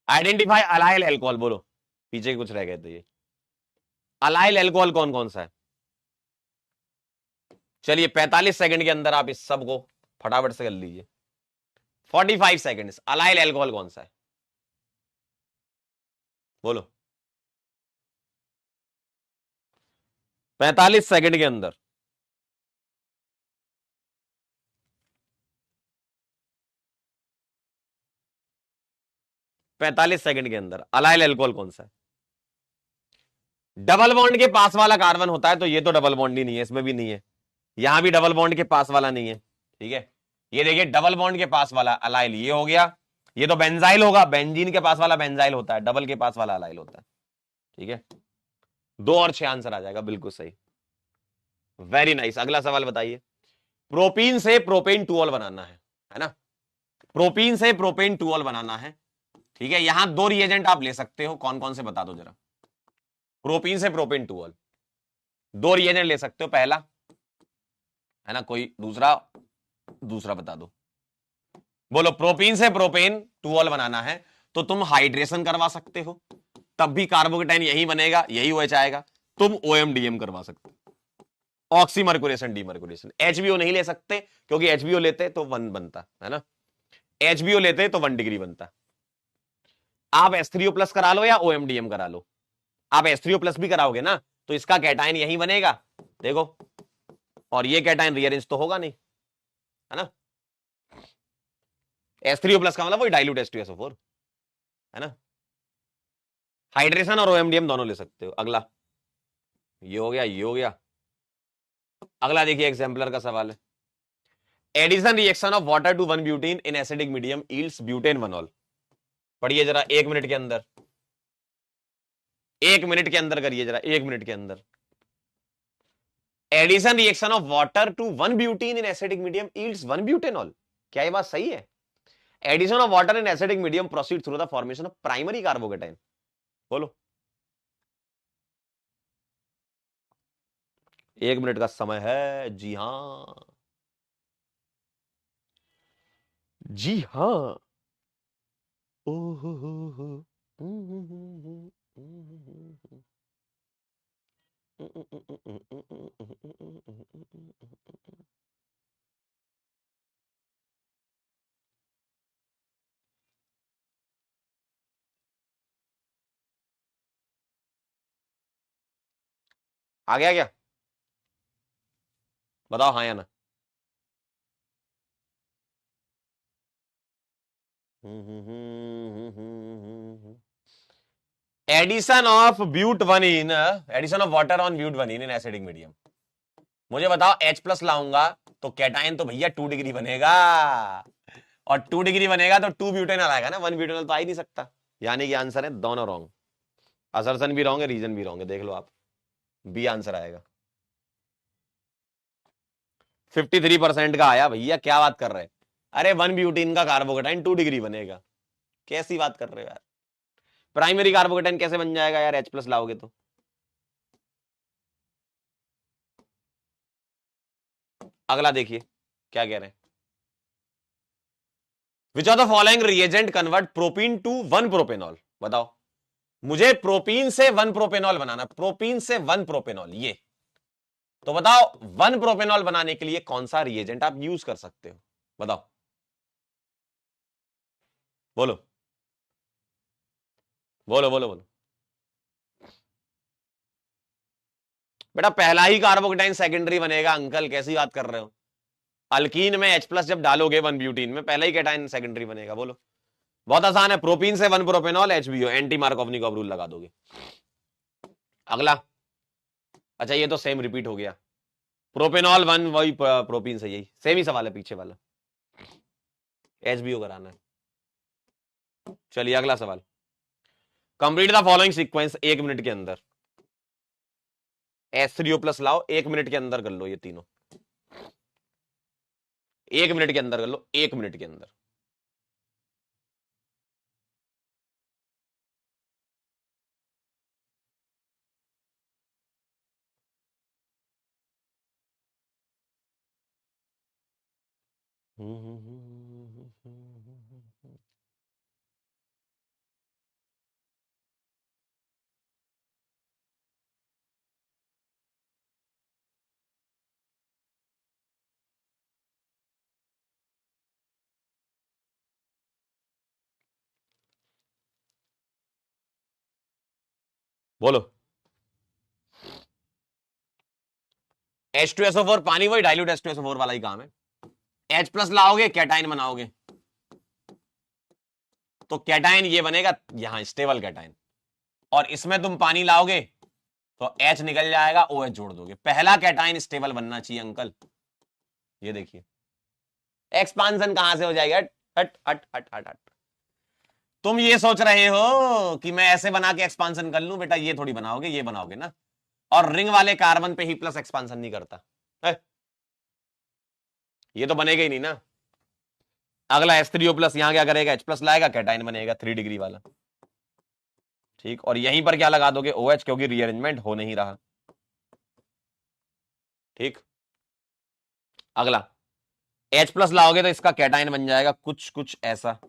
आइडेंटिफाई अलाइल एल्कोहल, बोलो, पीछे के कुछ रह गए थे ये। अलाइल एल्कोहल कौन कौन सा है? चलिए 45 सेकंड के अंदर आप इस सब को फटाफट से कर लीजिए। 45 सेकंड, अलाइल एल्कोहल कौन सा है, बोलो। 45 सेकंड के अंदर। 45 सेकंड के अंदर अलाइल एल्कोहल कौन सा है? डबल बॉन्ड के पास वाला कार्बन होता है, तो ये तो डबल बॉन्ड ही नहीं है, इसमें भी नहीं है, यहां भी डबल बॉन्ड के पास वाला नहीं है। ठीक है ये देखिए डबल बॉन्ड के पास वाला अलाइल ये हो गया, ये तो बेंजाइल होगा, बेंजीन के पास वाला बेंजाइल होता है, डबल के पास वाला अलाइल होता है। ठीक है 2 और 6 आंसर आ जाएगा, बिल्कुल सही, वेरी नाइस। अगला सवाल बताइए, प्रोपीन से प्रोपेन टूऑल बनाना है ना, प्रोपीन से प्रोपेन टूऑल बनाना है। ठीक है यहां 2 रिएजेंट आप ले सकते हो, कौन कौन से बता दो जरा। प्रोपीन से प्रोपेन टूऑल 2 रिएजेंट ले सकते हो, पहला है ना, कोई दूसरा, दूसरा बता दो। बोलो, प्रोपीन से प्रोपेन टूऑल बनाना है तो तुम हाइड्रेशन करवा सकते हो, तब भी कार्बोकेटाइन यही बनेगा, यही OH आएगा। तुम OMDM करवा सकते हो, ऑक्सीमर्कुरेशन डीमर्कुरेशन। HBO नहीं ले सकते, क्योंकि HBO लेते तो 1 बनता है ना, HBO लेते तो 1 डिग्री बनता। आप H3O+ करा लो या OMDM करा लो, आप H3O+ भी कराओगे ना तो इसका कैटायन यही बनेगा, देखो, और ये कैटायन रीअरेंज तो होगा नहीं, है ना। H3O+ का मतलब वही डाइल्यूट H2SO4, है ना। हाइड्रेशन और OMDM दोनों ले सकते हो। अगला ये हो गया, ये हो गया। अगला देखिए एग्जाम्पलर का सवाल है, addition reaction of water to 1 butane in acidic medium yields butane 1ऑल। पढ़िए जरा 1 मिनट के अंदर, 1 मिनट के अंदर करिए जरा, 1 मिनट के अंदर। Addition reaction of water to 1 butane in acidic medium yields 1 butanol. क्या ये बात सही है? Addition of water in acidic medium proceed through the formation of primary carbocation, बोलो। 1 मिनट का समय है, जी हां जी हाँ। आ गया क्या? बताओ हाँ या ना। Addition of but one in addition of water on but one in acidic medium. मुझे बताओ H प्लस लाऊंगा तो कैटाइन तो भैया 2 डिग्री बनेगा, और 2 डिग्री बनेगा तो 2 ब्यूटेनॉल आएगा ना, 1 ब्यूटेनॉल तो आ ही नहीं सकता। यानी कि आंसर है दोनों रॉन्ग, असर्शन भी रॉन्ग है, रीजन भी रॉन्ग है, देख लो आप, बी आंसर आएगा। 53% का आया भैया, क्या बात कर रहे हैं? अरे 1 ब्यूटीन का कार्बोकेटाइन 2 डिग्री बनेगा, कैसी बात कर रहे हो यार? प्राइमरी कार्बोकेटाइन कैसे बन जाएगा यार H प्लस लाओगे तो? अगला देखिए क्या कह रहे हैं। Which are the following reagent convert propene to 1 propanol? बताओ, मुझे प्रोपीन से 1 प्रोपेनॉल बनाना, प्रोपीन से 1 प्रोपेनॉल, ये तो बताओ 1 प्रोपेनॉल बनाने के लिए कौन सा रिएजेंट आप यूज कर सकते हो? बताओ, बोलो बोलो बोलो बोलो। बेटा पहला ही कार्बोकेटाइन सेकेंडरी बनेगा अंकल, कैसी बात कर रहे हो? अल्कीन में H प्लस जब डालोगे 1 ब्यूटीन में, पहला ही कैटाइन सेकेंडरी बनेगा, बोलो। बहुत आसान है, प्रोपीन से 1 प्रोपेनॉल HBO, एंटी मार्कोवनी का रूल लगा दोगे। अगला, अच्छा ये तो सेम रिपीट हो गया, प्रोपेनॉल 1 वही प्रोपीन से, यही सेम ही सवाल है पीछे वाला, HBO कराना है। चलिए अगला सवाल, complete the following sequence 1 minute के अंदर। H3O प्लस लाओ, 1 मिनट के अंदर कर लो ये तीनों, 1 मिनट के अंदर कर लो, 1 मिनट के अंदर। बोलो। H2SO4 पानी, वही डाइल्यूट H2SO4 वाला ही काम है। H प्लस लाओगे कैटाइन बनाओगे, तो कैटाइन ये बनेगा यहां स्टेबल कैटाइन, और इसमें तुम पानी लाओगे तो H निकल जाएगा, OH जोड़ दोगे, पहला कैटाइन स्टेबल बनना चाहिए अंकल। ये देखिए एक्सपांसन कहां से हो जाएगा? हट हट हट हट हट। तुम ये सोच रहे हो कि मैं ऐसे बना के एक्सपांसन कर लूं? बेटा ये थोड़ी बनाओगे, ये बनाओगे ना, और रिंग वाले कार्बन पे ही प्लस एक्सपांसन नहीं करता है? ये तो बनेगा ही नहीं ना। अगला H3O प्लस, यहां क्या करेगा? H प्लस लाएगा, कैटाइन बनेगा 3 डिग्री वाला, ठीक, और यहीं पर क्या लगा दोगे? OH, क्योंकि रीअरेंजमेंट हो नहीं रहा, ठीक। अगला H प्लस लाओगे तो इसका कैटाइन बन जाएगा कुछ कुछ ऐसा,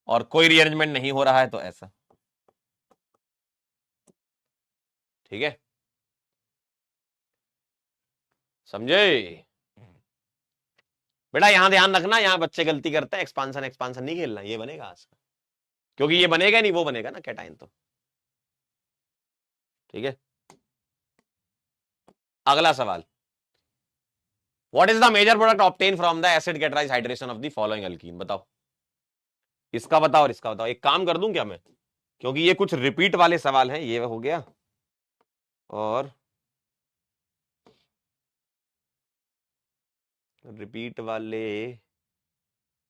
और कोई रीअरेंजमेंट नहीं हो रहा है तो ऐसा, ठीक है, समझे? बेटा यहां ध्यान रखना, यहां बच्चे गलती करते हैं, एक्सपांसन एक्सपांसन नहीं खेलना, ये बनेगा आज, क्योंकि ये बनेगा नहीं, वो बनेगा ना कैटाइन तो, ठीक है। अगला सवाल, what is the major product obtain from the acid catalyse hydration of the following alkene? बताओ, इसका बताओ और इसका बताओ। एक काम कर दूं क्या मैं, क्योंकि ये कुछ रिपीट वाले सवाल हैं, ये हो गया, और रिपीट वाले,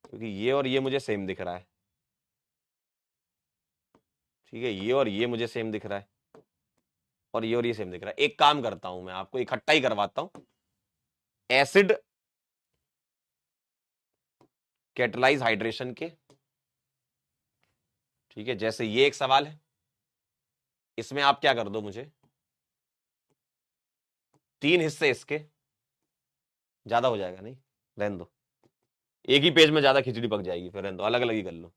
क्योंकि ये और ये मुझे सेम दिख रहा है, ठीक है, ये और ये मुझे सेम दिख रहा है, और ये सेम दिख रहा है। एक काम करता हूं मैं, आपको इकट्ठा ही करवाता हूं, एसिड कैटलाइज हाइड्रेशन के, ठीक है, जैसे ये एक सवाल है, इसमें आप क्या कर दो मुझे, 3 हिस्से इसके, ज्यादा हो जाएगा नहीं, रहने दो, एक ही पेज में ज्यादा खिचड़ी पक जाएगी, फिर रहने दो, अलग अलग ही कर लो,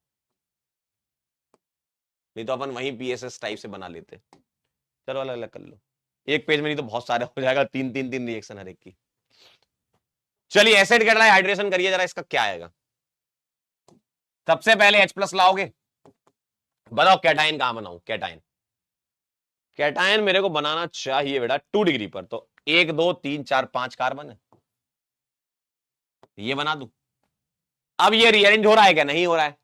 नहीं तो अपन वहीं पीएसएस टाइप से बना लेते। चलो अलग अलग कर लो, एक पेज में नहीं तो बहुत सारे हो जाएगा, तीन तीन तीन रिएक्शन हर एक की। चलिए एसिड कट रहा है, हाइड्रेशन करिए जरा, इसका क्या आएगा। सबसे पहले H+ लाओगे, बताओ कैटाइन कहां बनाऊं, कैटाइन। कैटाइन मेरे को बनाना चाहिए बेटा 2 डिग्री पर, तो 1 2 3 4 5 कार्बन है, ये बना दूं। अब ये रीअरेंज हो रहा है क्या, नहीं हो रहा है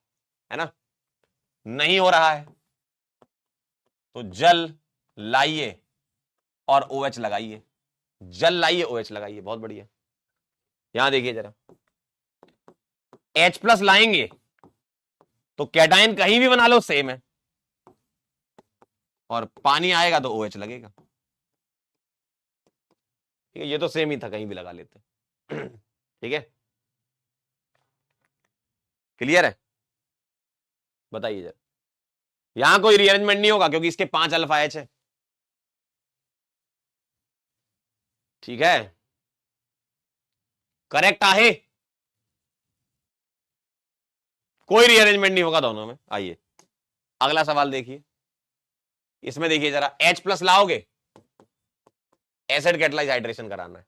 ना, नहीं हो रहा है, तो जल लाइए और OH लगाइए, जल लाइए OH लगाइए, बहुत बढ़िया। यहां देखिए जरा, H+ लाएंगे तो कैटाइन कहीं भी बना लो सेम है, और पानी आएगा तो OH लगेगा, ठीक है, ये तो सेम ही था, कहीं भी लगा लेते। ठीक है, क्लियर है, बताइए जरा। यहां कोई रीअरेंजमेंट नहीं होगा क्योंकि इसके 5 अल्फा H है, ठीक है, करेक्ट आहे, कोई रीअरेंजमेंट नहीं होगा दोनों में। आइए अगला सवाल देखिए, इसमें देखिए जरा, H+ लाओगे, एसिड कैटलाइज हाइड्रेशन कराना है,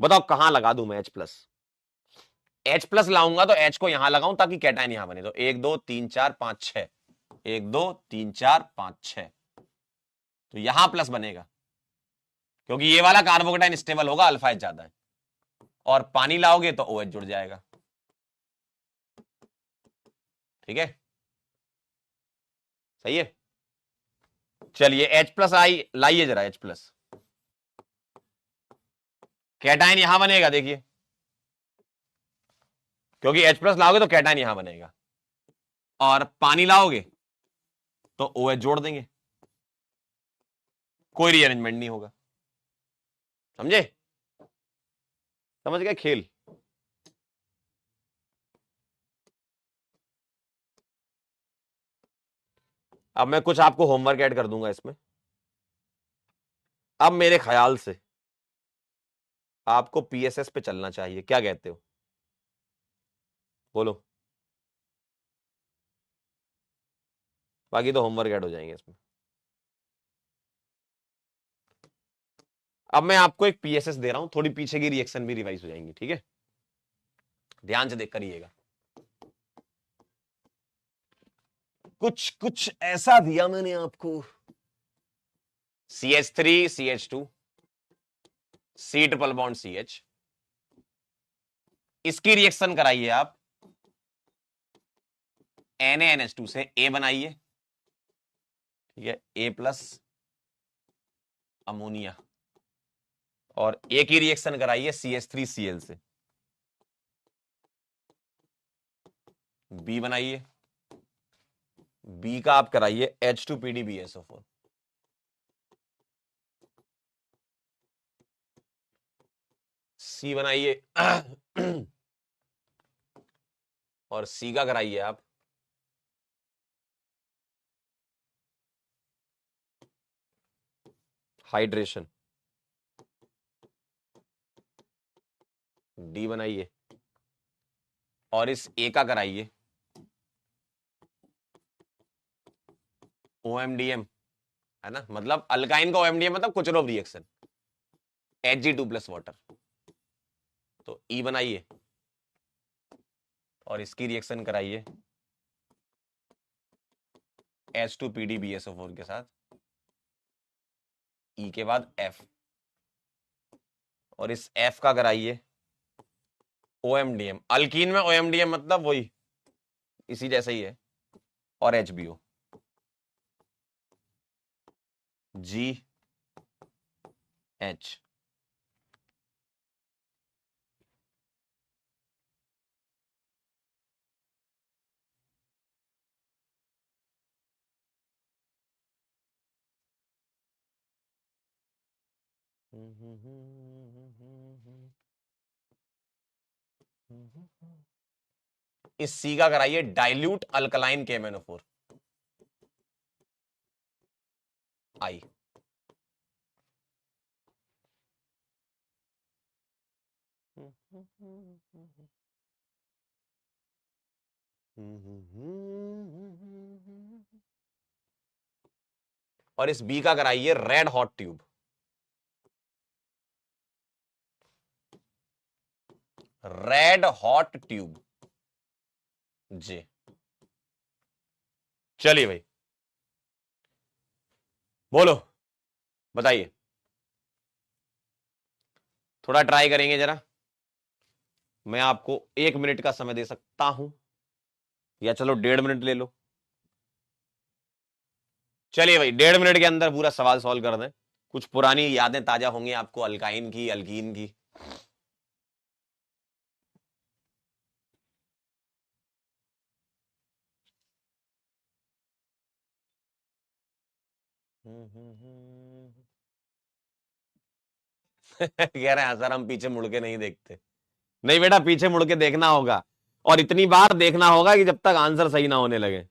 बताओ कहां लगा दूं मैं H+ लाऊंगा तो H को यहां लगाऊं ताकि कैटाइन यहां बने, तो 1 2 3 4 5 6, 1 2 3 4 5 6, तो यहां प्लस बनेगा क्योंकि ये वाला कार्बोकेटाइन स्टेबल होगा, अल्फा H ज्यादा है, और पानी लाओगे तो OH जुड़ जाएगा, ठीक है, सही है। चलिए H+ आई, लाइए जरा H+, कैटाइन यहां बनेगा देखिए, क्योंकि H+ लाओगे तो कैटाइन यहां बनेगा, और पानी लाओगे तो OH जोड़ देंगे, कोई रीअरेंजमेंट नहीं होगा, समझे, समझ गए खेल। अब मैं कुछ आपको होमवर्क ऐड कर दूंगा इसमें। अब मेरे ख्याल से आपको पीएसएस पे चलना चाहिए, क्या कहते हो, बोलो, बाकी तो होमवर्क ऐड हो जाएंगे इसमें। अब मैं आपको एक पीएसएस दे रहा हूं, थोड़ी पीछे की रिएक्शन भी रिवाइज हो जाएंगी, ठीक है, ध्यान से देख करिएगा। कुछ कुछ ऐसा दिया मैंने आपको, CH3 CH2 C triple bond CH, इसकी रिएक्शन कराइए आप NaNH2 से, A बनाइए, ठीक है, A+ अमोनिया, और A की रिएक्शन कराइए CH3Cl से, B बनाइए, B का आप कराइए H2PdBSO4, C बनाइए और C का कराइए आप हाइड्रेशन, D बनाइए, और इस A का कराइए OMDM, है ना, मतलब अल्काइन का OMDM मतलब कुचरोव रिएक्शन, Hg2+ वाटर, तो E बनाइए और इसकी रिएक्शन कराइए H2PdBSO4 के साथ, E के बाद F, और इस F का कराइए OMDM, अल्कीन में OMDM मतलब वही इसी जैसा ही है, और HBO, GH, इस C का कराइए डाइल्यूट अल्कलाइन KMnO4 I, और इस बी का कराइए red hot tube. Red hot tube जी। चलिए भाई बोलो, बताइए, थोड़ा ट्राई करेंगे जरा। मैं आपको 1 मिनट का समय दे सकता हूं, या चलो 1.5 मिनट ले लो। चलिए भाई 1.5 मिनट के अंदर पूरा सवाल सॉल्व कर दें। कुछ पुरानी यादें ताजा होंगी आपको, अल्काइन की, अल्कीन की। कह रहे हैं सर हम पीछे मुड़ के नहीं देखते। नहीं बेटा, पीछे मुड़ के देखना होगा, और इतनी बार देखना होगा कि जब तक आंसर सही ना होने लगे।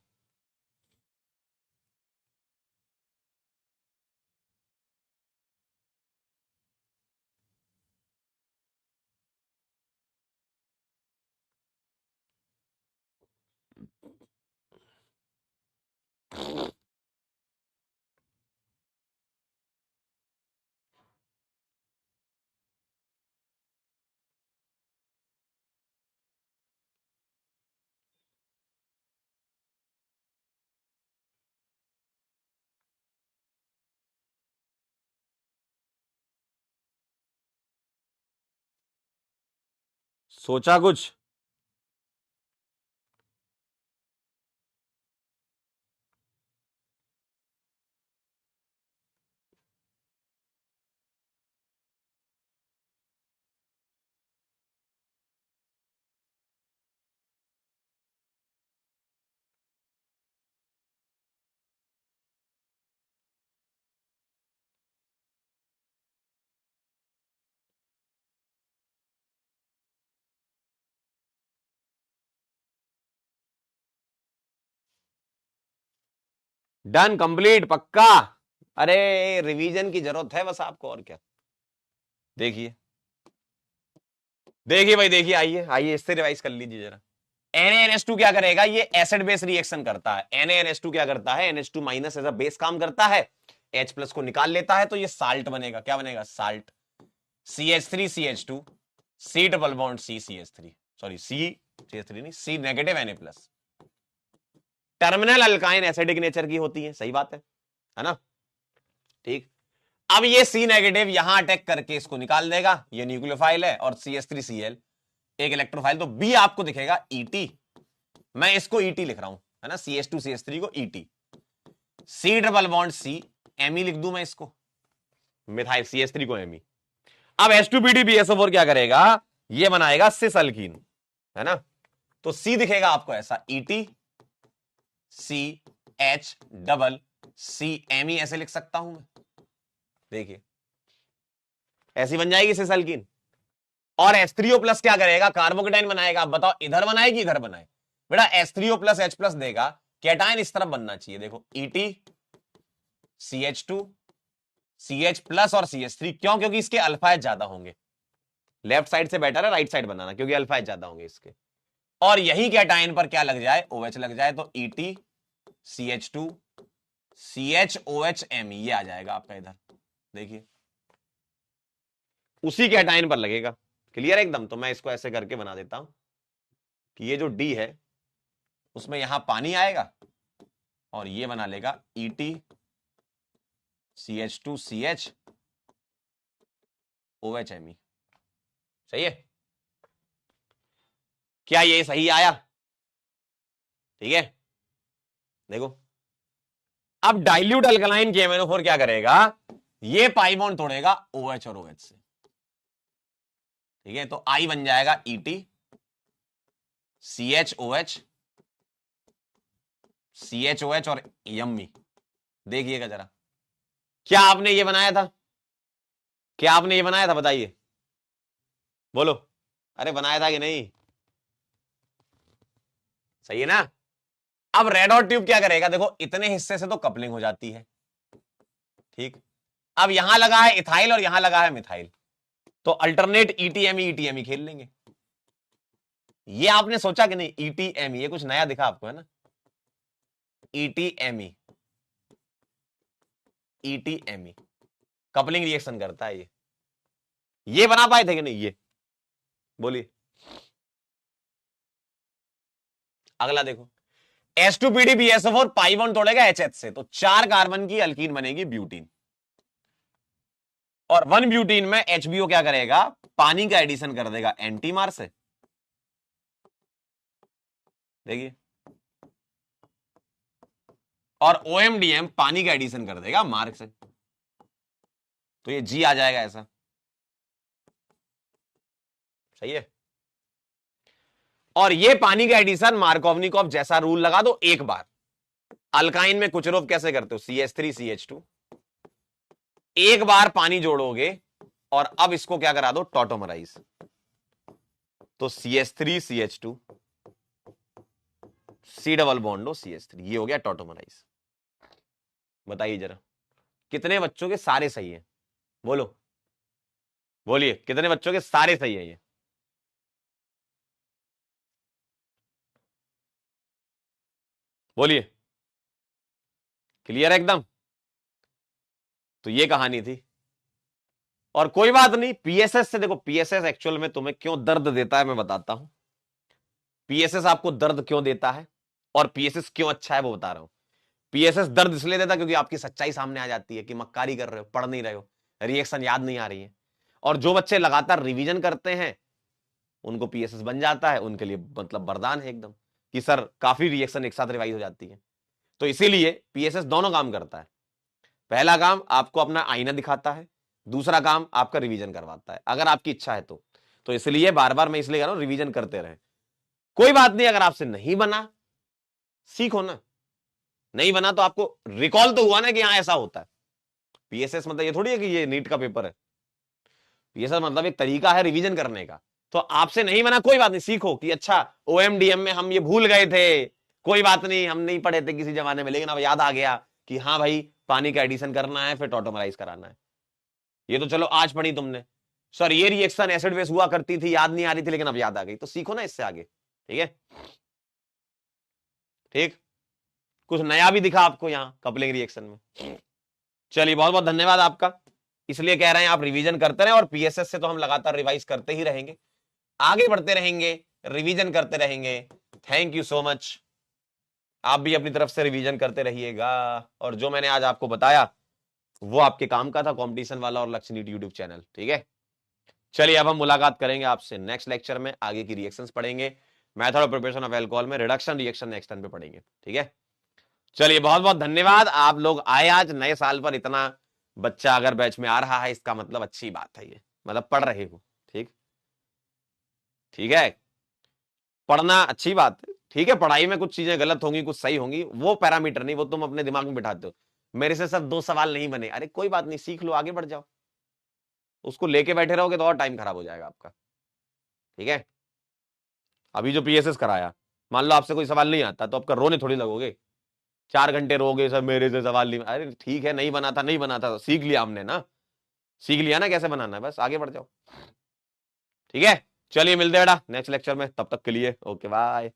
सोचा कुछ? डन, कंप्लीट, पक्का। अरे रिवीजन की जरूरत है बस आपको, और क्या। देखिए देखिए भाई, देखिए, आइए आइए, इससे रिवाइज कर लीजिए जरा। NaNH2 क्या करेगा, ये एसिड बेस रिएक्शन करता है। NaNH2 क्या करता है, NH2 minus as a base काम करता है, H प्लस को निकाल लेता है, तो ये साल्ट बनेगा। क्या बनेगा, salt. CH3CH2, C double bond CCH3, sorry CCH3 नहीं, C negative Na plus. Terminal alkyne acidic nature की होती है, सही बात है ना। ठीक, अब ये C नेगेटिव यहां अटैक करके इसको निकाल देगा, ये न्यूक्लियोफाइल है, और CH3Cl एक इलेक्ट्रोफाइल, तो B आपको दिखेगा ET। मैं इसको ET लिख रहा हूं, है ना, CH2CH3 को ET। C double bond C, Me लिख दूं मैं इसको, मिथाइल CH3 को Me। अब H2BD BSO4 क्या करेगा, ये बनाएगा सिस अल्कीन, है ना। तो C दिखेगा आपको ऐसा, ET CH डबल CMe, ऐसे लिख सकता हूं मैं। देखिए ऐसी बन जाएगी सिस अल्कीन। और H3O प्लस क्या करेगा, कार्बोकेटाइन बनाएगा। आप बताओ इधर बनाए कि इधर बनाए। बेटा H3O प्लस H प्लस देगा, कैटाइन इस तरफ बनना चाहिए। देखो ET CH2 CH प्लस और CH3, क्यों, क्योंकि इसके अल्फाइड ज्यादा होंगे। लेफ्ट साइड से बेटर है राइट साइड बनाना, क्योंकि अल्फाइड ज्यादा होंगे इसके। और यही कैटाइन पर क्या लग जाए, OH लग जाए, तो ET CH2 CHOHMe, ये आ जाएगा आपका इधर। देखिए उसी कैटाइन पर लगेगा। क्लियर एकदम। तो मैं इसको ऐसे करके बना देता हूं कि ये जो D है उसमें यहां पानी आएगा, और ये बना लेगा ET CH2CH OHMe। सही है, क्या ये सही आया? ठीक है, देखो अब डाइल्यूट अल्कलाइन KMnO4 क्या करेगा, ये पाई बॉन्ड तोड़ेगा OH और OH से। ठीक है, तो I बन जाएगा ET CHOH CHOH और यम्मी। देखिएगा जरा, क्या आपने ये बनाया था, क्या आपने ये बनाया था, बताइए, बोलो। अरे बनाया था कि नहीं, सही है ना। अब रेड हॉट ट्यूब क्या करेगा, देखो इतने हिस्से से तो कपलिंग हो जाती है। ठीक, अब यहां लगा है इथाइल और यहां लगा है मिथाइल, तो अल्टरनेट ETME ETME खेल लेंगे। ये आपने सोचा कि नहीं, ईटीएमई, ये कुछ नया दिखा आपको है ना, ईटीएमई, ईटीएमई कपलिंग रिएक्शन करता है ये बना पाए थे कि नहीं? ये बोलिए। अगला देखो, H2PDBSO4 पाई बॉन्ड तोड़ेगा HH से, तो 4 कार्बन की अल्कीन बनेगी ब्यूटीन, और 1 ब्यूटीन में HBO क्या करेगा, पानी का एडिशन कर देगा एंटीमार से, देखिए, और OMDM पानी का एडिशन कर देगा मार्क से, तो ये G आ जाएगा ऐसा, सही है। और ये पानी का एडिशन मार्कोवनिकॉफ जैसा रूल लगा दो एक बार। अल्काइन में कुछ रोप कैसे करते हो, CH3CH2, एक बार पानी जोड़ोगे और अब इसको क्या करा दो, टॉटोमराइज, तो CH3CH2 C double bond CH3, ये हो गया टॉटोमराइज। बताइए जरा, कितने बच्चों के सारे सही है, बोलो, बोलिए कितने बच्चों के सारे सही है ये? बोलिए, क्लियर है एकदम? तो ये कहानी थी, और कोई बात नहीं, पीएसएस से देखो, पीएसएस एक्चुअल में तुम्हें क्यों दर्द देता है मैं बताता हूं। पीएसएस आपको दर्द क्यों देता है और पीएसएस क्यों अच्छा है वो बता रहा हूं। पीएसएस दर्द इसलिए देता है क्योंकि आपकी सच्चाई सामने आ जाती है कि मक्कारी कर रहे हो, पढ़ नहीं रहे हो, रिएक्शन याद नहीं आ रही है। और जो बच्चे लगातार रिवीजन करते हैं उनको पीएसएस बन जाता है, उनके लिए मतलब वरदान है एकदम कि सर काफी रिएक्शन एक साथ रिवाइज हो जाती है। तो इसीलिए पीएसएस दोनों काम करता है। पहला काम आपको अपना आईना दिखाता है, दूसरा काम आपका रिवीजन करवाता है, अगर आपकी इच्छा है तो इसलिए बार बार मैं इसलिए कह रहा हूं रिवीजन करते रहे। कोई बात नहीं, अगर आपसे नहीं बना सीखो ना, नहीं बना तो आपको रिकॉल तो हुआ ना कि यहां ऐसा होता है। पीएसएस मतलब ये थोड़ी है कि ये नीट का पेपर है, पीएसएस मतलब एक तरीका है रिवीजन करने का। तो आपसे नहीं बना कोई बात नहीं, सीखो कि अच्छा ओएमडीएम में हम ये भूल गए थे, कोई बात नहीं, हम नहीं पढ़े थे किसी जमाने में, लेकिन अब याद आ गया कि हाँ भाई पानी का एडिशन करना है फिर टॉटोमराइज कराना है। ये तो चलो आज पढ़ी तुमने, सर ये रिएक्शन एसिड बेस हुआ करती थी, याद नहीं आ रही थी, लेकिन अब याद आ गई, तो सीखो ना इससे आगे, ठीक है? ठीक, कुछ नया भी दिखा आपको यहां कपलिंग रिएक्शन में। चलिए बहुत बहुत धन्यवाद आपका, इसलिए कह रहे हैं आप रिवीजन करते रहे, और पीएसएस से तो हम लगातार रिवाइज करते ही रहेंगे, आगे बढ़ते रहेंगे, रिवीजन करते रहेंगे। थैंक यू सो मच, आप भी अपनी तरफ से रिवीजन करते रहिएगा, और जो मैंने आज आपको बताया वो आपके काम का था, कंपटीशन वाला और लक्ष्य नीट यूट्यूब चैनल, ठीक है? चलिए अब हम मुलाकात करेंगे आपसे नेक्स्ट लेक्चर में, आगे की रिएक्शंस पढ़ेंगे, method of preparation of alcohol में रिडक्शन रिएक्शन नेक्स्ट टाइम पे पढ़ेंगे, ठीक है? चलिए बहुत बहुत धन्यवाद, आप लोग आए आज नए साल पर, इतना बच्चा अगर बैच में आ रहा है इसका मतलब अच्छी बात है, ये मतलब पढ़ रहे हो, ठीक, ठीक है, पढ़ना अच्छी बात है, ठीक है। पढ़ाई में कुछ चीजें गलत होंगी कुछ सही होंगी, वो पैरामीटर नहीं, वो तुम अपने दिमाग में बिठाते हो, मेरे से सब 2 सवाल नहीं बने, अरे कोई बात नहीं, सीख लो, आगे बढ़ जाओ। उसको लेके बैठे रहोगे तो और टाइम खराब हो जाएगा आपका, ठीक है? अभी जो पीएसएस कराया, मान लो आपसे कोई सवाल नहीं आता तो आपका रोने थोड़ी लगोगे, 4 घंटे रोगे, सर मेरे से सवाल नहीं, अरे ठीक है, नहीं बना था नहीं बना था, सीख लिया हमने ना, सीख लिया ना कैसे बनाना है, बस आगे बढ़ जाओ, ठीक है? चलिए मिलते हैं बेटा नेक्स्ट लेक्चर में, तब तक के लिए ओके बाय।